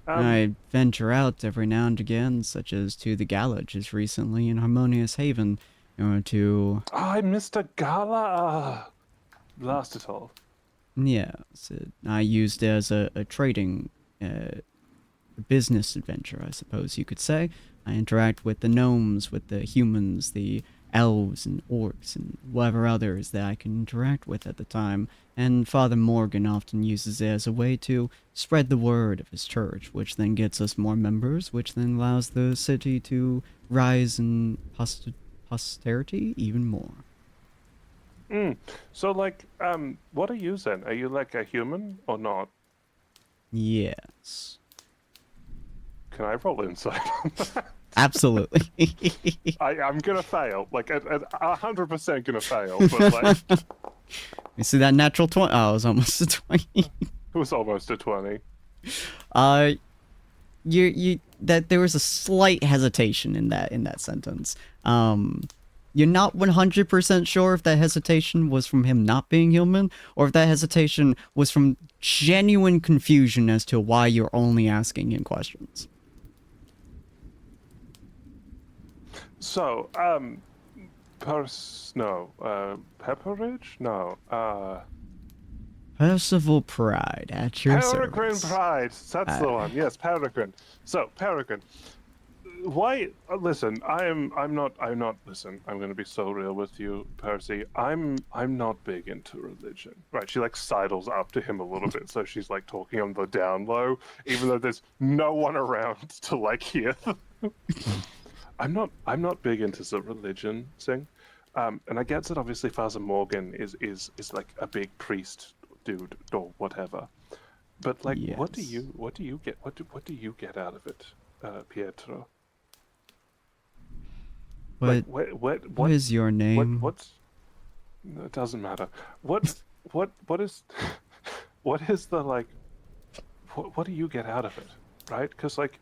I venture out every now and again, such as to the Galages recently in Harmonious Haven, in order to... Oh, I missed a gala. Lost it all. Yes, I used it as a trading, business adventure, I suppose you could say. I interact with the gnomes, with the humans, the elves and orcs, and whatever others that I can interact with at the time. And Father Morgan often uses it as a way to spread the word of his church, which then gets us more members, which then allows the city to rise in posterity even more. So, like, what are you then? Are you like a human or not? Yes. Can I roll insight on that? Absolutely. I'm gonna fail. Like, 100% gonna fail. But like, You see that natural 20? Oh, it was almost a 20. it was almost a 20. That there was a slight hesitation in that sentence. You're not 100% sure if that hesitation was from him not being human, or if that hesitation was from genuine confusion as to why you're only asking him questions. So, Pepperidge? No, Percival Pride at your Peregrine service. Pride. That's the one. Yes, Peregrine. So, Peregrine. Why? Listen, I'm not. Listen, I'm gonna be so real with you, Percy. I'm not big into religion. Right? She like sidles up to him a little bit, so she's like talking on the down low, even though there's no one around to like hear. I'm not big into the religion thing, and I get that obviously Father Morgan is like a big priest dude or whatever, but like, what do Yes. you get out of it, Pietro? What What is your name? what's it doesn't matter. What is what is the like? What do you get out of it? Right? Because like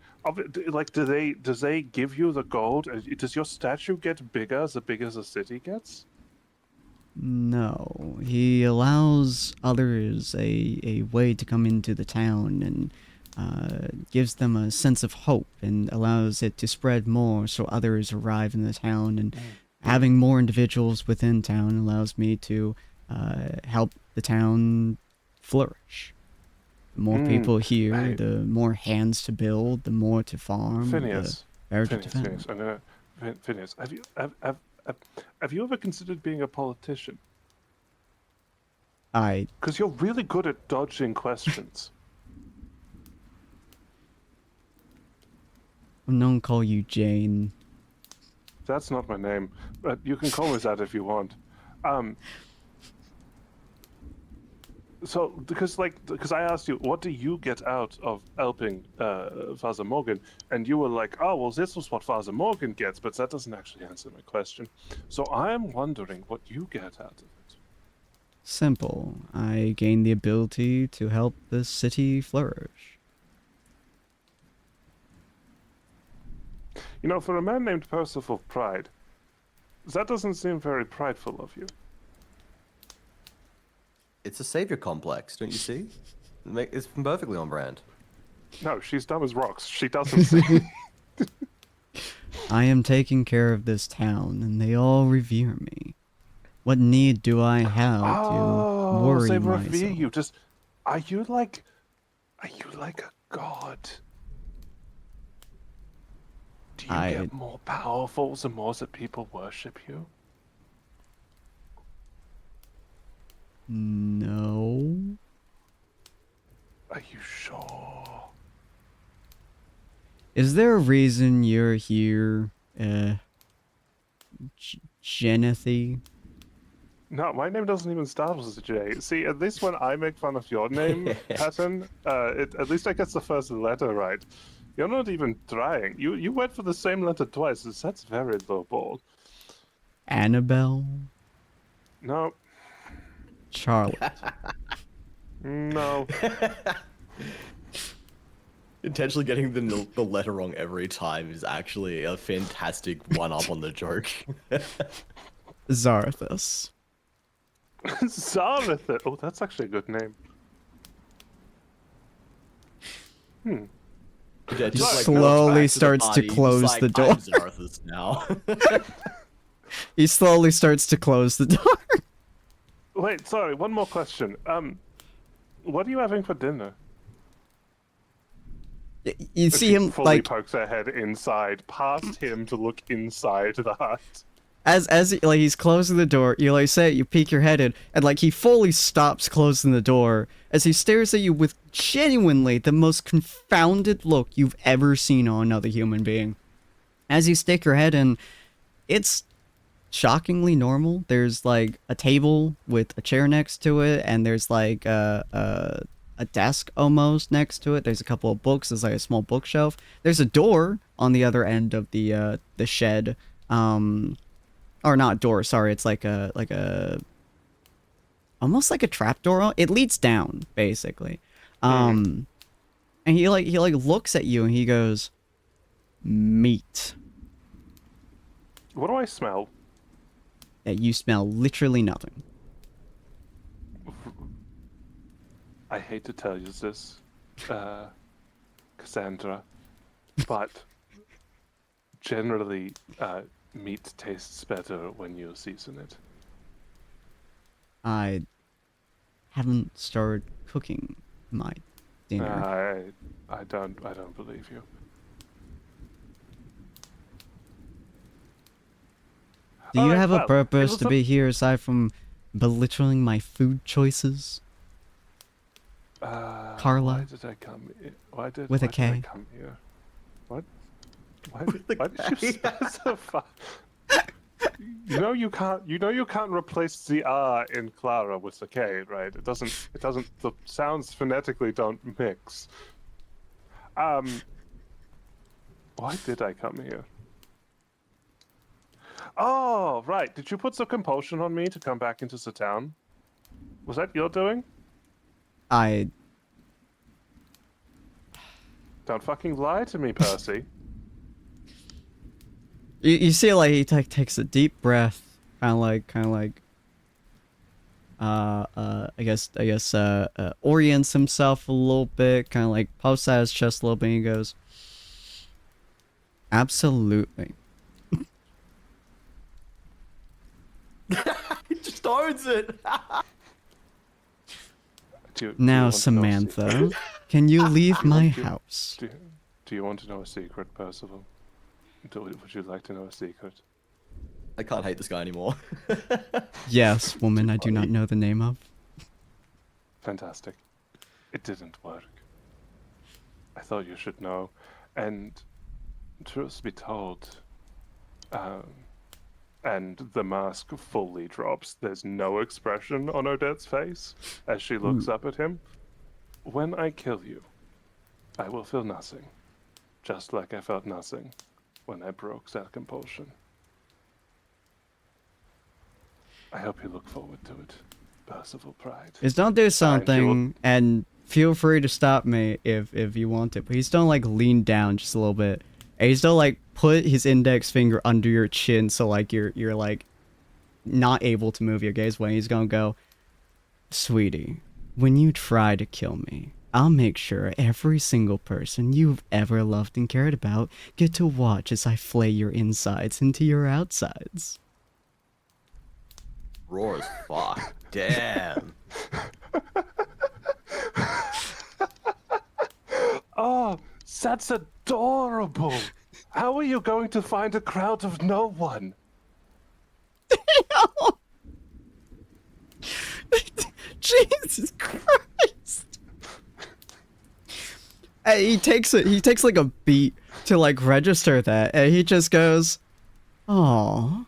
does they give you the gold? Does your statue get bigger the bigger the city gets? No, he allows others a way to come into the town and gives them a sense of hope and allows it to spread more so others arrive in the town. And having more individuals within town allows me to help the town flourish. The more people here, Hey. the more hands to build, the more to farm, Phineas, the better to defend. Phineas, I'm gonna, Phineas, have you ever considered being a politician? I Because you're really good at dodging questions. don't call you Jane. That's not my name, but you can call me that if you want. So, because I asked you, what do you get out of helping Father Morgan? And you were like, oh, well, this was what Father Morgan gets, but that doesn't actually answer my question. So I'm wondering what you get out of it. Simple. I gain the ability to help the city flourish. You know, for a man named Percival Pride, that doesn't seem very prideful of you. It's a savior complex, don't you see? It's perfectly on brand. No, she's dumb as rocks. She doesn't see. I am taking care of this town, and they all revere me. What need do I have to worry they myself? revere you. Just, are you like a god? Do you get more powerful the more that people worship you? No. Are you sure? Is there a reason you're here, Genethy? No, my name doesn't even start with a J. See, at least when I make fun of your name pattern, at least I get the first letter right. You're not even trying. You went for the same letter twice. That's very lowball. Annabelle? No. Charlotte? No. Intentionally getting the letter wrong every time is actually a fantastic one-up on the joke. Zarathus. Zarathus. Oh, that's actually a good name. Yeah, He just slowly starts to close the door. I'm Zarathus now. He slowly starts to close the door. Wait, sorry, one more question. What are you having for dinner? You see him fully like pokes her head inside, past him to look inside the hut. as he's closing the door, you like say it, you peek your head in, and like he fully stops closing the door as he stares at you with genuinely the most confounded look you've ever seen on another human being. As you stick your head in, it's shockingly normal. There's like a table with a chair next to it, and there's like a desk almost next to it. There's a couple of books. There's like a small bookshelf. There's a door on the other end of the shed. Or not door, sorry, it's like a almost like a trapdoor. It leads down, basically. And he looks at you and he goes, meat. What do I smell? That you smell literally nothing. I hate to tell you this, Cassandra, but generally, meat tastes better when you season it. I haven't started cooking my dinner. I don't believe you. Do you Alright, have well, a it purpose was to be here aside from belittling my food choices? Carla? Why did I come here? With a why did K. I come here? What? Why did you specify? You know you can't replace the R in Clara with the K, right? It doesn't the sounds phonetically don't mix. Why did I come here? Oh, right. Did you put some compulsion on me to come back into the town? Was that your doing? Don't fucking lie to me, Percy. You see, like, he takes a deep breath, kind of like, orients himself a little bit, kind of like puffs out his chest a little bit, and he goes, "Absolutely." He just owns it. Do you Now, want to know a secret? Samantha, can you leave Do you my want- do you- house? Do you want to know a secret, Percival? Would you like to know a secret? I can't hate this guy anymore. Yes, woman, I do not funny. know the name of. Fantastic. It didn't work. I thought you should know. And truth be told, and the mask fully drops. There's no expression on Odette's face as she looks up at him. When I kill you, I will feel nothing. Just like I felt nothing when I broke that compulsion. I hope you look forward to it, Percival Pride. Is don't do something, and feel free to stop me if you want to. But he's don't like lean down just a little bit. And he's don't like put his index finger under your chin so like you're like not able to move your gaze away. He's gonna go, "Sweetie, when you try to kill me, I'll make sure every single person you've ever loved and cared about get to watch as I flay your insides into your outsides." Raw as fuck. Damn. Oh, that's adorable. How are you going to find a crowd of no one? Jesus Christ. And he takes like a beat to like register that, and he just goes, "Oh,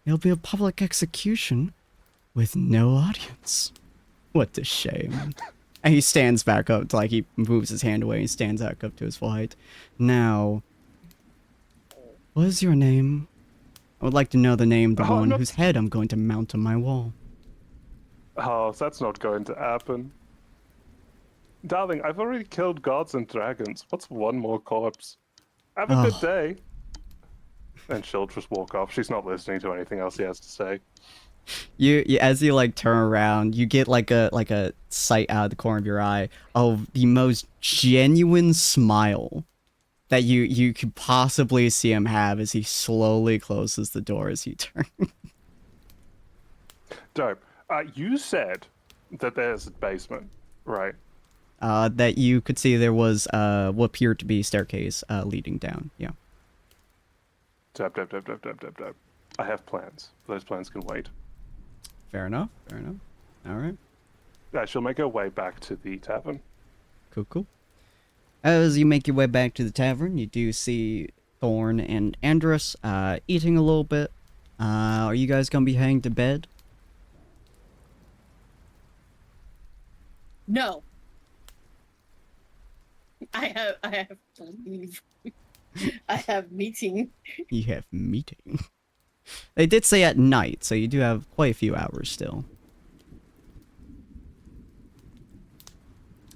it'll be a public execution with no audience. What a shame." And he stands back up, like he moves his hand away and stands back up to his full height. "Now, what is your name? I would like to know the name of the one whose head I'm going to mount on my wall." Oh, that's not going to happen. Darling, I've already killed gods and dragons. What's one more corpse? Have a good day. And she'll just walk off. She's not listening to anything else he has to say. You as you like turn around, you get like a sight out of the corner of your eye of the most genuine smile that you could possibly see him have as he slowly closes the door as you turn. Dope. You said that there's a basement, right? That you could see there was what appeared to be a staircase leading down. Yeah. Dope. I have plans. Those plans can wait. Fair enough. All right. She'll make her way back to the tavern. Cool. As you make your way back to the tavern, you do see Thorn and Andrus eating a little bit. Are you guys gonna be heading to bed? No. I have to leave. I have meeting. You have meeting. They did say at night, so you do have quite a few hours still.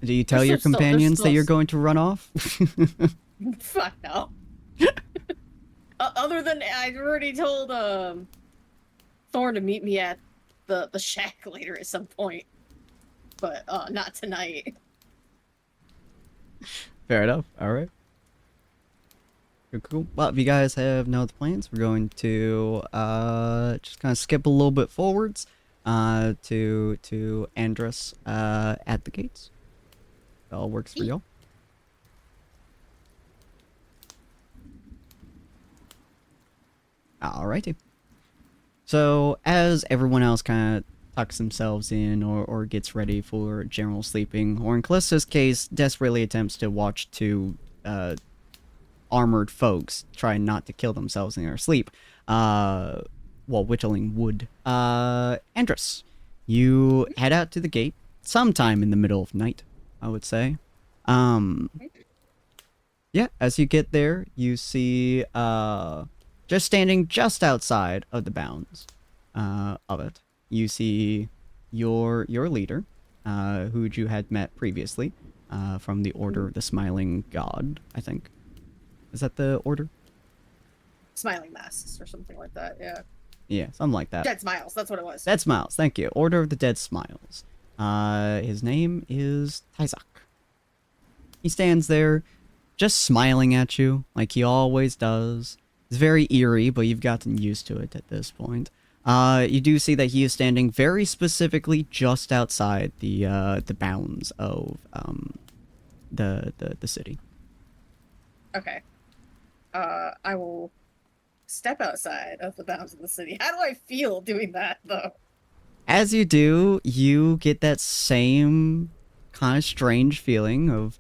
Do you tell your companions that you're going to run off? Fuck no. Other than I've already told Thorn to meet me at the shack later at some point, but not tonight. Fair enough. All right. Cool. Well, if you guys have no other plans, we're going to just kind of skip a little bit forwards to Andrus at the gates. That all works for y'all. Alrighty. So as everyone else kind of tucks themselves in or gets ready for general sleeping, or in Callista's case, desperately attempts to watch two armored folks try not to kill themselves in their sleep, while whittling wood. Andrus, you head out to the gate sometime in the middle of night, I would say. Yeah, as you get there, you see just standing just outside of the bounds of it, you see your leader, who you had met previously, from the Order of the Smiling God, I think. Is that the order? Smiling masks or something like that, yeah. Yeah, something like that. Dead Smiles, that's what it was. Dead Smiles, thank you. Order of the Dead Smiles. His name is Tyzak. He stands there, just smiling at you, like he always does. It's very eerie, but you've gotten used to it at this point. You do see that he is standing very specifically just outside the bounds of the city. Okay. I will step outside of the bounds of the city. How do I feel doing that, though? As you do, you get that same kind of strange feeling of,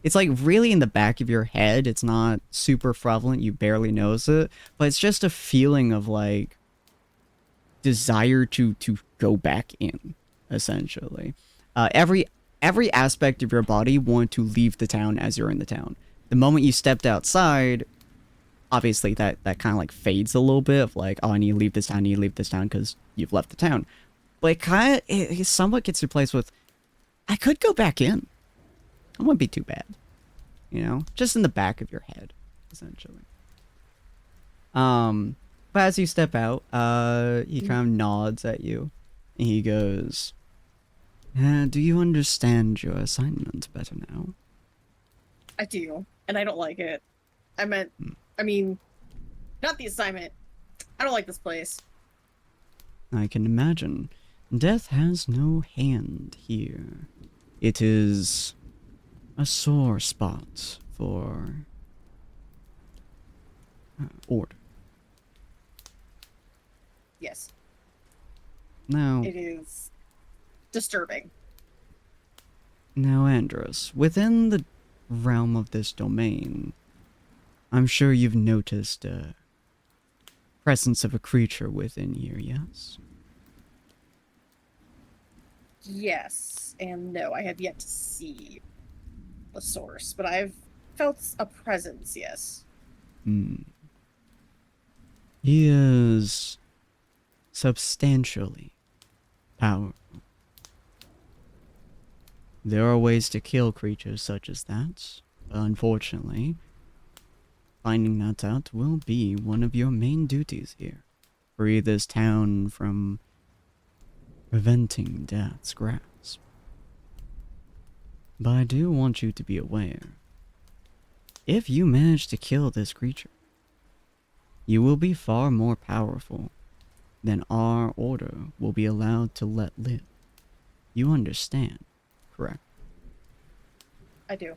it's like really in the back of your head. It's not super prevalent. You barely notice it, but it's just a feeling of like desire to go back in, essentially. Every aspect of your body wanted to leave the town as you're in the town. The moment you stepped outside, obviously that kind of like fades a little bit of like, oh, I need to leave this town, I need to leave this town because you've left the town. But it somewhat gets replaced with, I could go back in. It wouldn't be too bad. You know? Just in the back of your head, essentially. But as you step out, he kind of nods at you. And he goes, do you understand your assignment better now? I do, and I don't like it. I mean, not the assignment. I don't like this place. I can imagine. Death has no hand here. It is a sore spot for order. Yes. Now, It is disturbing. now, Andros, within the realm of this domain, I'm sure you've noticed a presence of a creature within here, yes? Yes, and no, I have yet to see the source, but I've felt a presence, yes. He is substantially powerful. There are ways to kill creatures such as that, but unfortunately, finding that out will be one of your main duties here. Free this town from preventing death's grasp. But I do want you to be aware, if you manage to kill this creature, you will be far more powerful than our order will be allowed to let live. You understand, correct? I do.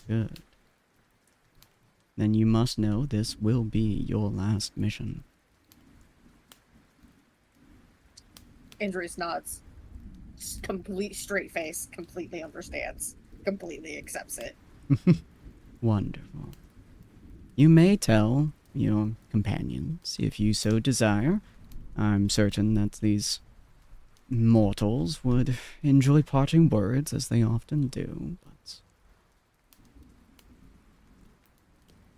Good. Then you must know this will be your last mission. Andrews nods. Just complete straight face, completely understands, completely accepts it. Wonderful. You may tell your companions if you so desire. I'm certain that these mortals would enjoy parting words, as they often do, but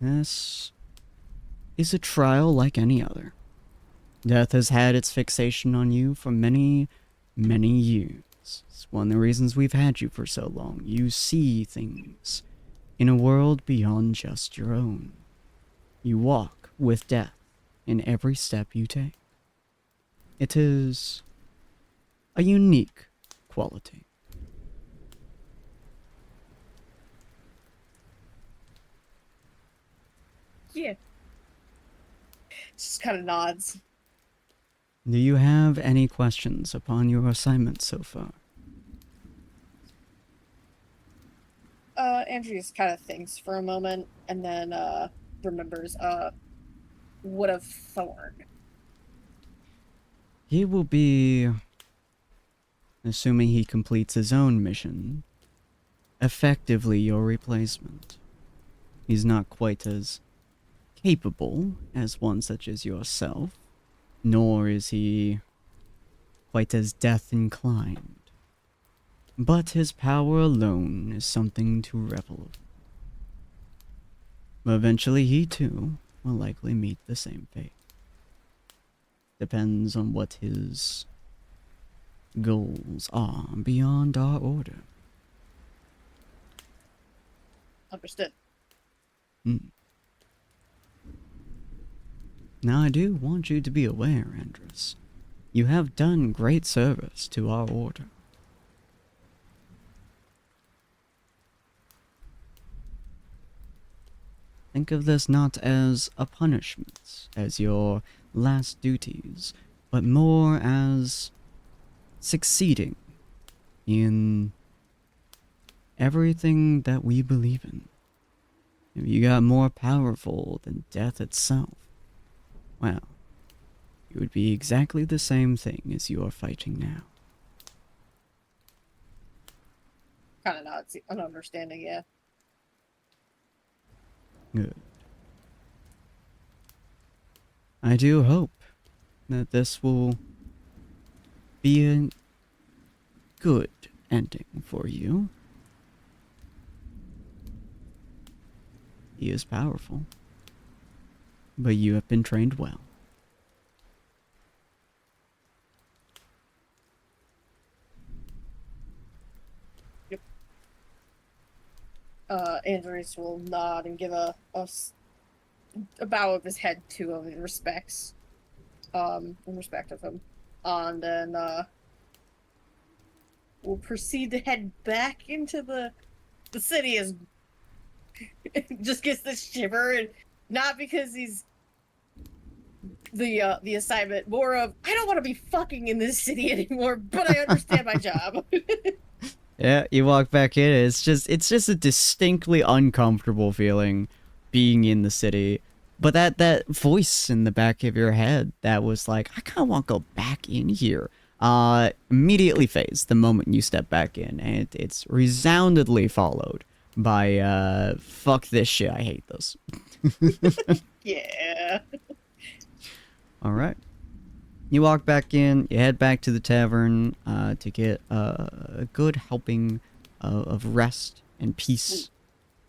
this is a trial like any other. Death has had its fixation on you for many, many years. It's one of the reasons we've had you for so long. You see things in a world beyond just your own. You walk with death in every step you take. It is a unique quality. Yeah. Just kind of nods. Do you have any questions upon your assignment so far? Andrews kind of thinks for a moment and then remembers, what of Thorn? He will be, assuming he completes his own mission, effectively your replacement. He's not quite as capable as one such as yourself, nor is he quite as death-inclined. But his power alone is something to revel in. Eventually he too will likely meet the same fate. Depends on what his goals are beyond our order. Understood. Now, I do want you to be aware, Andrus. You have done great service to our order. Think of this not as a punishment, as your last duties, but more as succeeding in everything that we believe in. If you got more powerful than death itself, well, it would be exactly the same thing as you are fighting now. Kind of not an understanding, yeah. Good. I do hope that this will be a good ending for you. He is powerful, but you have been trained well. Andres will nod and give a bow of his head to him in respect of him. And then we'll proceed to head back into the city as just gets this shiver, and not because he's the assignment, more of I don't want to be fucking in this city anymore, but I understand my job. Yeah, you walk back in, it's just a distinctly uncomfortable feeling being in the city. But that voice in the back of your head that was like, I kinda wanna go back in here, immediately fades the moment you step back in, and it's resoundingly followed by fuck this shit, I hate this. Yeah. Alright. You walk back in, you head back to the tavern to get a good helping of rest and peace.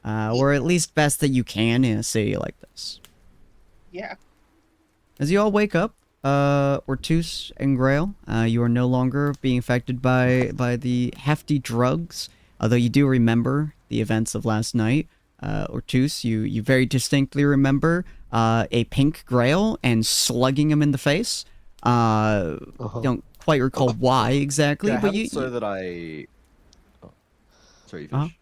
Or at least best that you can in a city like this. Yeah. As you all wake up, Ortus and Grail, you are no longer being affected by the hefty drugs, although you do remember the events of last night. Ortus, you very distinctly remember a pink Grail and slugging him in the face. Don't quite recall why exactly, Can I but have you. it so that I. Oh. Sorry, you Uh-huh. finish.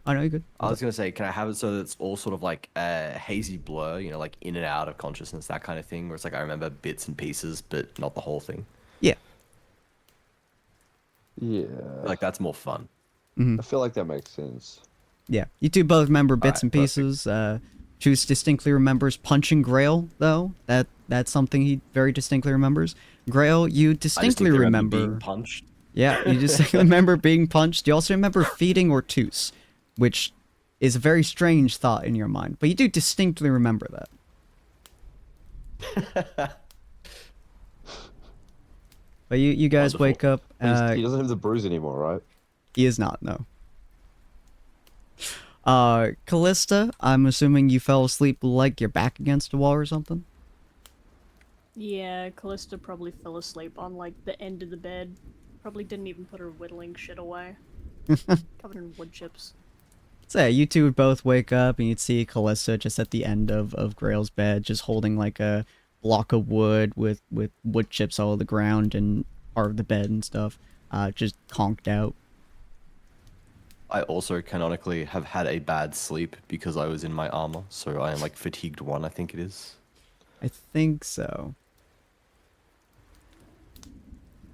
I know you're good. I was gonna say, can I have it so that it's all sort of like a hazy blur, you know, like in and out of consciousness, that kind of thing, where it's like I remember bits and pieces, but not the whole thing. Yeah. Yeah. Like that's more fun. I feel like that makes sense. Yeah. You two both remember bits Alright, and perfect. pieces. Juice distinctly remembers punching Grail, though. That's something he very distinctly remembers. Grail, you I distinctly distinctly remember. being punched. Yeah, you distinctly remember being punched. You also remember feeding Ortus, which is a very strange thought in your mind, but you do distinctly remember that. But you guys Wonderful. wake up. He doesn't have the bruise anymore, right? He is not, no. Callista, I'm assuming you fell asleep like your back against a wall or something? Yeah, Callista probably fell asleep on like the end of the bed. Probably didn't even put her whittling shit away. Covered in wood chips. So yeah, you two would both wake up and you'd see Callista just at the end of Grail's bed, just holding like a block of wood with wood chips all over the ground and part of the bed and stuff, just conked out. I also canonically have had a bad sleep because I was in my armor, so I am like fatigued 1, I think it is. I think so.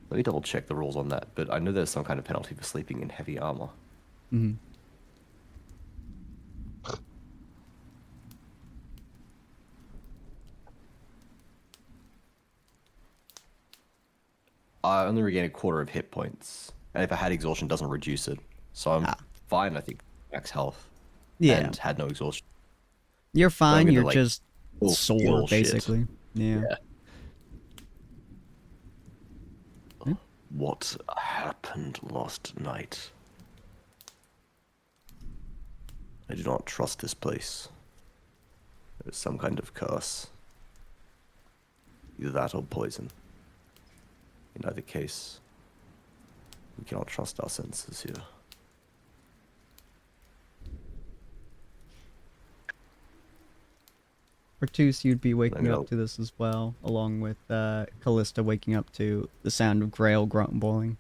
Let me double check the rules on that, but I know there's some kind of penalty for sleeping in heavy armor. Mm-hmm. I only regain a quarter of hit points, and if I had exhaustion, it doesn't reduce it. So I'm fine, I think, max health. Yeah. And had no exhaustion. You're fine, gonna, you're like, just feel sore, shit. basically. Yeah. What happened last night? I do not trust this place. There is some kind of curse. Either that or poison. In either case, we cannot trust our senses here. Ortuz, you'd be waking go. up to this as well, along with Callista waking up to the sound of Grail grumbling.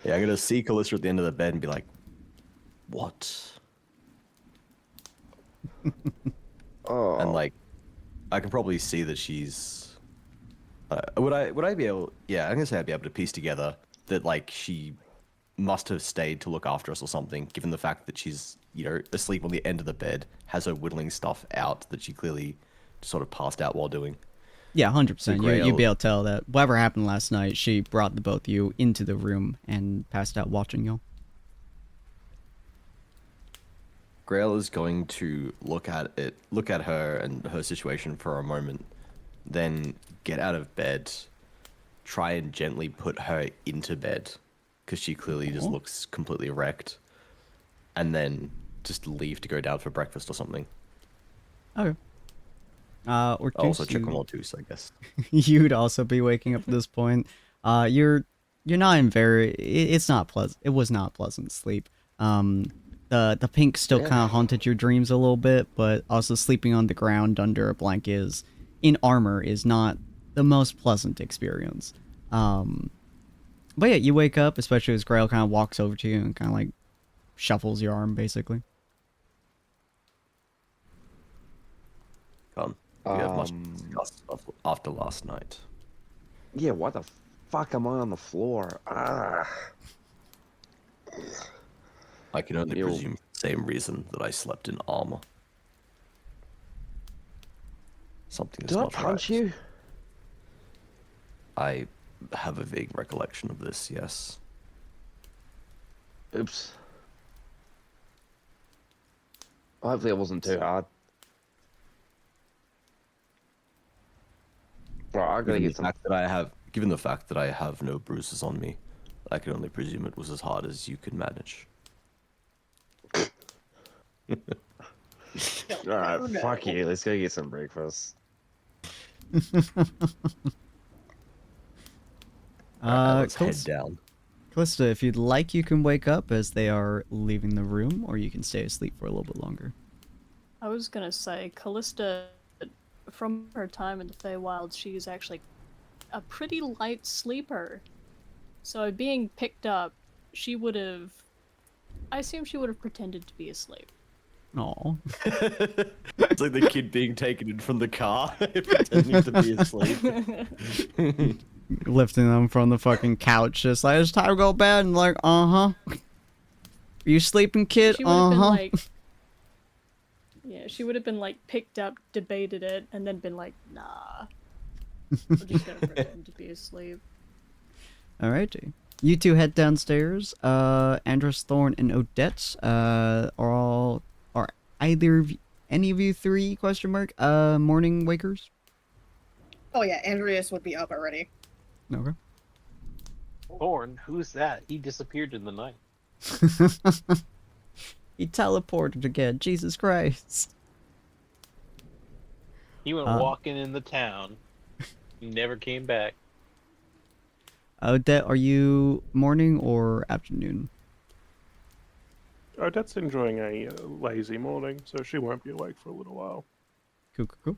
Yeah, I'm gonna see Callista at the end of the bed and be like, "What?" Oh. And like, I can probably see that she's. Would I be able? Yeah, I'm gonna say I'd be able to piece together that like she must have stayed to look after us or something, given the fact that she's asleep on the end of the bed, has her whittling stuff out that she clearly sort of passed out while doing. Yeah, 100%. So You'd Grail- be able to tell that whatever happened last night, she brought the both of you into the room and passed out watching y'all. Grail is going to look at her and her situation for a moment, then get out of bed, try and gently put her into bed, because she clearly just looks completely wrecked, and then just leave to go down for breakfast or something. Okay. Ortuz, I'll also check you- on Ortuz, I guess. You'd also be waking up at this point. You're not in very. It's not pleasant. It was not pleasant sleep. The pink still Yeah. kind of haunted your dreams a little bit, but also sleeping on the ground under a blanket is in armor is not the most pleasant experience. But yeah, you wake up, especially as Grail kind of walks over to you and kind of like shuffles your arm, basically. Do you have much to discuss after last night? Yeah, why the fuck am I on the floor? Ah. I can only Ew. presume the same reason that I slept in armor. Something is Did I not punch right. you? I have a vague recollection of this, yes. Oops. Hopefully it wasn't too hard. Right, I gotta get some. Given the fact that I have no bruises on me, I can only presume it was as hard as you could manage. Alright, Oh, no. fuck you. Let's go get some breakfast. Alright, let's head Callista, down. Callista, if you'd like, you can wake up as they are leaving the room, or you can stay asleep for a little bit longer. I was gonna say, Callista, from her time in the Feywild, she's actually a pretty light sleeper. So being picked up, she would have. I assume she would have pretended to be asleep. Aw. It's like the kid being taken in from the car, pretending to be asleep. Lifting them from the fucking couch, just like, it's time to go to bed, and like, Are you sleeping, kid? She would have been like. Yeah, she would have been like picked up, debated it, and then been like, nah. We're just gonna pretend to be asleep. Alrighty. You two head downstairs. Andros, Thorn, and Odette are any of you three, question mark, morning wakers? Oh yeah, Andreas would be up already. Okay. Thorn, who's that? He disappeared in the night. He teleported again. Jesus Christ. He went walking in the town. He never came back. Odette, are you morning or afternoon? Odette's enjoying a lazy morning, so she won't be awake for a little while. Cool.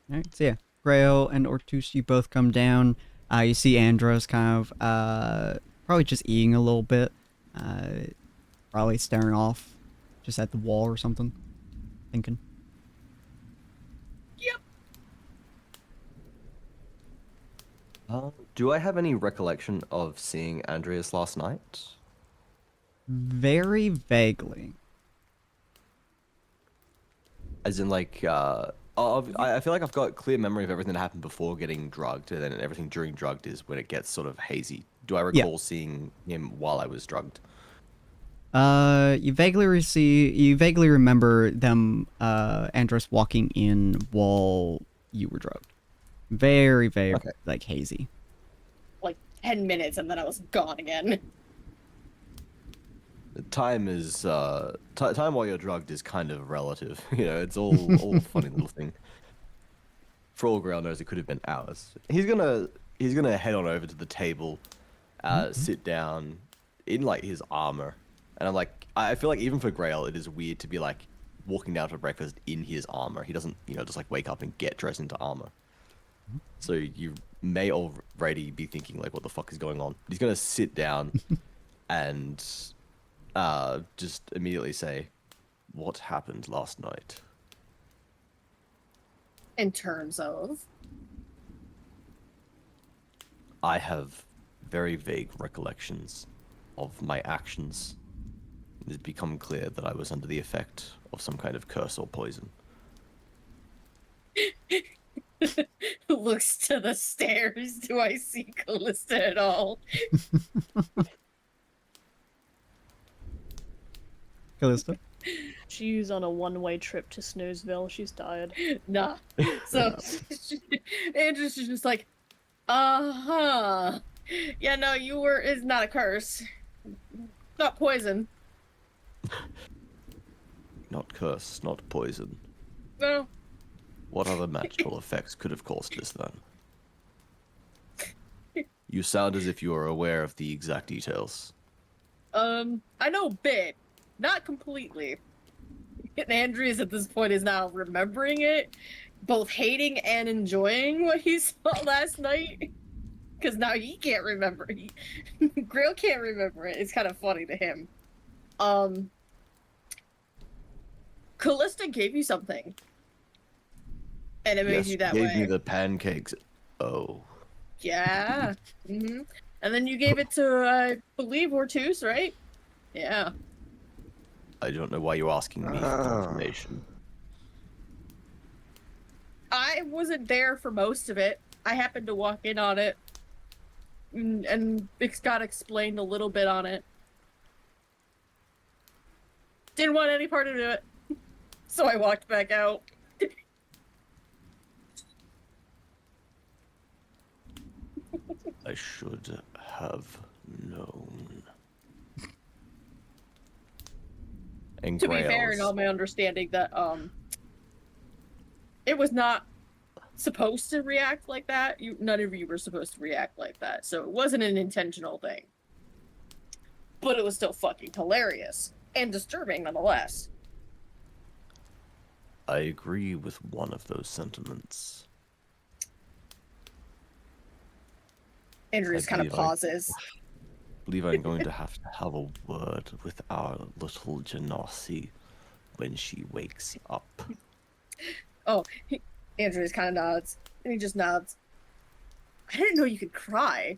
Alright, so yeah. Grail and Ortuz, you both come down. You see Andros kind of, probably just eating a little bit. Probably staring off just at the wall or something. Thinking. Do I have any recollection of seeing Andreas last night? Very vaguely. As in, like, I feel like I've got clear memory of everything that happened before getting drugged, and then everything during drugged is when it gets sort of hazy. Do I recall seeing him while I was drugged? You vaguely remember them, Andros walking in while you were drugged. Very, Okay. like, hazy. Like 10 minutes and then I was gone again. Time is time while you're drugged is kind of relative. You know, it's all a funny little thing. For all Grail knows, it could have been hours. He's gonna head on over to the table, sit down in like his armor, and I'm like, I feel like even for Grail, it is weird to be like walking down to breakfast in his armor. He doesn't, just like wake up and get dressed into armor. So you may already be thinking like, what the fuck is going on? He's gonna sit down and just immediately say, "What happened last night?" In terms of, I have very vague recollections of my actions. It has become clear that I was under the effect of some kind of curse or poison. looks to the stairs. Do I see Callista at all? Callista? She's on a one-way trip to Snoozeville. She's tired. Nah. So Andrew's just like, uh-huh. Yeah, no, it's not a curse. Not poison. Not curse, not poison. No. What other magical effects could have caused this then? You sound as if you are aware of the exact details. I know a bit. Not completely. And Andreas at this point is now remembering it, both hating and enjoying what he saw last night. Because now he can't remember. Grail can't remember it. It's kind of funny to him. Callista gave you something. And it made you that gave way. me the pancakes. Oh. Yeah. And then you gave it to, I believe, Hortus, right? Yeah. I don't know why you're asking me for information. I wasn't there for most of it. I happened to walk in on it. And Scott explained a little bit on it. Didn't want any part of it. So I walked back out. I should have known. And To be fair, in Grails, all my understanding, that it was not supposed to react like that. None of you were supposed to react like that, so it wasn't an intentional thing. But it was still fucking hilarious and disturbing, nonetheless. I agree with one of those sentiments. Andrew just kind of pauses. I believe I'm going to have a word with our little Genasi when she wakes up. Oh, Andrew just kind of nods. And he just nods. I didn't know you could cry.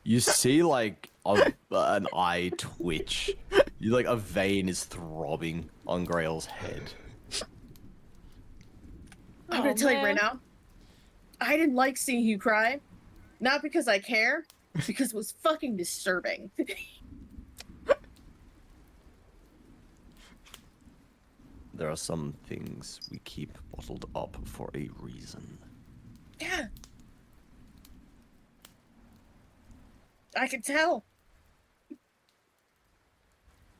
You see, like, an eye twitch. You like a vein is throbbing on Grail's head. I'm gonna tell you right now. I didn't like seeing you cry. Not because I care, because it was fucking disturbing. There are some things we keep bottled up for a reason. Yeah. I can tell.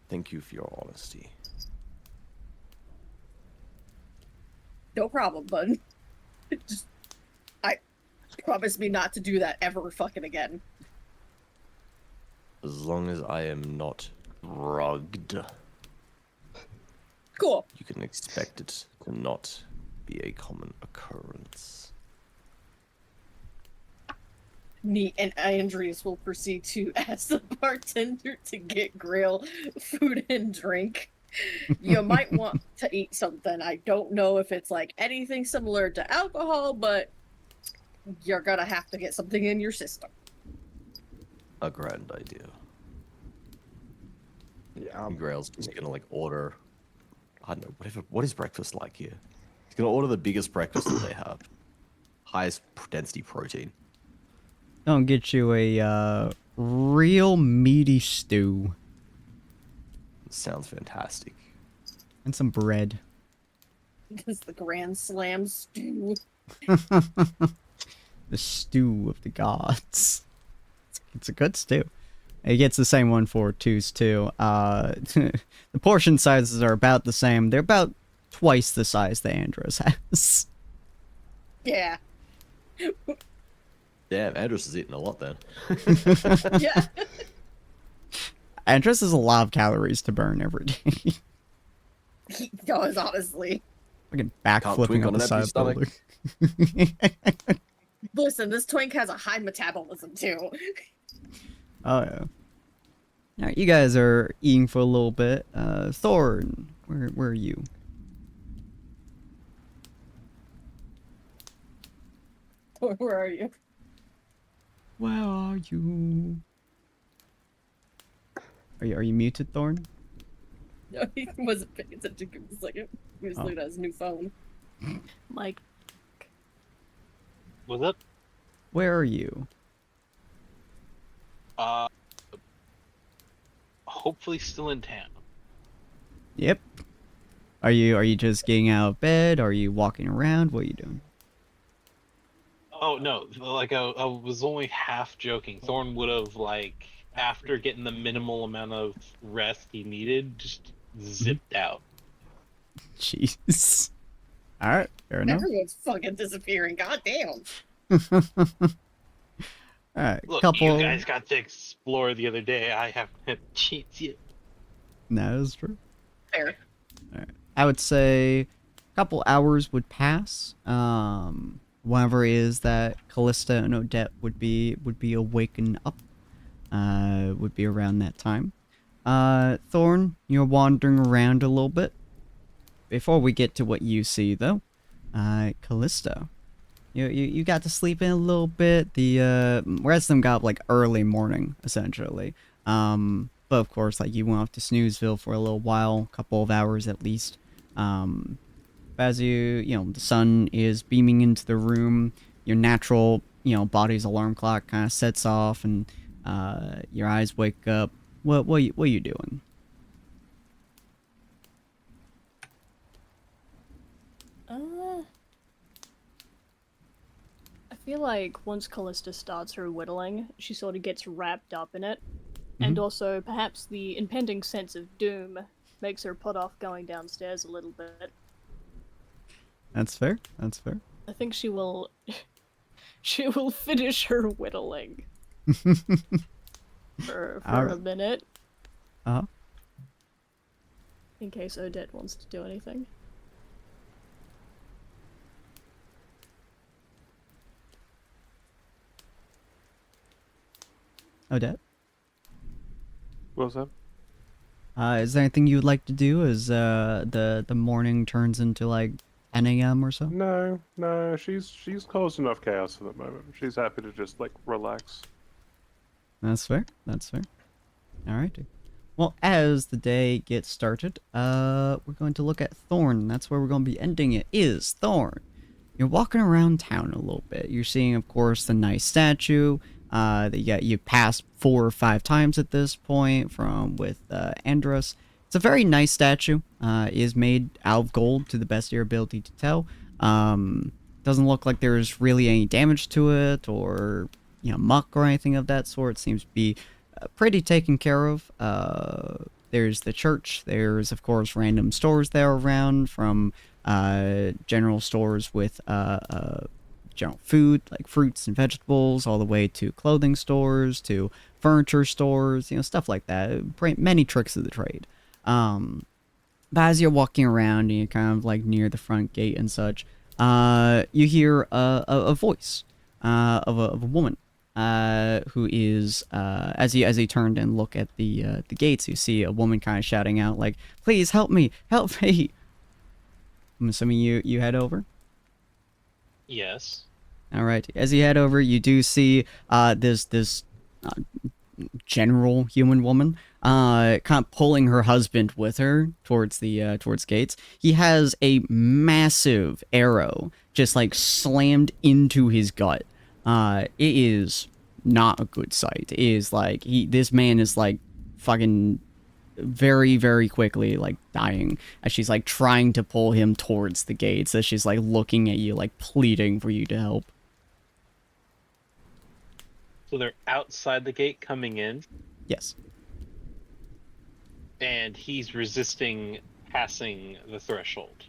Thank you for your honesty. No problem, bud. Just, I promise me not to do that ever fucking again. As long as I am not drugged, Cool. you can expect it to not be a common occurrence. Neat. And Andreas will proceed to ask the bartender to get Grail food and drink. You might want to eat something. I don't know if it's like anything similar to alcohol, but you're gonna have to get something in your system. A grand idea. Yeah. Grail's just gonna like order, I don't know, what is breakfast like here? He's gonna order the biggest breakfast that they have. Highest density protein. Don't get you a real meaty stew Sounds fantastic. and some bread. Because the Grand Slam stew. The stew of the gods. It's a good stew. He gets the same one for twos too. The portion sizes are about the same. They're about twice the size that Andros has. Yeah. Damn, Andros is eating a lot then. Yeah. Andress is a lot of calories to burn every day. He does, honestly. Fucking twink backflipping on on the an side empty of the building. Listen, this twink has a high metabolism too. Oh yeah. Alright, you guys are eating for a little bit. Thorn, where are you? Where are you? Where are you? Are you muted, Thorn? No, he wasn't paying attention for a second. He was looking at his new phone. Like, Was it? Where are you? Hopefully still in town. Yep. Are you just getting out of bed? Are you walking around? What are you doing? Oh no, like I was only half joking. Thorn would have like after getting the minimal amount of rest he needed, just zipped out. Jeez. Alright, fair enough. Everyone's fucking disappearing. Goddamn. Alright, Look, couple. you guys got to explore the other day. I haven't had a chance yet. No, that's true. Fair. I would say a couple hours would pass. Whenever it is that Callista and Odette would be awakened up. Would be around that time. Thorn, you're wandering around a little bit. Before we get to what you see, though, Callista, you got to sleep in a little bit. The rest of them got like early morning, essentially. But of course, like you went off to Snoozeville for a little while, a couple of hours at least. As you know, the sun is beaming into the room. Your natural, body's alarm clock kind of sets off, and your eyes wake up. What are you doing? I feel like once Callista starts her whittling, she sort of gets wrapped up in it. And also, perhaps the impending sense of doom makes her put off going downstairs a little bit. That's fair. That's fair. I think she will... she will finish her whittling. for a minute. Uh-huh. In case Odette wants to do anything. Odette? What's up? Is there anything you would like to do as the morning turns into like 10 a.m. or so? No, she's caused enough chaos at the moment. She's happy to just like relax. That's fair. That's fair. Alrighty. Well, as the day gets started, we're going to look at Thorn. That's where we're going to be ending it. Is Thorn. You're walking around town a little bit. You're seeing, of course, the nice statue that you passed 4 or 5 times at this point with Andros. It's a very nice statue. It is made out of gold to the best of your ability to tell. Doesn't look like there's really any damage to it or muck or anything of that sort. Seems to be pretty taken care of. There's the church. There's, of course, random stores there around, from general stores with general food like fruits and vegetables, all the way to clothing stores, to furniture stores, stuff like that. Many tricks of the trade. But as you're walking around and you're kind of like near the front gate and such, you hear a voice of a woman who is as you turn and look at the gates, you see a woman kind of shouting out like, "Please help me, help me!" I'm assuming you head over. Yes. All right. As you head over, you do see this general human woman kind of pulling her husband with her towards gates. He has a massive arrow just like slammed into his gut. It is not a good sight. It is like this man is like fucking very, very quickly like dying as she's like trying to pull him towards the gates, as she's like looking at you like pleading for you to help. So they're outside the gate coming in, Yes. and he's resisting passing the threshold.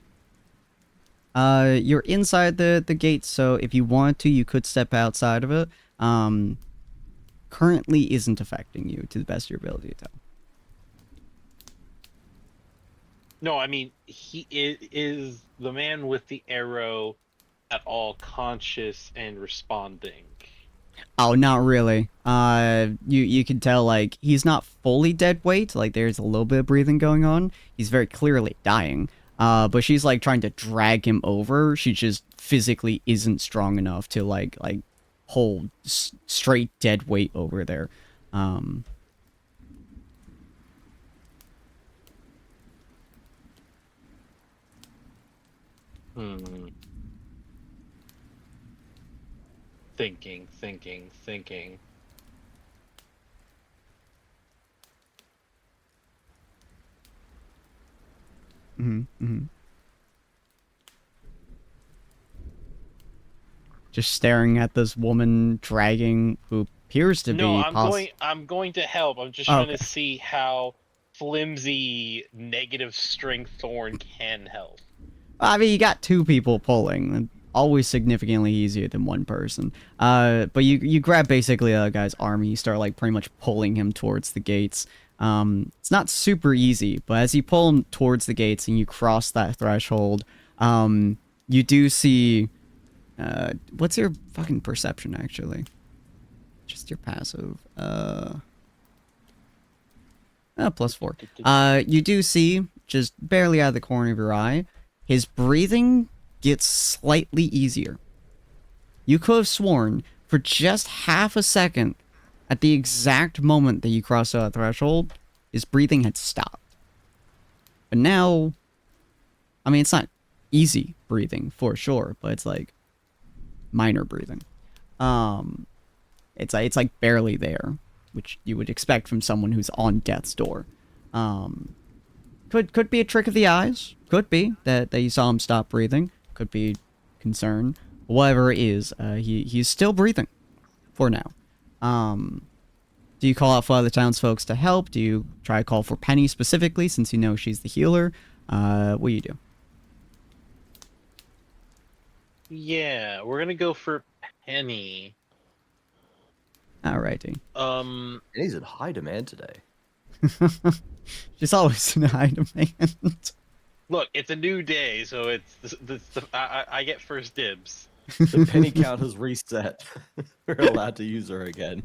You're inside the gate, so if you want to, you could step outside of it. Currently isn't affecting you to the best of your ability to tell. No, I mean, is the man with the arrow at all conscious and responding? Oh, not really. You can tell like he's not fully dead weight. Like there's a little bit of breathing going on. He's very clearly dying. But she's like trying to drag him over. She just physically isn't strong enough to like hold straight dead weight over there. Um. Hmm. Thinking. Just staring at this woman dragging who appears to No, be I'm going to help. I'm just Oh, trying okay. to see how flimsy negative strength Thorn can help. I mean, you got two people pulling. Always significantly easier than one person. But you grab basically a guy's arm and you start like pretty much pulling him towards the gates. It's not super easy, but as you pull him towards the gates and you cross that threshold, you do see. What's your fucking perception actually? Just your passive. +4. You do see just barely out of the corner of your eye. His breathing gets slightly easier. You could have sworn for just half a second, at the exact moment that you crossed that threshold, his breathing had stopped. But now, I mean, it's not easy breathing for sure, but it's like minor breathing. It's like barely there, which you would expect from someone who's on death's door. Could be a trick of the eyes. Could be that you saw him stop breathing. Could be concern. Whatever it is, he's still breathing for now. Do you call out for other townsfolk to help? Do you try to call for Penny specifically, since you know she's the healer? What do you do? Yeah, we're gonna go for Penny. Alrighty. He's in high demand today. She's always in high demand. Look, it's a new day, so I get first dibs. The penny count has reset. We're allowed to use her again.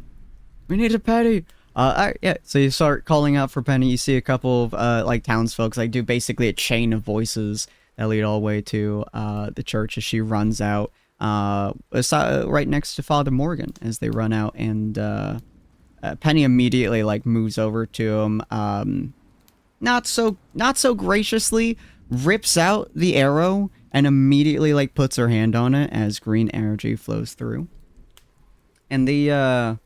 We need a Penny. Alright, yeah. So you start calling out for Penny. You see a couple of like townsfolk like do basically a chain of voices that lead all the way to the church as she runs out. Right next to Father Morgan as they run out, and Penny immediately like moves over to him. Not so graciously rips out the arrow and immediately like puts her hand on it as green energy flows through. And the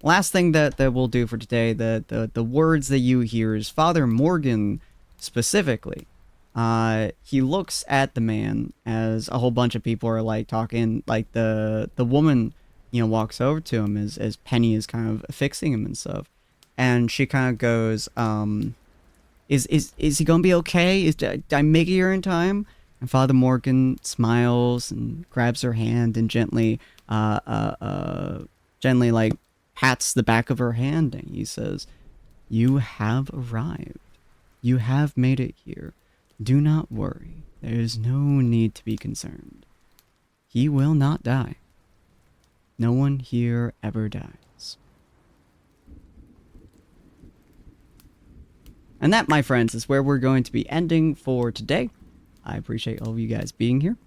last thing that we'll do for today, the words that you hear is Father Morgan specifically. He looks at the man as a whole bunch of people are like talking, like the woman, you know, walks over to him as Penny is kind of fixing him and stuff. And she kind of goes, is he gonna be okay? Did I make it here in time? And Father Morgan smiles and grabs her hand and gently like pats the back of her hand, and he says, "You have arrived. You have made it here. Do not worry. There is no need to be concerned. He will not die. No one here ever dies." And that, my friends, is where we're going to be ending for today. I appreciate all of you guys being here.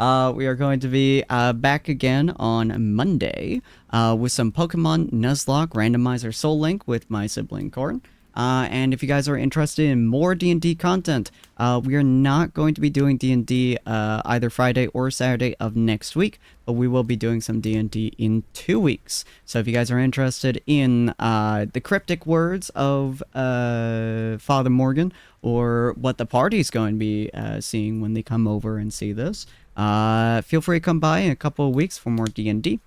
We are going to be back again on Monday with some Pokemon Nuzlocke Randomizer Soul Link with my sibling Corn. And if you guys are interested in more D&D content, we are not going to be doing D&D either Friday or Saturday of next week, but we will be doing some D&D in 2 weeks. So if you guys are interested in the cryptic words of Father Morgan, or what the party's going to be seeing when they come over and see this, feel free to come by in a couple of weeks for more D&D.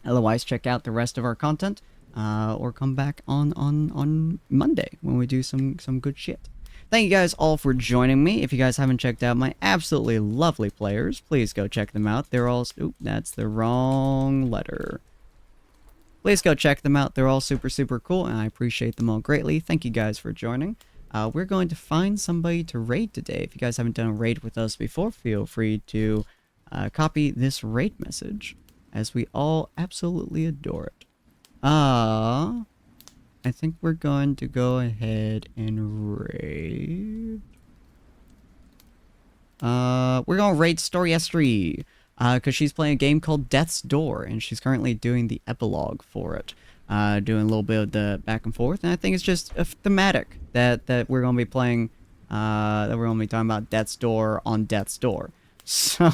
Otherwise, check out the rest of our content. Or come back on Monday when we do some good shit. Thank you guys all for joining me. If you guys haven't checked out my absolutely lovely players, please go check them out. They're all... Oop, that's the wrong letter. Please go check them out. They're all super cool, and I appreciate them all greatly. Thank you guys for joining. we're going to find somebody to raid today. If you guys haven't done a raid with us before, feel free to copy this raid message, as we all absolutely adore it. I think we're going to go ahead and raid. We're gonna raid Story S3, because she's playing a game called Death's Door, and she's currently doing the epilogue for it. Doing a little bit of the back and forth, and I think it's just a thematic that we're gonna be playing, that we're gonna be talking about Death's Door on Death's Door. So,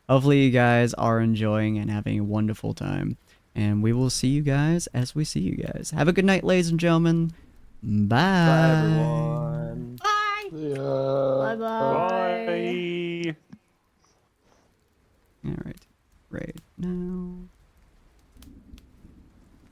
hopefully you guys are enjoying and having a wonderful time. And we will see you guys as we see you guys. Have a good night, ladies and gentlemen. Bye. Bye, everyone. Bye. Bye bye. Bye. Alright. Right now.